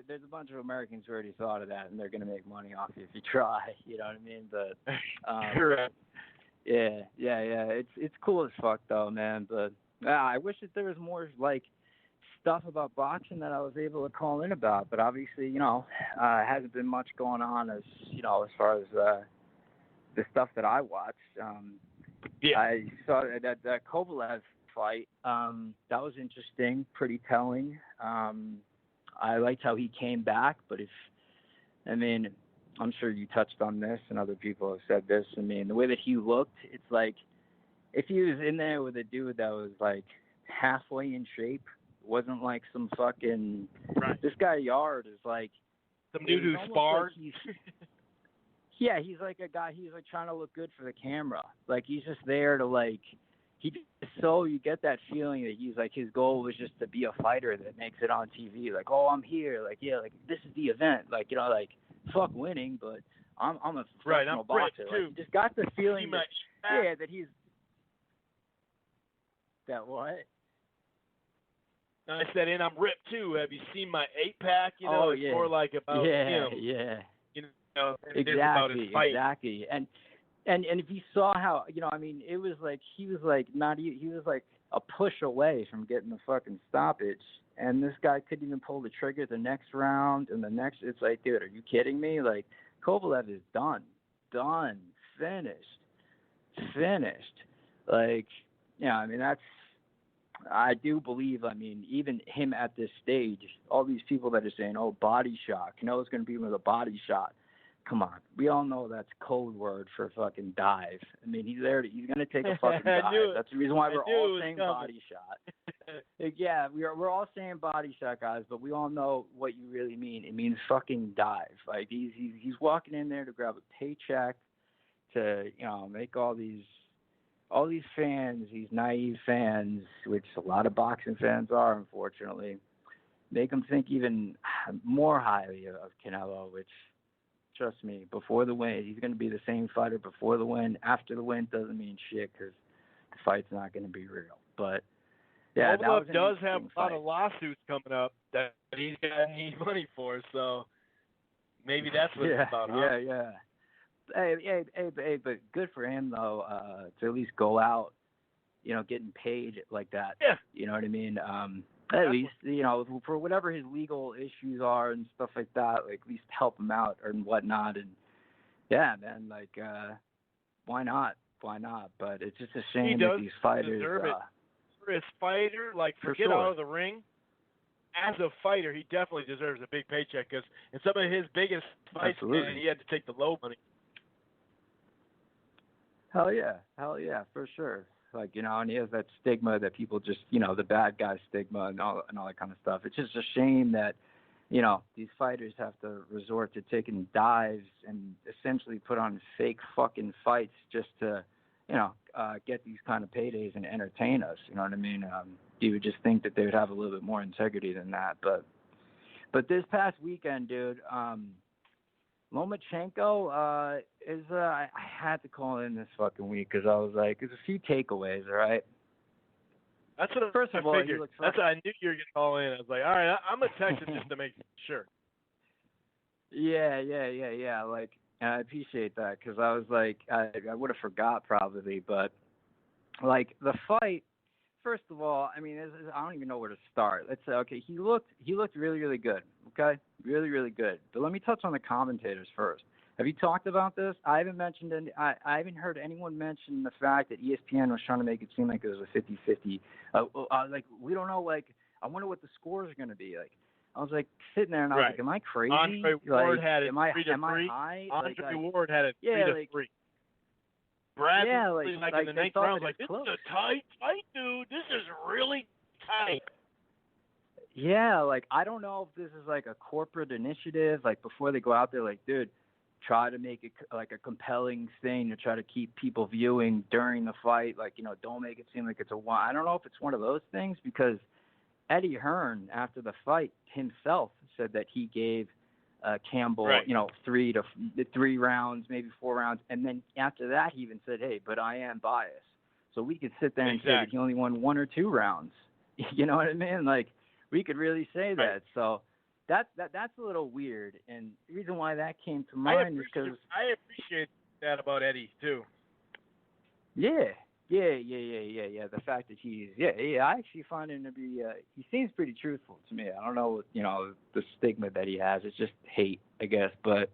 There's a bunch of Americans who already thought of that, and they're going to make money off you if you try. You know what I mean? But, Correct. Yeah. It's cool as fuck, though, man. But I wish that there was more, stuff about boxing that I was able to call in about, but obviously, hasn't been much going on as far as the stuff that I watched. I saw that Kovalev fight. That was interesting, pretty telling. I liked how he came back, but I'm sure you touched on this and other people have said this. The way that he looked, it's like if he was in there with a dude that was halfway in shape, wasn't like some fucking this guy Yard is like some dude who sparred. Yeah, he's like a guy. He's trying to look good for the camera. He's just there to you get that feeling that he's his goal was just to be a fighter that makes it on TV. Oh, I'm here. This is the event. Fuck winning, but I'm a professional boxer. You just got the feeling that he's that what. I said, and I'm ripped too. Have you seen my 8-pack? It's more like about him. Yeah. Exactly. And if you saw how it was he was a push away from getting the fucking stoppage, and this guy couldn't even pull the trigger the next round and the next. It's dude, are you kidding me? Kovalev is done, finished. That's. I do believe, even him at this stage, all these people that are saying, oh, body shot, Canelo's going to beat him with a body shot. Come on. We all know that's code word for fucking dive. He's going to take a fucking dive. That's the reason why we're all saying body shot. Yeah, we're all saying body shot, guys, but we all know what you really mean. It means fucking dive. He's walking in there to grab a paycheck, to, make all these fans, these naive fans, which a lot of boxing fans are, unfortunately, make them think even more highly of Canelo, which, trust me, before the win, he's going to be the same fighter before the win. After the win doesn't mean shit because the fight's not going to be real. But, yeah, Kovalev does have a lot of lawsuits coming up that he's going to need money for, so maybe that's what it's about. Yeah. Hey, but good for him though, to at least go out, getting paid like that. Yeah. You know what I mean? At least, for whatever his legal issues are and stuff like that, at least help him out and whatnot. And yeah, man, why not? But it's just a shame that these fighters deserve it. For his fighter, forget out of the ring. As a fighter, he definitely deserves a big paycheck because in some of his biggest fights, man, he had to take the low money. Hell yeah, for sure. And he has that stigma that people just, the bad guy stigma and all that kind of stuff. It's just a shame that, these fighters have to resort to taking dives and essentially put on fake fucking fights just to, get these kind of paydays and entertain us. You know what I mean? You would just think that they would have a little bit more integrity than that. But this past weekend, dude, Lomachenko is I had to call in this fucking week because I was there's a few takeaways, all right? That's what First of all, I figured. That's what I knew you were going to call in. I was all right, I'm going to text him just to make sure. Yeah. And I appreciate that because I was I would have forgot probably, but the fight. First of all, I don't even know where to start. Let's say, okay, he looked really, really good. Okay, really, really good. But let me touch on the commentators first. Have you talked about this? I haven't mentioned any. I haven't heard anyone mention the fact that ESPN was trying to make it seem like it was a 50-50. We don't know. I wonder what the scores are going to be. I was sitting there and I was am I crazy? Andre Ward had it am I 3-3. high? Andre Ward had it 3-3. Brad, in the ninth round, this is a tight fight, dude. This is really tight. Yeah, I don't know if this is a corporate initiative. Before they go out there, dude, try to make it like a compelling thing to try to keep people viewing during the fight. Like, don't make it seem like it's a one. I don't know if it's one of those things, because Eddie Hearn, after the fight himself, said that he gave Campbell, right. 3 rounds, maybe 4 rounds. And then after that, he even said, hey, but I am biased. So we could sit there and say that he only won 1 or 2 rounds. You know what I mean? Like, we could really say that. Right. So that's a little weird. And the reason why that came to mind is because I appreciate that about Eddie, too. Yeah. The fact that I actually find him to be, he seems pretty truthful to me. I don't know, the stigma that he has. It's just hate, I guess. But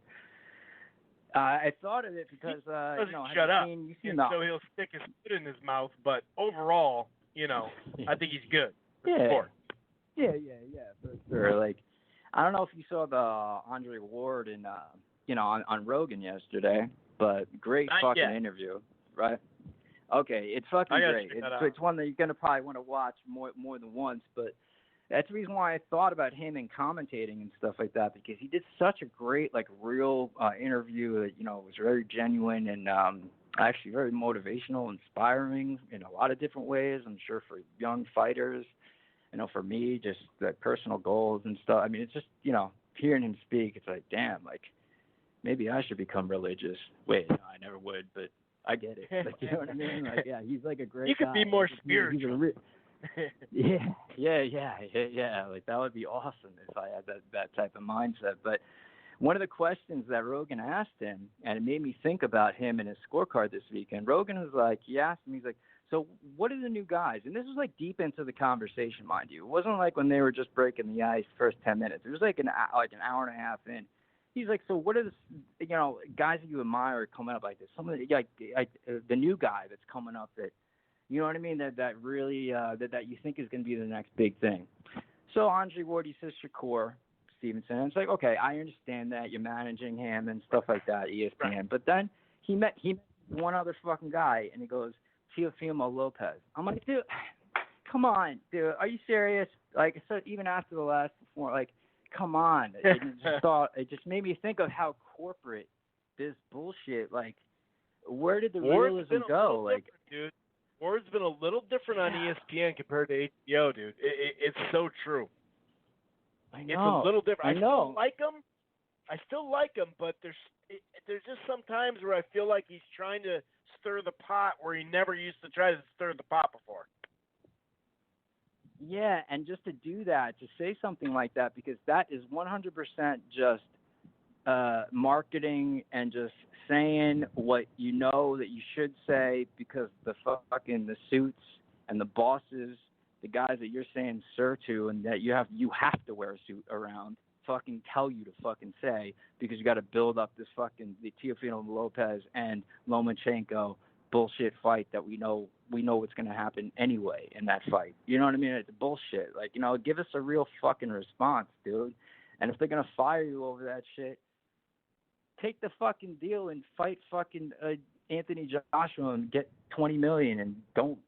I thought of it because, shut up. So he'll stick his foot in his mouth. But overall, I think he's good. Yeah, for sure. Like, I don't know if you saw the Andre Ward on Rogan yesterday, but great interview, right? Okay, it's fucking great. It's one that you're gonna probably want to watch more than once, but that's the reason why I thought about him and commentating and stuff like that, because he did such a great, real interview that was very genuine and actually very motivational, inspiring in a lot of different ways. I'm sure for young fighters, for me, just the personal goals and stuff. I mean, it's just hearing him speak, it's like, damn, maybe I should become religious. Wait, no, I never would, but I get it. You know what I mean? He's like a great guy. You could be more spiritual. Yeah. That would be awesome if I had that type of mindset. But one of the questions that Rogan asked him, and it made me think about him and his scorecard this weekend, Rogan was like, he asked him, he's like, so what are the new guys? And this was deep into the conversation, mind you. It wasn't like when they were just breaking the ice first 10 minutes. It was an hour and a half in. He's like, so what are the, guys that you admire coming up like this? Some of the new guy that's coming up that, you know what I mean, that really, that you think is going to be the next big thing. So Andre Ward, he says Shakur Stevenson. And it's like, okay, I understand that you're managing him and stuff like that, ESPN. Right. But then he met one other fucking guy, and he goes, Teofimo Lopez. I'm like, dude, come on, dude, are you serious? So even after the last performance, come on. It just made me think of how corporate this bullshit, where did the realism go? Dude, Ward's been a little different on ESPN compared to HBO, dude. It's so true. I know. It's a little different. I know. I still like him, but there's just some times where I feel like he's trying to stir the pot where he never used to try to stir the pot before. Yeah, and just to do that, to say something like that, because that is 100% just marketing and just saying what you know that you should say, because the suits and the bosses, the guys that you're saying sir to and that you have to wear a suit around, fucking tell you to fucking say, because you got to build up this the Teofimo Lopez and Lomachenko bullshit fight that we know what's going to happen anyway in that fight. You know what I mean? It's bullshit. Give us a real fucking response, dude. And if they're going to fire you over that shit, take the fucking deal and fight fucking Anthony Joshua and get $20 million and don't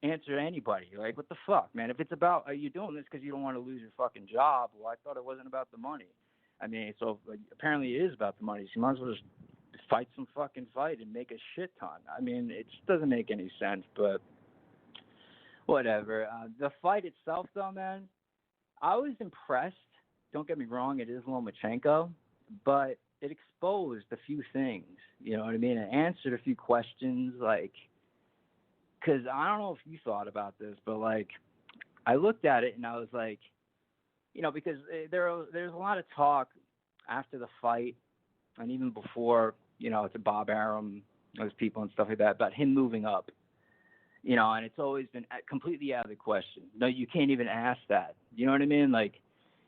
answer anybody. What the fuck, man? If it's about, are you doing this because you don't want to lose your fucking job? Well, I thought it wasn't about the money. I mean, so apparently it is about the money. So you might as well just fight some fucking fight and make a shit ton. I mean, it just doesn't make any sense, but whatever. The fight itself, though, man, I was impressed. Don't get me wrong, it is Lomachenko, but it exposed a few things, you know what I mean? It answered a few questions, because I don't know if you thought about this, but, I looked at it and I was like, because there's a lot of talk after the fight and even before, to Bob Arum, those people and stuff like that, about him moving up, and it's always been completely out of the question. No, you can't even ask that. You know what I mean?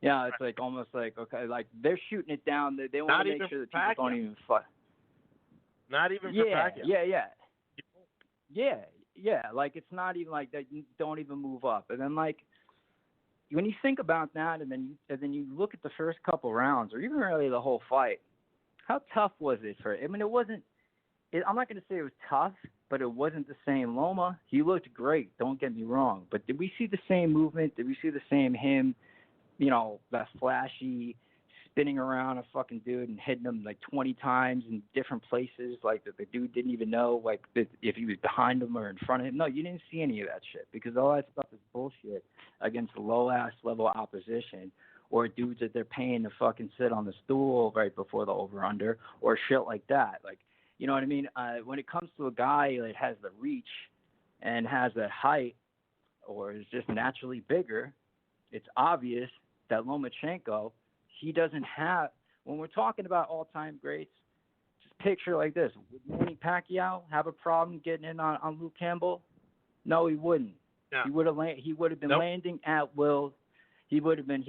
It's almost okay, they're shooting it down. They want to make sure that people don't even fight. Not even for Pacquiao. Yeah. It's not even they don't even move up. And then when you think about that, and then you look at the first couple rounds, or even really the whole fight, how tough was it for? I mean, it wasn't. I'm not going to say it was tough, but it wasn't the same Loma. He looked great. Don't get me wrong. But did we see the same movement? Did we see the same him? That flashy spinning around a fucking dude and hitting him like 20 times in different places, like that the dude didn't even know, like if he was behind him or in front of him. No, you didn't see any of that shit because all that stuff is bullshit against low-ass level opposition or dudes that they're paying to fucking sit on the stool right before the over-under or shit like that. Like, you know what I mean? When it comes to a guy that has the reach and has that height or is just naturally bigger, it's obvious that Lomachenko, he doesn't have, when we're talking about all-time greats, just picture like this. Would Manny Pacquiao have a problem getting in on Luke Campbell? No, he wouldn't. No. He would have been landing at will. He would have been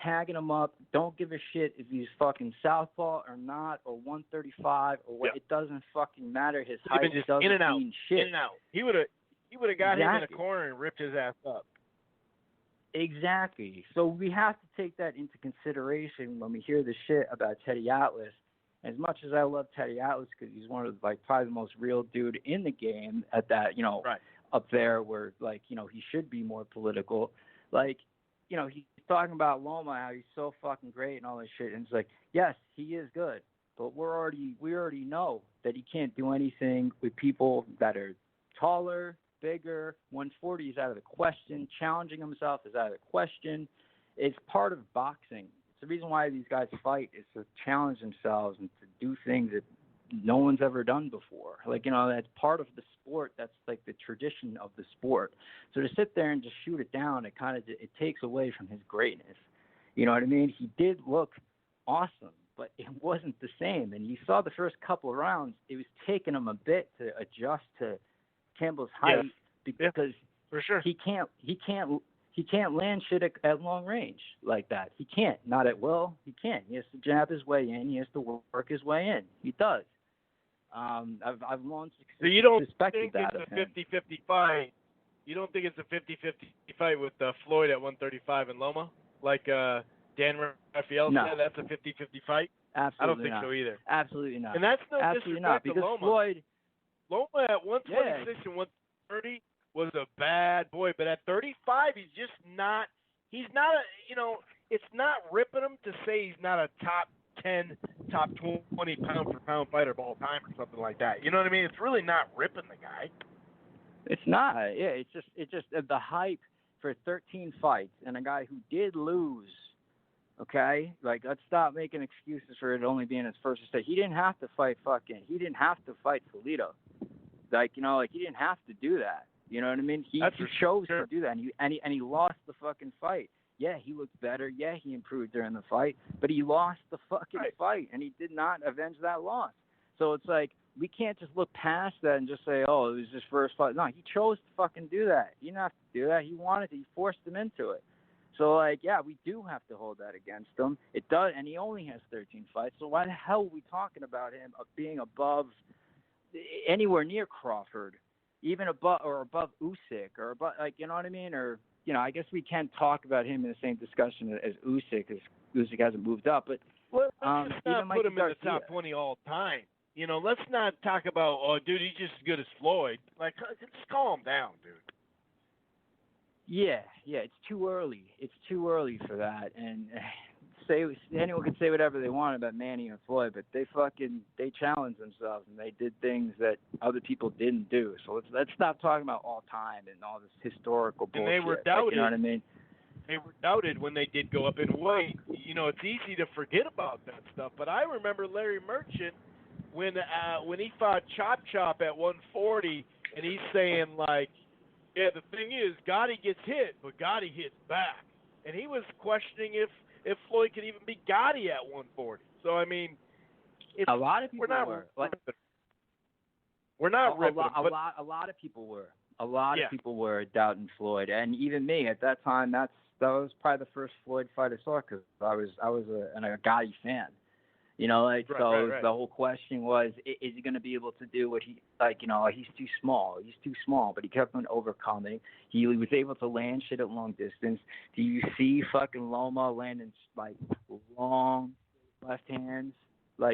tagging him up. Don't give a shit if he's fucking southpaw or not, or 135 or what. It doesn't fucking matter. His height doesn't mean shit. In and out. He would have got him in a corner and ripped his ass up. Exactly. So we have to take that into consideration when we hear the shit about Teddy Atlas. As much as I love Teddy Atlas because he's one of probably the most real dude in the game at that, up there where he should be more political. He's talking about Loma, how he's so fucking great and all this shit. And it's like, yes, he is good, but we already know that he can't do anything with people that are taller, bigger. 140 is out of the question. Challenging himself is out of the question. It's part of boxing. It's the reason why these guys fight is to challenge themselves and to do things that no one's ever done before. That's part of the sport. That's like the tradition of the sport. So to sit there and just shoot it down, it takes away from his greatness. You know what I mean? He did look awesome, but it wasn't the same. And you saw the first couple of rounds, it was taking him a bit to adjust to Campbell's height because for sure he can't land shit at long range like that. He can't. Not at will. He can't. He has to jab his way in. He has to work his way in. He does. I've long suspected that. So you don't think it's a 50-50 fight? You don't think it's a 50-50 fight with Floyd at 135 and Loma? Like Dan Rafael said, that's a 50-50 fight? Absolutely I don't think not. so either. Absolutely not. And that's no Absolutely not, disrespect because to Loma. Loma at 126 and 130 was a bad boy, but at 35, he's not it's not ripping him to say he's not a top 10, top 20 pound for pound fighter of all time or something like that. You know what I mean? It's really not ripping the guy. It's not. Yeah, it's just the hype for 13 fights and a guy who did lose. Okay, let's stop making excuses for it only being his first mistake. He didn't have to fight He didn't have to fight Polito. He didn't have to do that. You know what I mean? He chose to do that, and he lost the fucking fight. Yeah, he looked better. Yeah, he improved during the fight, but he lost the fucking fight, and he did not avenge that loss. So it's like we can't just look past that and just say, oh, it was his first fight. No, he chose to fucking do that. He didn't have to do that. He wanted to. He forced him into it. So, we do have to hold that against him. It does, and he only has 13 fights. So why the hell are we talking about him being above anywhere near Crawford, even above Usyk, or above, you know what I mean? Or, I guess we can talk about him in the same discussion as Usyk, because Usyk hasn't moved up. But let's just not put him in the top 20 all time. Let's not talk about, oh, dude, he's just as good as Floyd. Just calm down, dude. Yeah, it's too early. It's too early for that. And anyone can say whatever they want about Manny and Floyd, but they challenged themselves and they did things that other people didn't do. So let's stop talking about all time and all this historical bullshit. And they were doubted. You know what I mean? They were doubted when they did go up in weight. It's easy to forget about that stuff. But I remember Larry Merchant when he fought Chop at 140, and he's saying yeah, the thing is, Gotti gets hit, but Gotti hits back. And he was questioning if Floyd could even beat Gotti at 140. So, I mean, a lot of people were. We're not ripping. A lot of people were. A lot of people were doubting Floyd. And even me, at that time, that was probably the first Floyd fight I saw because I was a Gotti fan. The whole question was, is he going to be able to do what he's too small. He's too small, but he kept on overcoming. He was able to land shit at long distance. Do you see fucking Loma landing long left hands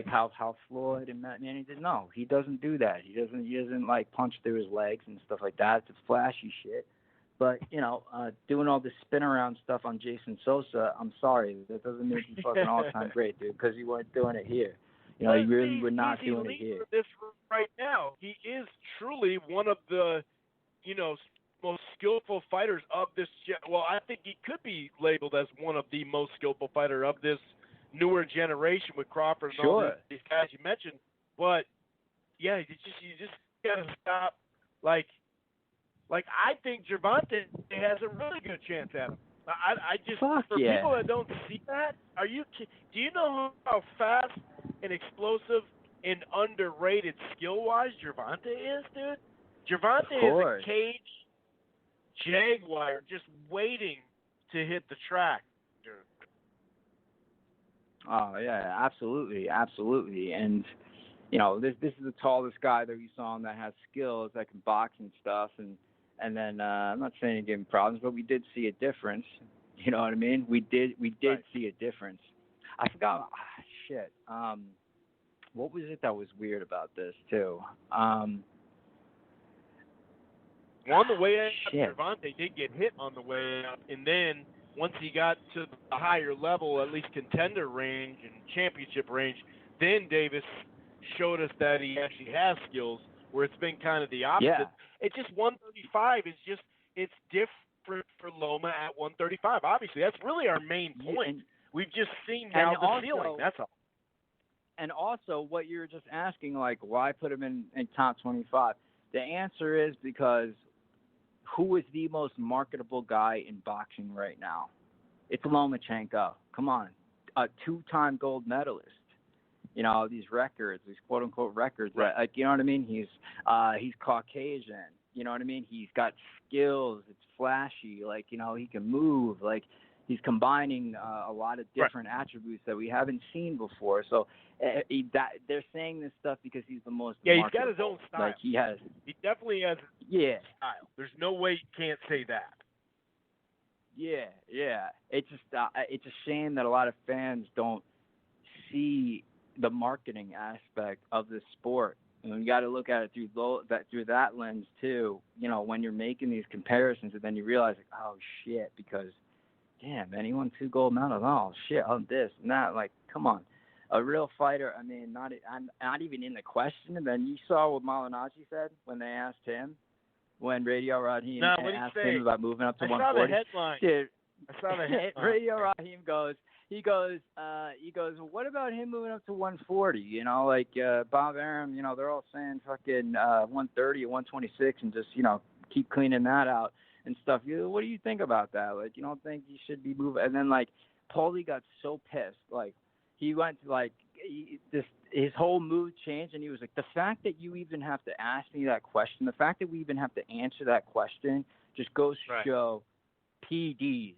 how Floyd and Manny did? No, he doesn't do that. He doesn't punch through his legs and stuff like that. It's flashy shit. But, doing all this spin around stuff on Jason Sosa, I'm sorry. That doesn't make you fucking all-time great, dude, because you weren't doing it here. You really were not doing it here. This right now. He is truly one of the, most skillful fighters of this. Well, I think he could be labeled as one of the most skillful fighter of this newer generation with Crawford and all these guys you mentioned. But yeah, you just gotta stop. Like I think Gervonta has a really good chance at him. I just people that don't see that, do you know how fast and explosive and underrated skill-wise Gervonta is, dude? Gervonta is a cage jaguar just waiting to hit the track. Oh yeah, absolutely. And this is the tallest guy that we saw him that has skills, that can box and stuff. And then I'm not saying he gave him problems, but we did see a difference. You know what I mean? We did see a difference. I forgot. Shit. What was it that was weird about this too? On the way up, Gervonta did get hit on the way up, and then once he got to the higher level, at least contender range and championship range, then Davis showed us that he actually has skills, where it's been kind of the opposite. Yeah. It's just 135 is just, it's different for Loma at 135. Obviously, that's really our main point. We've just seen now the ceiling, that's all. And also, what you're just asking, like, why put him in top 25? The answer is because who is the most marketable guy in boxing right now? It's Lomachenko. Come on. A 2-time gold medalist. These records, these quote-unquote records. Right. Like, you know what I mean? He's Caucasian. You know what I mean? He's got skills. It's flashy. Like, he can move. Like, he's combining a lot of different attributes that we haven't seen before. So they're saying this stuff because he's the most he's marketable. got his own style. Like, he definitely has style. There's no way you can't say that. Yeah. It's a shame that a lot of fans don't see the marketing aspect of this sport. And you got to look at it through that lens too. When you're making these comparisons, and then you realize, like, oh shit, because damn, man, he won 2 gold medals. Oh shit, on this and that. Like, come on, a real fighter. I mean, not even in the question. And then you saw what Malignaggi said when they asked him, when Radio Raheem asked him about moving up to 140. I saw the headline. Dude, I saw the headline. Radio Raheem goes. He goes, well, what about him moving up to 140? Like Bob Arum, they're all saying fucking 130 or 126 and just, keep cleaning that out and stuff. What do you think about that? Like, you don't think he should be moving? And then, like, Paulie got so pissed. Like, he went to, like, his whole mood changed, and he was like, the fact that you even have to ask me that question, the fact that we even have to answer that question just goes to show PEDs,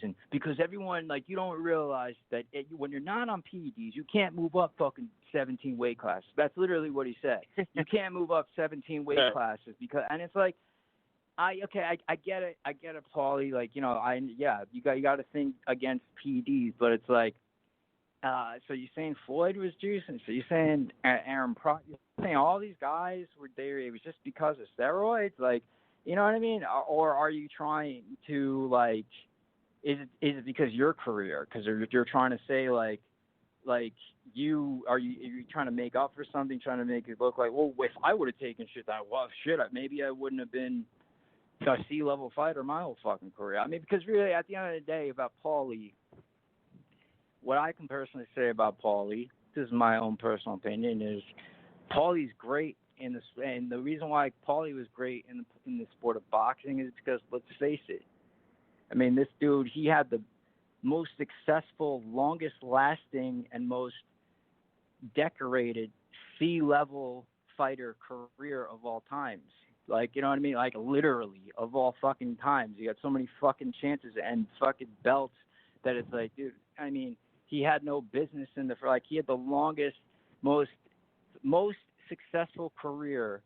and because everyone, like, you don't realize that when you're not on PEDs, you can't move up fucking 17 weight classes. That's literally what he said. You can't move up 17 weight classes because, and it's like, I get it, Paulie. Like, you got to think against PEDs, but it's like, so you're saying Floyd was juicing? So you're saying Aaron Pro? You're saying all these guys were there? It was just because of steroids, like. You know what I mean? Or are you trying to, like, is it because your career? Because you're trying to say, like are you trying to make up for something, trying to make it look like, well, if I would have taken maybe I wouldn't have been a C-level fighter my whole fucking career. I mean, because really, at the end of the day, about Paulie, what I can personally say about Paulie, this is my own personal opinion, is Paulie's great. And the reason why Paulie was great in the sport of boxing is because, let's face it, I mean, this dude, he had the most successful, longest lasting, and most decorated C-level fighter career of all times. Like, you know what I mean? Like, literally, of all fucking times. He got so many fucking chances and fucking belts that it's like, dude, I mean, he had no business he had the longest, most successful career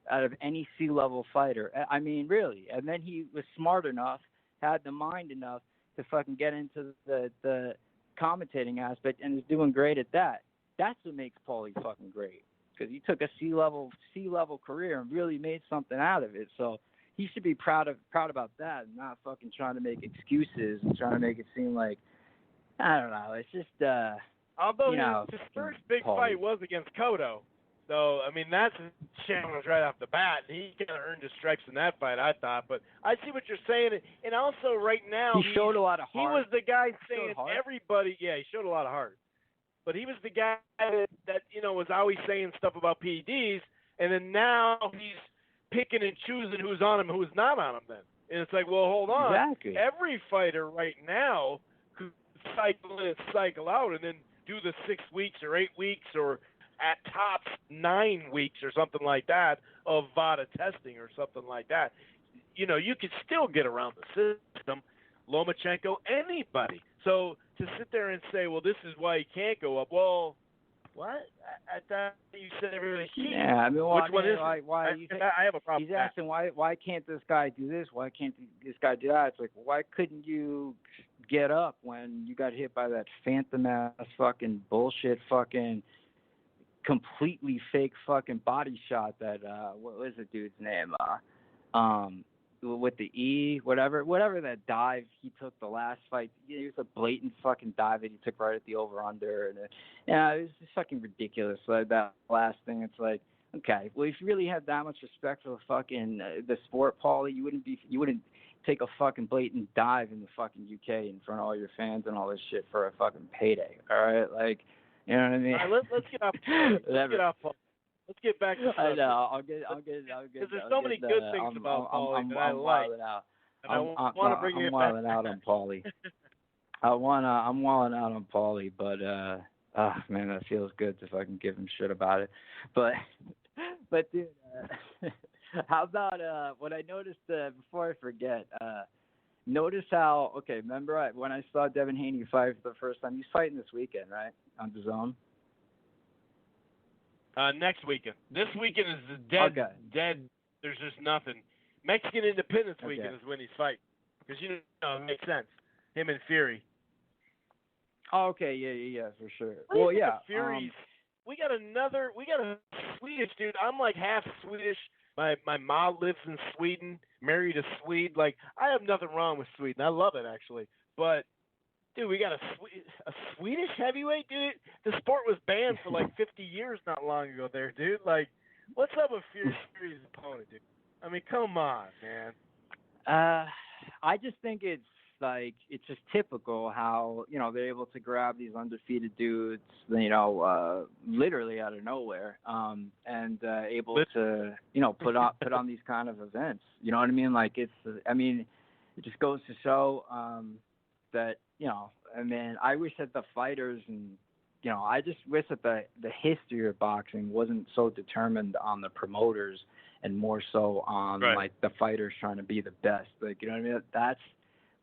out of any C-level fighter. I mean, really. And then he was smart enough, had the mind enough to fucking get into the commentating aspect and is doing great at that. That's what makes Paulie fucking great, because he took a C-level career and really made something out of it. So he should be proud about that, and not fucking trying to make excuses and trying to make it seem like, I don't know. It's just although his first big fight was against Cotto. So, I mean, that's a challenge right off the bat. He kind of earned his stripes in that fight, I thought. But I see what you're saying. And also, right now, he showed a lot of heart. He was the guy saying everybody – he showed a lot of heart. But he was the guy that was always saying stuff about PEDs, and then now he's picking and choosing who's on him and who's not on him then. And it's like, well, hold on. Exactly. Every fighter right now could cycle in and cycle out and then do the 6 weeks or 8 weeks or – at tops 9 weeks or something like that of VADA testing or something like that. You could still get around the system. Lomachenko, anybody. So to sit there and say, well, this is why he can't go up. Well, what? I thought you said everybody. Yeah, I mean, which one is why I have a problem. He's asking why can't this guy do this? Why can't this guy do that? It's like, why couldn't you get up when you got hit by that phantom ass fucking bullshit fucking completely fake fucking body shot that what was the dude's name? With the E, whatever that dive he took the last fight. It was a blatant fucking dive that he took right at the over under, and it was just fucking ridiculous. Like that last thing, it's like, okay, well, if you really had that much respect for the fucking the sport, Paulie, you wouldn't take a fucking blatant dive in the fucking UK in front of all your fans and all this shit for a fucking payday. All right, like. You know what I mean? All right, let's get off. Let's get back to. I know. I'll get. Because there's so many good things about Paulie that I like. I'm wilding out on Paulie. I'm wilding out on Paulie, but man, that feels good to fucking give him shit about it. But dude, how about what I noticed before I forget? Notice how, remember when I saw Devin Haney fight for the first time? He's fighting this weekend, right, on DAZN? Next weekend. This weekend is the dead. There's just nothing. Mexican Independence Weekend is when he's fighting. Because, it makes sense. Him and Fury. Oh, okay, yeah, for sure. Well, yeah. Fury's, we got a Swedish dude. I'm like half Swedish. My mom lives in Sweden, married a Swede. Like, I have nothing wrong with Sweden. I love it, actually. But, dude, we got a Swedish heavyweight, dude. The sport was banned for like 50 years not long ago there, dude. Like, what's up with Fury's opponent, dude? I mean, come on, man. I just think it's just typical how, they're able to grab these undefeated dudes, literally out of nowhere, and able to, put on these kind of events. You know what I mean? Like, it just goes to show that, I wish that the fighters and, I just wish that the history of boxing wasn't so determined on the promoters and more so on, like, the fighters trying to be the best. Like, you know what I mean?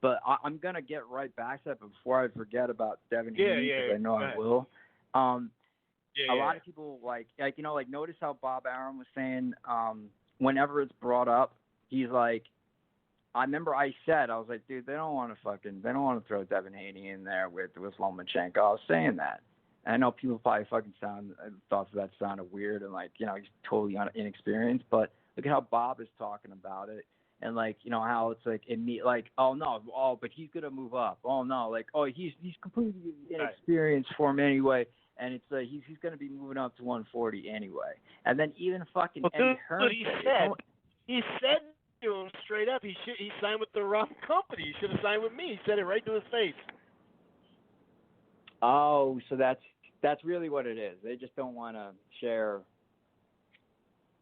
But I'm going to get right back to that before I forget about Devin Haney, because I know I will. A lot of people, notice how Bob Arum was saying whenever it's brought up, he's like, I remember I was like, dude, they don't want to throw Devin Haney in there with Lomachenko. I was saying that. And I know people probably fucking thought that sounded weird and he's totally inexperienced, but look at how Bob is talking about it. And how it's but he's gonna move up. Oh no, he's completely inexperienced for him anyway, and it's he's gonna be moving up to 140 anyway. And then even fucking Eddie Hearn. He said to him straight up, he signed with the wrong company. He should have signed with me. He said it right to his face. Oh, so that's really what it is. They just don't want to share.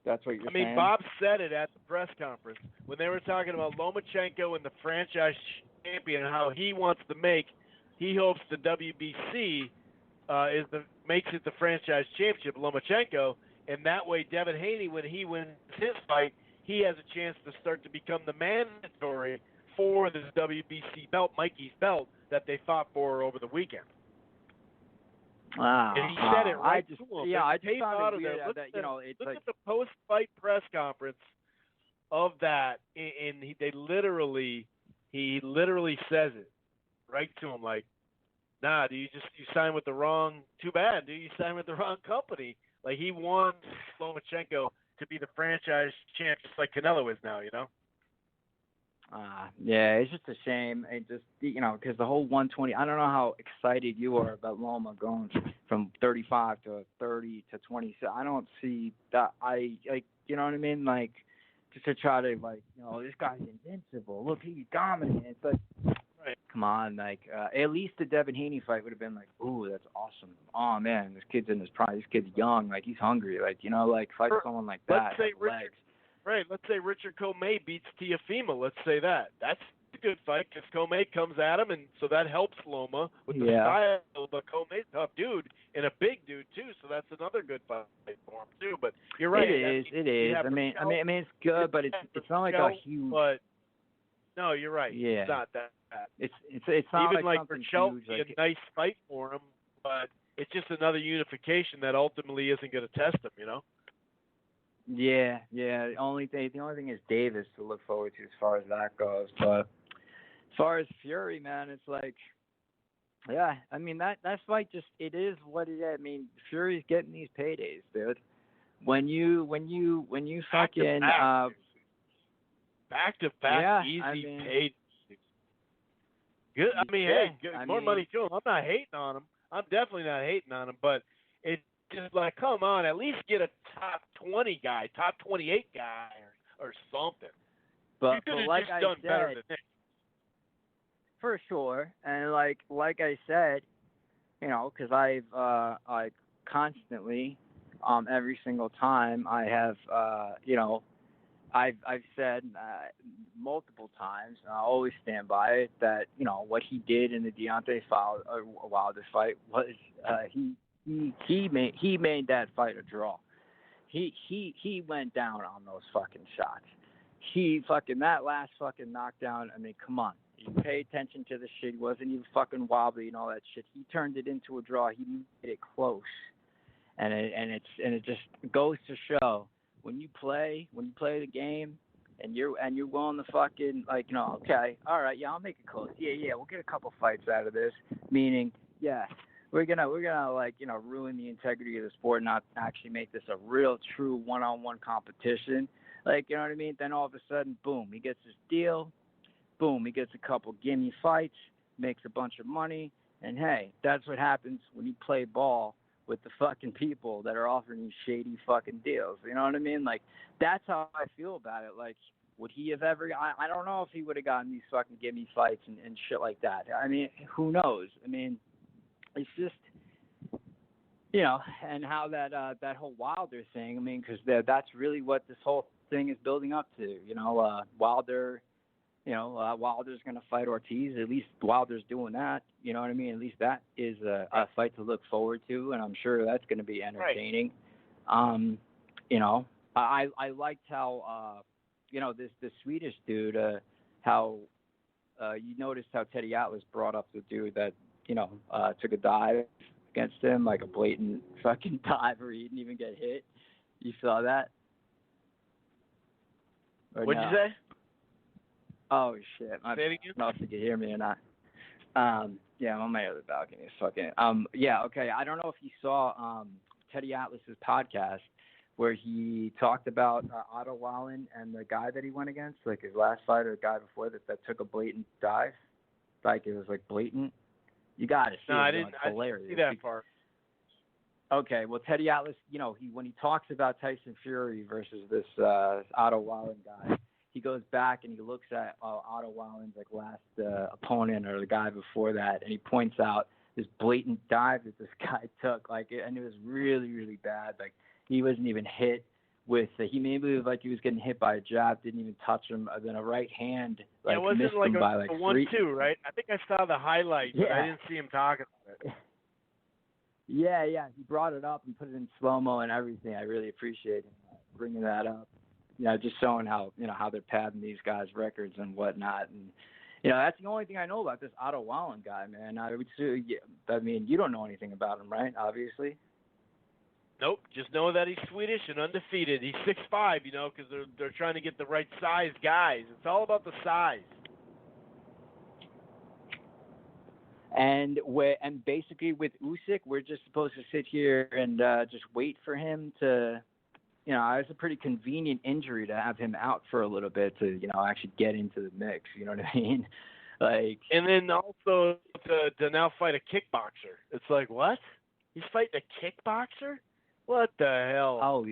That's what you're saying? I mean, Bob said it at the press conference when they were talking about Lomachenko and the franchise champion and how he wants to he hopes the WBC makes it the franchise championship, Lomachenko, and that way Devin Haney, when he wins his fight, he has a chance to start to become the mandatory for this WBC belt, Mikey's belt, that they fought for over the weekend. Wow. And he said it right to him. I just found it weird look that, look at the post-fight press conference of that, and he literally says it right to him, like, nah, dude, you signed with the wrong, too bad, dude, you signed with the wrong company. Like, he wants Lomachenko to be the franchise champ, just like Canelo is now, Yeah, it's just a shame. It just, because the whole 120, I don't know how excited you are about Loma going from 35 to 30 to 20. So I don't see that. You know what I mean? Like, just to try to, this guy's invincible. Look, he's dominant. It's like, right. Come on, at least the Devin Haney fight would have been like, ooh, that's awesome. Oh, man, this kid's in his prime. This kid's young. Like, he's hungry. Fight someone like that. Let's say Richard Commey beats Teofimo. Let's say that. That's a good fight because Commey comes at him, and so that helps Loma with the style. But Comey's a tough dude and a big dude too, so that's another good fight for him too. But you're right. It is. I mean, it's good, but it's not like a huge. But no, you're right. Yeah. It's not that. It's not even like something Chelsea, huge, a nice fight for him, but it's just another unification that ultimately isn't going to test him. Yeah. The only thing is Davis to look forward to as far as that goes. But as far as Fury, man, it's like, yeah. I mean that fight just it is what it is. I mean Fury's getting these paydays, dude. When you fucking back to back easy paid. Good. I mean, more money to him. I'm not hating on him. I'm definitely not hating on him, but it's just like, come on, at least get a top 20 guy, top 28 guy, or something. But you could have like just I done said, better than this. For sure, and like I said, because I constantly, every single time I have, I've said multiple times, and I always stand by it, that what he did in the Deontay Wilder fight was he made that fight a draw. He went down on those fucking shots. That last fucking knockdown. I mean, come on. You pay attention to the shit. He wasn't even fucking wobbly and all that shit. He turned it into a draw. He made it close, and it just goes to show when you play the game and you're willing to fucking okay, all right, yeah, I'll make it close. Yeah, we'll get a couple fights out of this. Meaning, yeah, we're gonna ruin the integrity of the sport, not actually make this a real true one-on-one competition. You know what I mean? Then all of a sudden, boom, he gets his deal. Boom, he gets a couple gimme fights, makes a bunch of money, and hey, that's what happens when you play ball with the fucking people that are offering you shady fucking deals. You know what I mean? That's how I feel about it. Would he have ever? I don't know if he would have gotten these fucking gimme fights and shit like that. I mean, who knows? I mean, it's just, and how that whole Wilder thing. I mean, because that's really what this whole thing is building up to. Wilder. Wilder's going to fight Ortiz. At least Wilder's doing that. You know what I mean? At least that is a fight to look forward to, and I'm sure that's going to be entertaining. Right. I liked how, this Swedish dude, how you noticed how Teddy Atlas brought up the dude that, took a dive against him, like a blatant fucking dive where he didn't even get hit. You saw that? What'd you say? Oh shit! I don't know if you can hear me or not. Yeah, I'm on my other balcony. Yeah, okay. I don't know if you saw Teddy Atlas's podcast where he talked about Otto Wallen and the guy that he went against, his last fight or the guy before that took a blatant dive, it was blatant. You got to see it. No, I didn't. It's hilarious. I didn't see that part. Okay, well, Teddy Atlas, when he talks about Tyson Fury versus this Otto Wallen guy. He goes back and he looks at Otto Wallen's last opponent or the guy before that, and he points out this blatant dive that this guy took, and it was really, really bad. He wasn't even hit with. He maybe was he was getting hit by a jab, didn't even touch him. Then a right hand it wasn't missed him by a 1-2, right? I think I saw the highlight, but I didn't see him talking about it. Yeah, he brought it up and put it in slow-mo and everything. I really appreciate him bringing that up. Just showing how how they're padding these guys' records and whatnot, and that's the only thing I know about this Otto Wallen guy, man. I mean, you don't know anything about him, right? Obviously. Nope. Just know that he's Swedish and undefeated. He's 6'5", because they're trying to get the right size guys. It's all about the size. And basically with Usyk, we're just supposed to sit here and just wait for him to you know, it's a pretty convenient injury to have him out for a little bit to, you know, actually get into the mix. You know what I mean? Like, and then also to now fight a kickboxer. It's like, what? He's fighting a kickboxer? What the hell? Oh,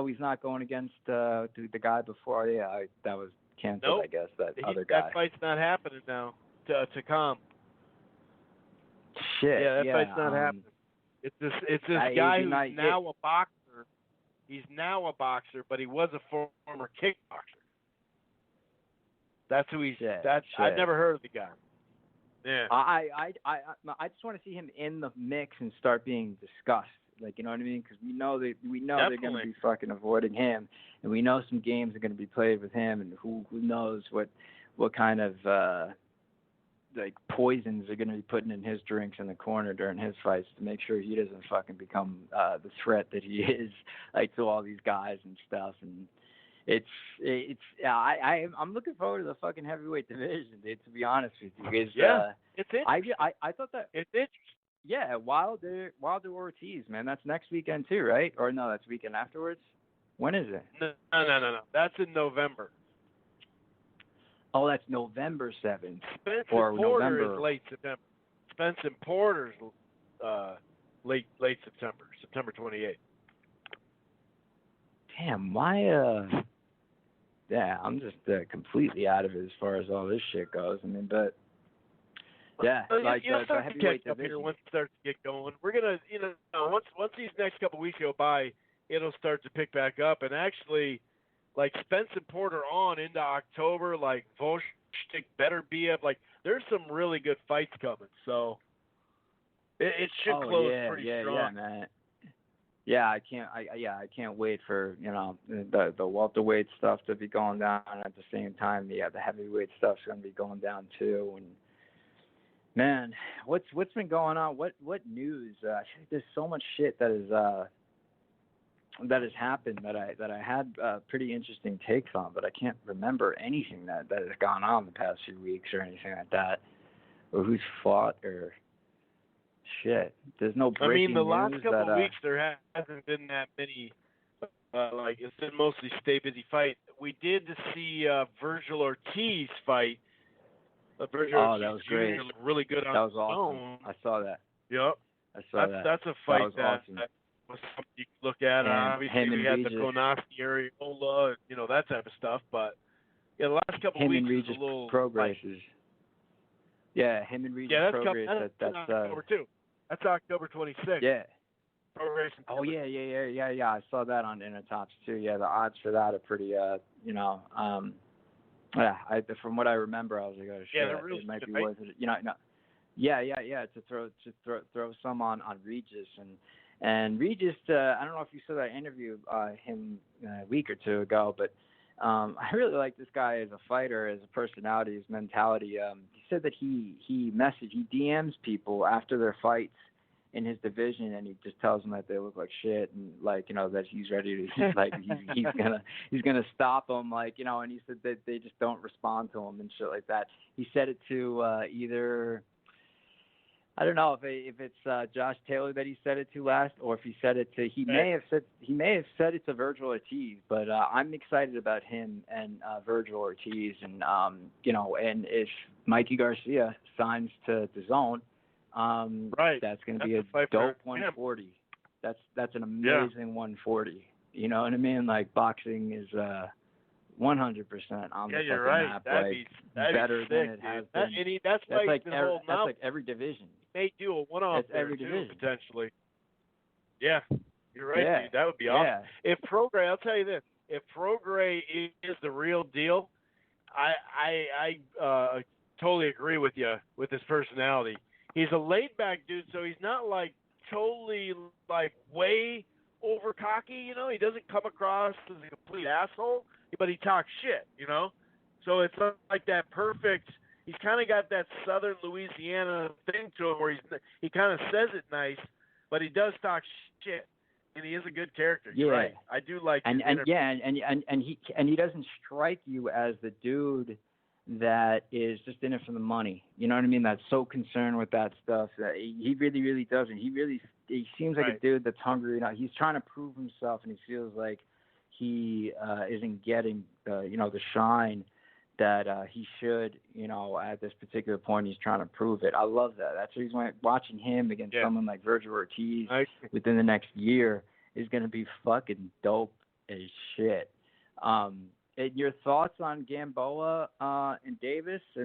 he's not going against the guy before. Yeah, that was canceled. Nope. I guess other guy. That fight's not happening now. To Commey. Shit. Yeah, that fight's not happening. It's this guy who's now a boxer. He's now a boxer, but he was a former kickboxer. That's who he's. I've never heard of the guy. Yeah. I just want to see him in the mix and start being discussed. Like, you know what I mean? Because we know they're going to be fucking avoiding him, and we know some games are going to be played with him, and who knows what kind of like poisons are going to be putting in his drinks in the corner during his fights to make sure he doesn't fucking become the threat that he is, like, to all these guys and stuff. And I'm looking forward to the fucking heavyweight division, dude, to be honest with you. Because, it's interesting. I thought that it's interesting. Yeah, Wilder Ortiz, man. That's next weekend too, right? Or no, that's weekend afterwards. When is it? No. That's in November. Oh, that's November 7th. Spence or and Porter November. is late September. Spence and Porter's late September, September 28th. Damn, I'm just completely out of it as far as all this shit goes. I mean, but yeah, like the heavyweight division. Once it starts to get going, we're gonna, once these next couple weeks go by, it'll start to pick back up. And actually, like Spence and Porter on into October, like Volchnik better be up. Like there's some really good fights coming, so it should close pretty strong. Yeah, man. Yeah, I can't wait for the welterweight stuff to be going down at the same time. The heavyweight stuff's gonna be going down too. And man, what's been going on? What news? There's so much shit that has happened that I had pretty interesting takes on, but I can't remember anything that has gone on the past few weeks or anything like that, or who's fought or shit. There's no breaking news. The last couple of weeks there hasn't been that many. Like it's been mostly stay busy fight. We did see Virgil Ortiz fight. Virgil that was great. Really good on that was awesome. Zone. I saw that. Yep. I saw that. That's a fight that was awesome. That was something you could look at. Obviously, we had the Konoski, Areola, that type of stuff. But the last couple of weeks Regis was a little Progresses. Yeah, him and Regis Progress. That's October too. That's October 26th. Yeah. Progress. Oh yeah. I saw that on Intertops too. Yeah, the odds for that are pretty. From what I remember, I was like, oh shit, it might be worth it. To throw some on Regis and Regis. I don't know if you saw that interview him a week or two ago, but I really like this guy as a fighter, as a personality, his mentality. He said that he DMs people after their fights in his division, and he just tells them that they look like shit, and that he's ready to he's gonna stop them, and he said that they just don't respond to him and shit like that. He said it to either, I don't know if it's Josh Taylor that he said it to last, or if he said it to he may have said it to Virgil Ortiz, but I'm excited about him and Virgil Ortiz, and and if Mikey Garcia signs to the Zone. That's going to be a dope 140. That's an amazing 140. You know what I mean? Like boxing is 100% on the fucking map. That'd be better sick, than it has been. That's like every division. May do a one-off there every too, division. potentially. Yeah, you're right, dude. That would be awesome. If Prograis, I'll tell you this: if Prograis is the real deal, I totally agree with you with his personality. He's a laid-back dude, so he's not totally way over cocky. He doesn't come across as a complete asshole, but he talks shit. So it's like that perfect. He's kind of got that Southern Louisiana thing to him, where he kind of says it nice, but he does talk shit, and he is a good character. You're right. I do like. And he doesn't strike you as the dude that is just in it for the money. You know what I mean? That's so concerned with that stuff that he really, really doesn't. He seems like a dude that's hungry. He's trying to prove himself, and he feels like he isn't getting the shine that he should, at this particular point. He's trying to prove it. I love that. That's the reason watching him against someone like Virgil Ortiz within the next year is going to be fucking dope as shit. And your thoughts on Gamboa and Davis? I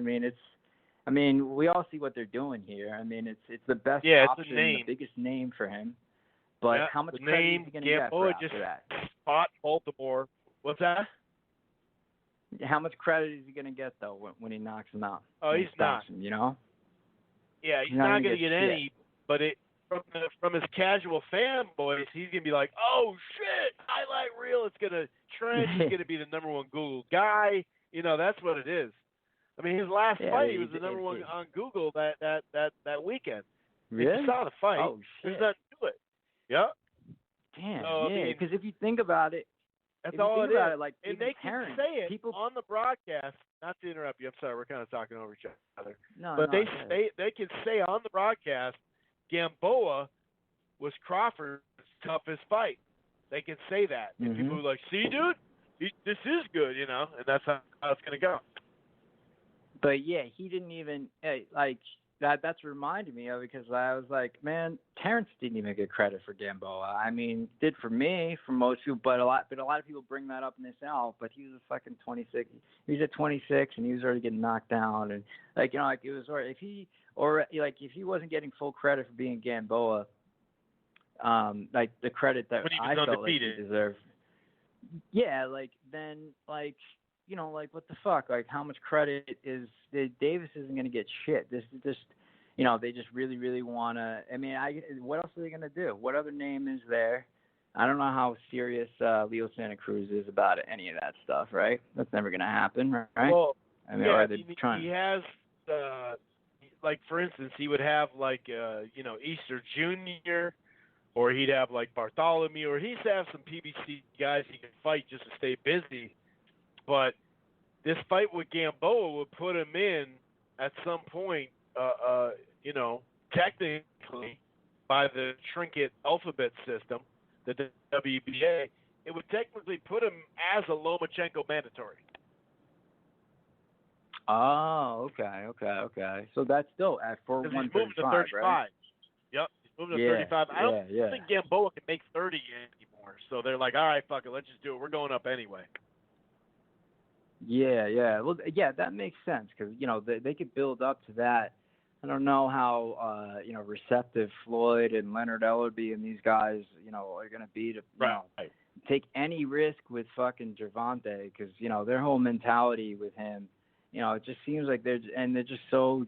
mean, we all see what they're doing here. I mean, it's the best option, the biggest name for him. But how much credit is he going to get for after that? Spot Baltimore. What's that? How much credit is he going to get, though, when he knocks him out? Oh, he's not. Him, Yeah, he's not going to get any. But from his casual fanboys, he's going to be like, oh, shit, highlight reel. It's going to trend. He's going to be the number one Google guy. That's what it is. I mean, his last fight, he was the number one on Google that weekend. Really? If you saw the fight, there's nothing to it. Yep. Damn, because if you think about it, that's all it is. And they can say it on the broadcast. Not to interrupt you. I'm sorry. We're kind of talking over each other. They can say on the broadcast, Gamboa was Crawford's toughest fight. They can say that. And people are like, see, dude, this is good, and that's how it's going to go. But, yeah, he didn't even that's reminded me of it because I was like, man, Terrence didn't even get credit for Gamboa. I mean, did for me, for most people, but a lot of people bring that up and they say, oh, but he was a fucking 26. He was at 26 and he was already getting knocked down and it was if he wasn't getting full credit for being Gamboa, the credit that I felt undefeated. Like he deserved. Yeah, then what the fuck? How much credit is Davis isn't going to get shit. This is just, they just really, really want to. I mean, what else are they going to do? What other name is there? I don't know how serious Leo Santa Cruz is about any of that stuff, right? That's never going to happen, right? Well, I mean, are they trying? He has, for instance, he would have Easter Jr., or he'd have Bartholomew, or he'd have some PBC guys he can fight just to stay busy. But this fight with Gamboa would put him in at some point, technically by the trinket alphabet system, the WBA, it would technically put him as a Lomachenko mandatory. Oh, okay. So that's still at 135, he's moving to 35. Right? Yep, he's moving to 35. I don't think Gamboa can make 30 anymore. So they're like, all right, fuck it, let's just do it. We're going up anyway. Yeah. Well, yeah, that makes sense because they could build up to that. I don't know how receptive Floyd and Leonard Ellerbe and these guys are going to be to take any risk with fucking Gervonta because their whole mentality with him, it just seems like they're just so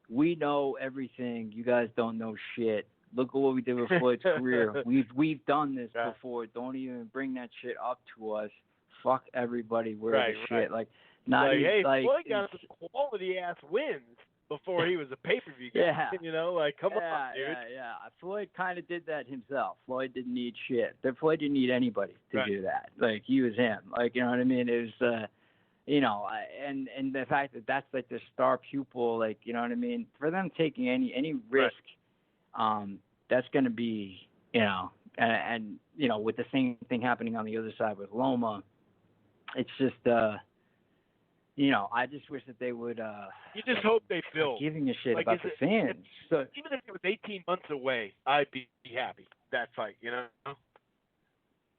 we know everything. You guys don't know shit. Look at what we did with Floyd's career. We've done this before. Don't even bring that shit up to us. Fuck everybody. We're the shit. Floyd got some quality ass wins before he was a pay-per-view guy. Come on, dude. Yeah. Floyd kind of did that himself. Floyd didn't need shit. Floyd didn't need anybody to do that. He was him. You know what I mean? It was, and the fact that that's their star pupil. You know what I mean? For them taking any risk, that's going to be, and with the same thing happening on the other side with Loma. It's just, I just wish that they would. You just hope they build. Giving a shit about the fans. So, even if it was 18 months away, I'd be happy that fight.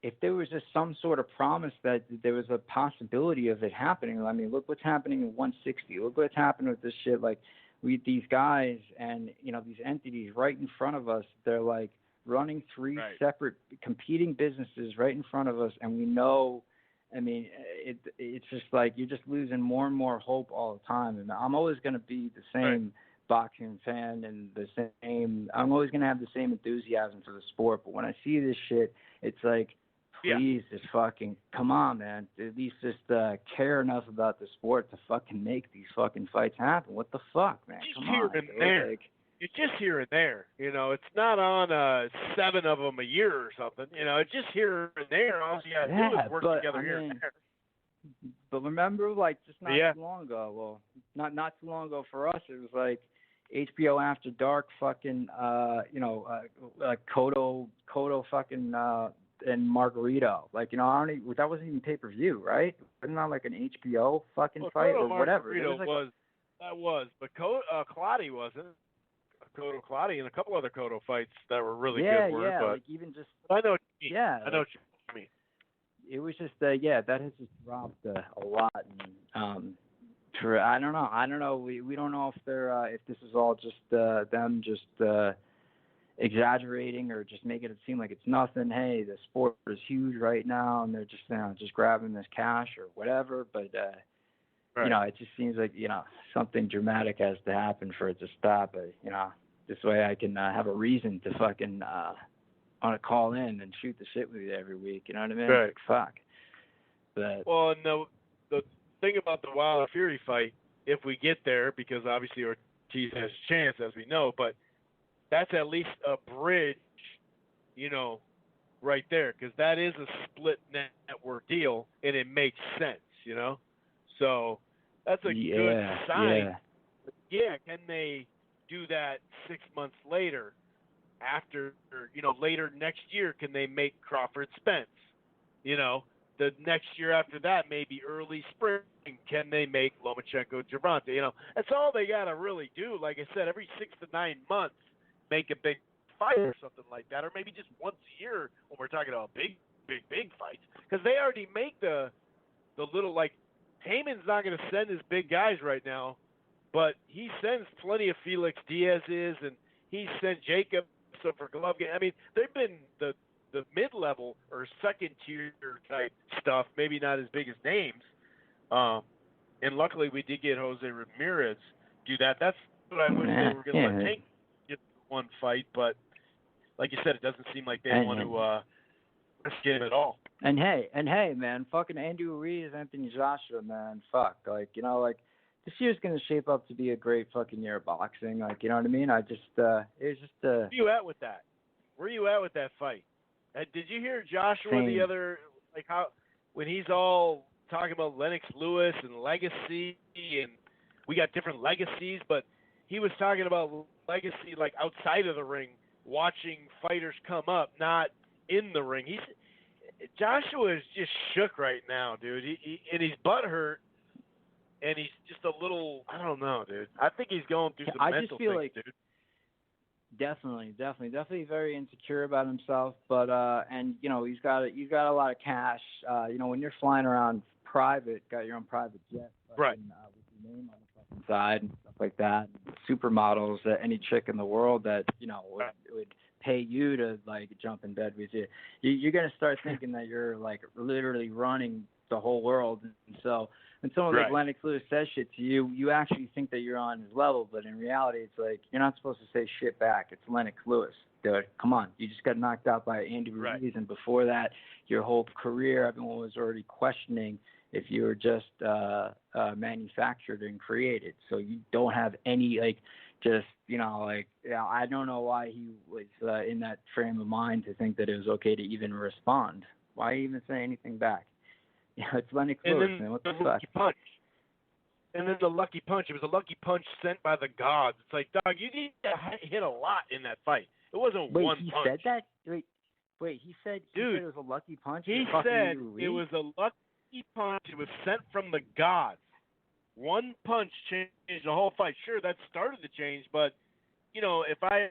If there was just some sort of promise that there was a possibility of it happening. I mean, look what's happening in 160. Look what's happening with this shit. These guys and these entities right in front of us. They're running three separate competing businesses right in front of us, and we know. I mean, it's just you're just losing more and more hope all the time. And I'm always going to be the same boxing fan and I'm always going to have the same enthusiasm for the sport. But when I see this shit, it's please just fucking come on, man. At least just care enough about the sport to fucking make these fucking fights happen. What the fuck, man? Come on. There. It's just here and there. It's not on 7 of them a year or something. It's just here and there. All you got to do is work together here and there. But remember, like, just not too long ago. Well, not too long ago for us, it was like HBO After Dark, fucking, Cotto fucking, and Margarito. Like, I don't even, that wasn't even pay-per-view, right? Wasn't that like an HBO fucking fight Cotto or whatever? That was, but Clottey wasn't. Cotto Clottey and a couple other Cotto fights that were really good. Yeah, but like even just. I know what you mean. Yeah, I know what you mean. It was just that has just dropped a lot. And, I don't know. We don't know if they're if this is all just them just exaggerating or just making it seem like it's nothing. Hey, the sport is huge right now, and they're just grabbing this cash or whatever. But it just seems like something dramatic has to happen for it to stop. But this way I can have a reason to fucking want to call in and shoot the shit with you every week. You know what I mean? Right. Like, fuck. But no, the thing about the Wilder Fury fight, if we get there, because obviously Ortiz has a chance, as we know, but that's at least a bridge, right there, because that is a split network deal, and it makes sense, So that's a good sign. Yeah, can they do that 6 months later? After, later next year, can they make Crawford Spence? The next year after that, maybe early spring, can they make Lomachenko Gervonta? That's all they got to really do. Like I said, every 6 to 9 months, make a big fight or something like that, or maybe just once a year when we're talking about big fights. Because they already make the little, like, Heyman's not going to send his big guys right now, but he sends plenty of Felix Diaz's, and he sent Jacob for Golovkin. I mean, they've been the mid-level or second-tier type stuff, maybe not as big as names. And luckily we did get Jose Ramirez do that. That's what I wish they were going to let Tank get one fight, but like you said, it doesn't seem like they want to risk it at all. And hey, man, fucking Andrew Ruiz, Anthony Joshua, man, fuck. Like, this year's going to shape up to be a great fucking year of boxing. Like, you know what I mean? It was just Where you at with that? Where you at with that fight? Did you hear Joshua the other, like, how when he's all talking about Lennox Lewis and legacy, and we got different legacies, but he was talking about legacy like outside of the ring, watching fighters come up, not in the ring. Joshua is just shook right now, dude. And he's butthurt. And he's just a little, I don't know, dude. I think he's going through some mental things, like, dude. Definitely very insecure about himself. But and he's got a lot of cash. When you're flying around private, got your own private jet, right? With your name on the fucking side and stuff like that. Supermodels, any chick in the world that would pay you to like jump in bed with you. You're gonna start thinking that you're like literally running the whole world, and so. When someone like Lennox Lewis says shit to you, you actually think that you're on his level, but in reality, it's like you're not supposed to say shit back. It's Lennox Lewis, dude. Come on, you just got knocked out by Andy Ruiz, and before that, your whole career, everyone was already questioning if you were just manufactured and created. So you don't have any I don't know why he was in that frame of mind to think that it was okay to even respond. Why even say anything back? It's Lennox Lewis, man. What the fuck? Punch. And then the lucky punch. It was a lucky punch sent by the gods. It's like, dog, you need to hit a lot in that fight. It wasn't one punch. Wait, he said that? Wait, he said it was a lucky punch? He said it was a lucky punch. It was sent from the gods. One punch changed the whole fight. Sure, that started the change, but, if I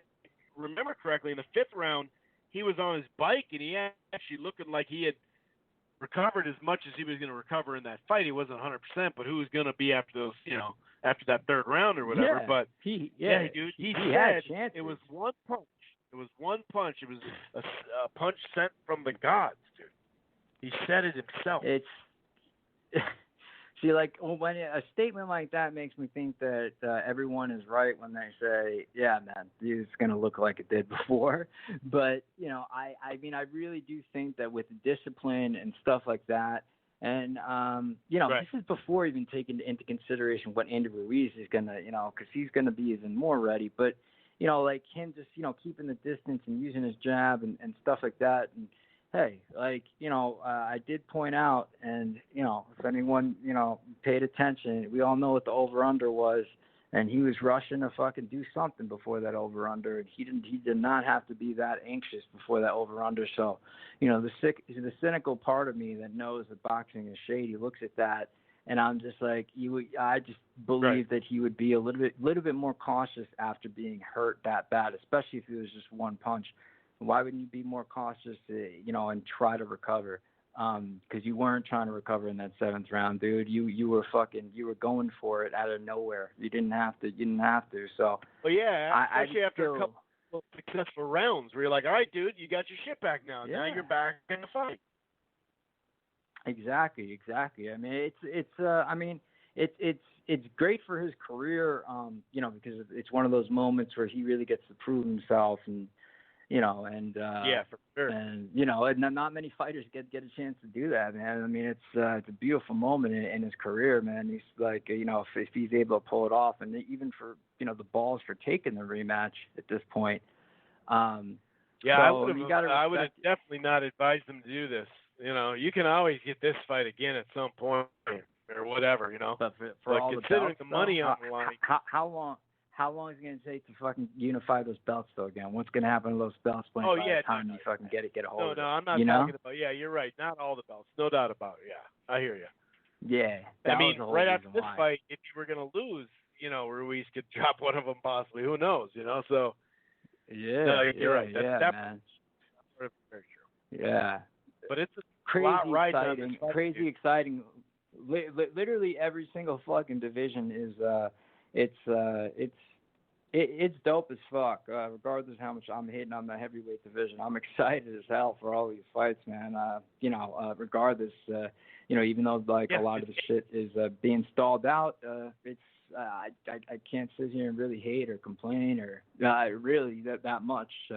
remember correctly, in the 5th round, he was on his bike, and he actually looking like he had recovered as much as he was going to recover in that fight. He wasn't 100%, but who was going to be after those, after that 3rd round or whatever. Yeah, but he said it was one punch. It was one punch. It was a punch sent from the gods, dude. He said it himself. See, like, when a statement like that makes me think that everyone is right when they say, yeah, man, it's going to look like it did before. But, I mean, I really do think that with the discipline and stuff like that, and, this is before even taking into consideration what Andy Ruiz is going to, because he's going to be even more ready. But, like him just, keeping the distance and using his jab and stuff like that. And hey, like, I did point out, and, if anyone, paid attention, we all know what the over-under was, and he was rushing to fucking do something before that over-under, and he did not have to be that anxious before that over-under. So, the cynical part of me that knows that boxing is shady looks at that, and I'm just like, I just believe that he would be a little bit more cautious after being hurt that bad, especially if it was just one punch. Why wouldn't you be more cautious, and try to recover? Because you weren't trying to recover in that 7th round, dude. You were going for it out of nowhere. You didn't have to. So. Well, yeah. Especially after a couple of successful rounds, where you're like, all right, dude, you got your shit back now. Yeah. Now you're back in the fight. Exactly. I mean, it's great for his career, because it's one of those moments where he really gets to prove himself, and yeah, for sure. And and not many fighters get a chance to do that, man. I mean, it's a beautiful moment in his career, man. He's like, if he's able to pull it off, and even for the balls for taking the rematch at this point. Yeah, so I would have definitely not advised him to do this. You can always get this fight again at some point or whatever, But for all considering the belts, money on the line, how long is it going to take to fucking unify those belts, though, again? What's going to happen to those belts by the time you fucking get a hold of it? No, I'm not talking about, you're right. Not all the belts. No doubt about it, yeah. I hear you. Yeah. Right after this fight, if you were going to lose, Ruiz could drop one of them possibly. Who knows, so. Yeah. No, you're right. That's man. Very true. Yeah. But it's a crazy exciting. Crazy exciting. Literally every single fucking division is it's dope as fuck. Regardless of how much I'm hating on the heavyweight division, I'm excited as hell for all these fights, man. Regardless, even though a lot of the shit is being stalled out, it's I can't sit here and really hate or complain or really that much.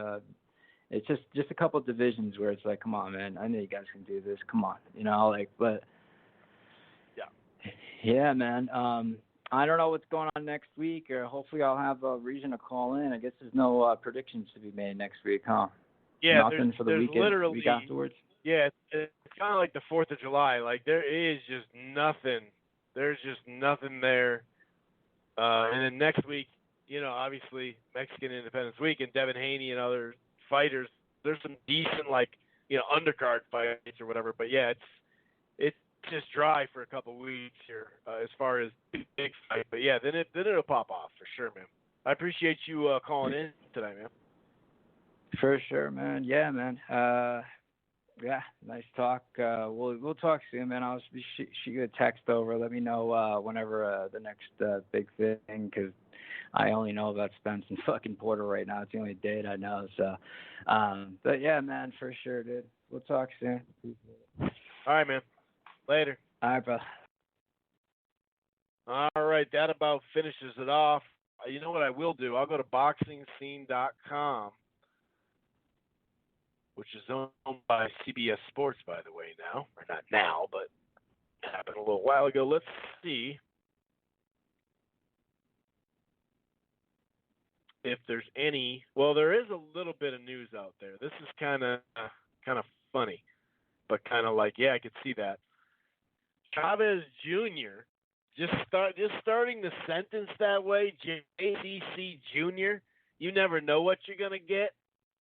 It's just a couple of divisions where it's like, come on, man, I know you guys can do this. Come on, but yeah, man. I don't know what's going on next week, or hopefully I'll have a reason to call in. I guess there's no predictions to be made next week, huh? Yeah, nothing for the literally, week afterwards. Yeah, it's kind of like the 4th of July. Like there is just nothing. There's just nothing there. And then next week, obviously Mexican Independence Week, and Devin Haney and other fighters. There's some decent undercard fights or whatever. But yeah, it's just dry for a couple weeks here as far as big fight. But yeah, then it'll pop off for sure, man. I appreciate you calling in tonight, man. For sure, man. Yeah, man. Yeah, nice talk. We'll talk soon, man. I'll shoot you a text over. Let me know whenever the next big thing, because I only know about Spence and fucking Porter right now. It's the only date I know. So, but yeah, man, for sure, dude. We'll talk soon. All right, man. Later. All right, bro. All right, that about finishes it off. You know what I will do? I'll go to boxingscene.com, which is owned by CBS Sports, by the way, now. Or not now, but it happened a little while ago. Let's see if there's any. Well, there is a little bit of news out there. This is kind of funny, but kind of like, yeah, I could see that. Chavez Jr. just starting the sentence that way. JCC Jr. You never know what you're gonna get.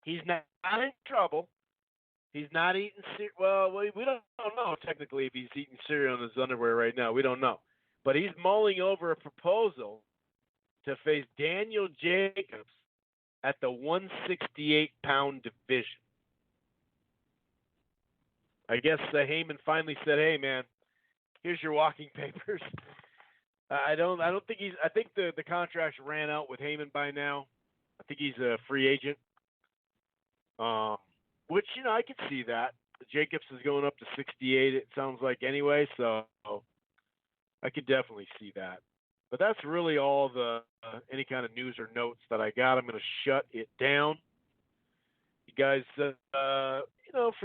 He's not in trouble. He's not eating cereal. Well, we don't know technically if he's eating cereal in his underwear right now. We don't know. But he's mulling over a proposal to face Daniel Jacobs at the 168-pound division. I guess Heyman finally said, "Hey, man, here's your walking papers." I think the contract ran out with Heyman by now. I think he's a free agent. Which, I could see that. Jacobs is going up to 68, it sounds like, anyway, so I could definitely see that. But that's really all the any kind of news or notes that I got. I'm going to shut it down. You guys, for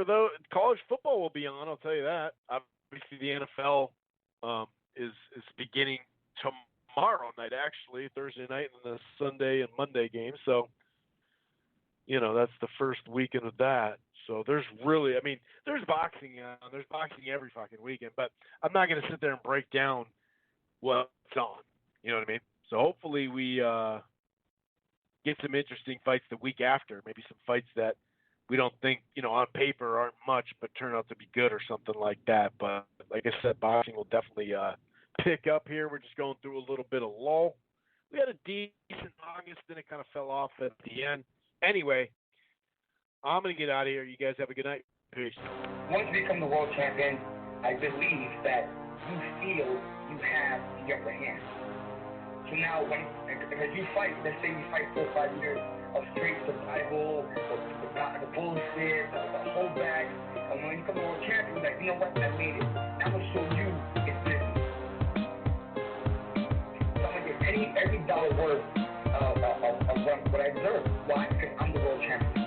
those, college football will be on, I'll tell you that. Obviously, the NFL is beginning tomorrow night, actually, Thursday night, and the Sunday and Monday game. So, that's the first weekend of that. So there's really, I mean, there's boxing every fucking weekend, but I'm not going to sit there and break down what's on. You know what I mean? So hopefully we get some interesting fights the week after, maybe some fights that we don't think, on paper aren't much, but turn out to be good or something like that. But like I said, boxing will definitely pick up here. We're just going through a little bit of lull. We had a decent August, then it kind of fell off at the end. Anyway, I'm going to get out of here. You guys have a good night. Peace. Once you become the world champion, I believe that you feel you have the upper hand. So now, as you fight, let's say you fight 4 or 5 years of straight survival, the bullshit, the holdback, and when you become the world champion, you're like, you know what, I made it. Now I'm going to show you it's business. So I'm going to get every dollar worth of what I deserve. Why? Because I'm the world champion.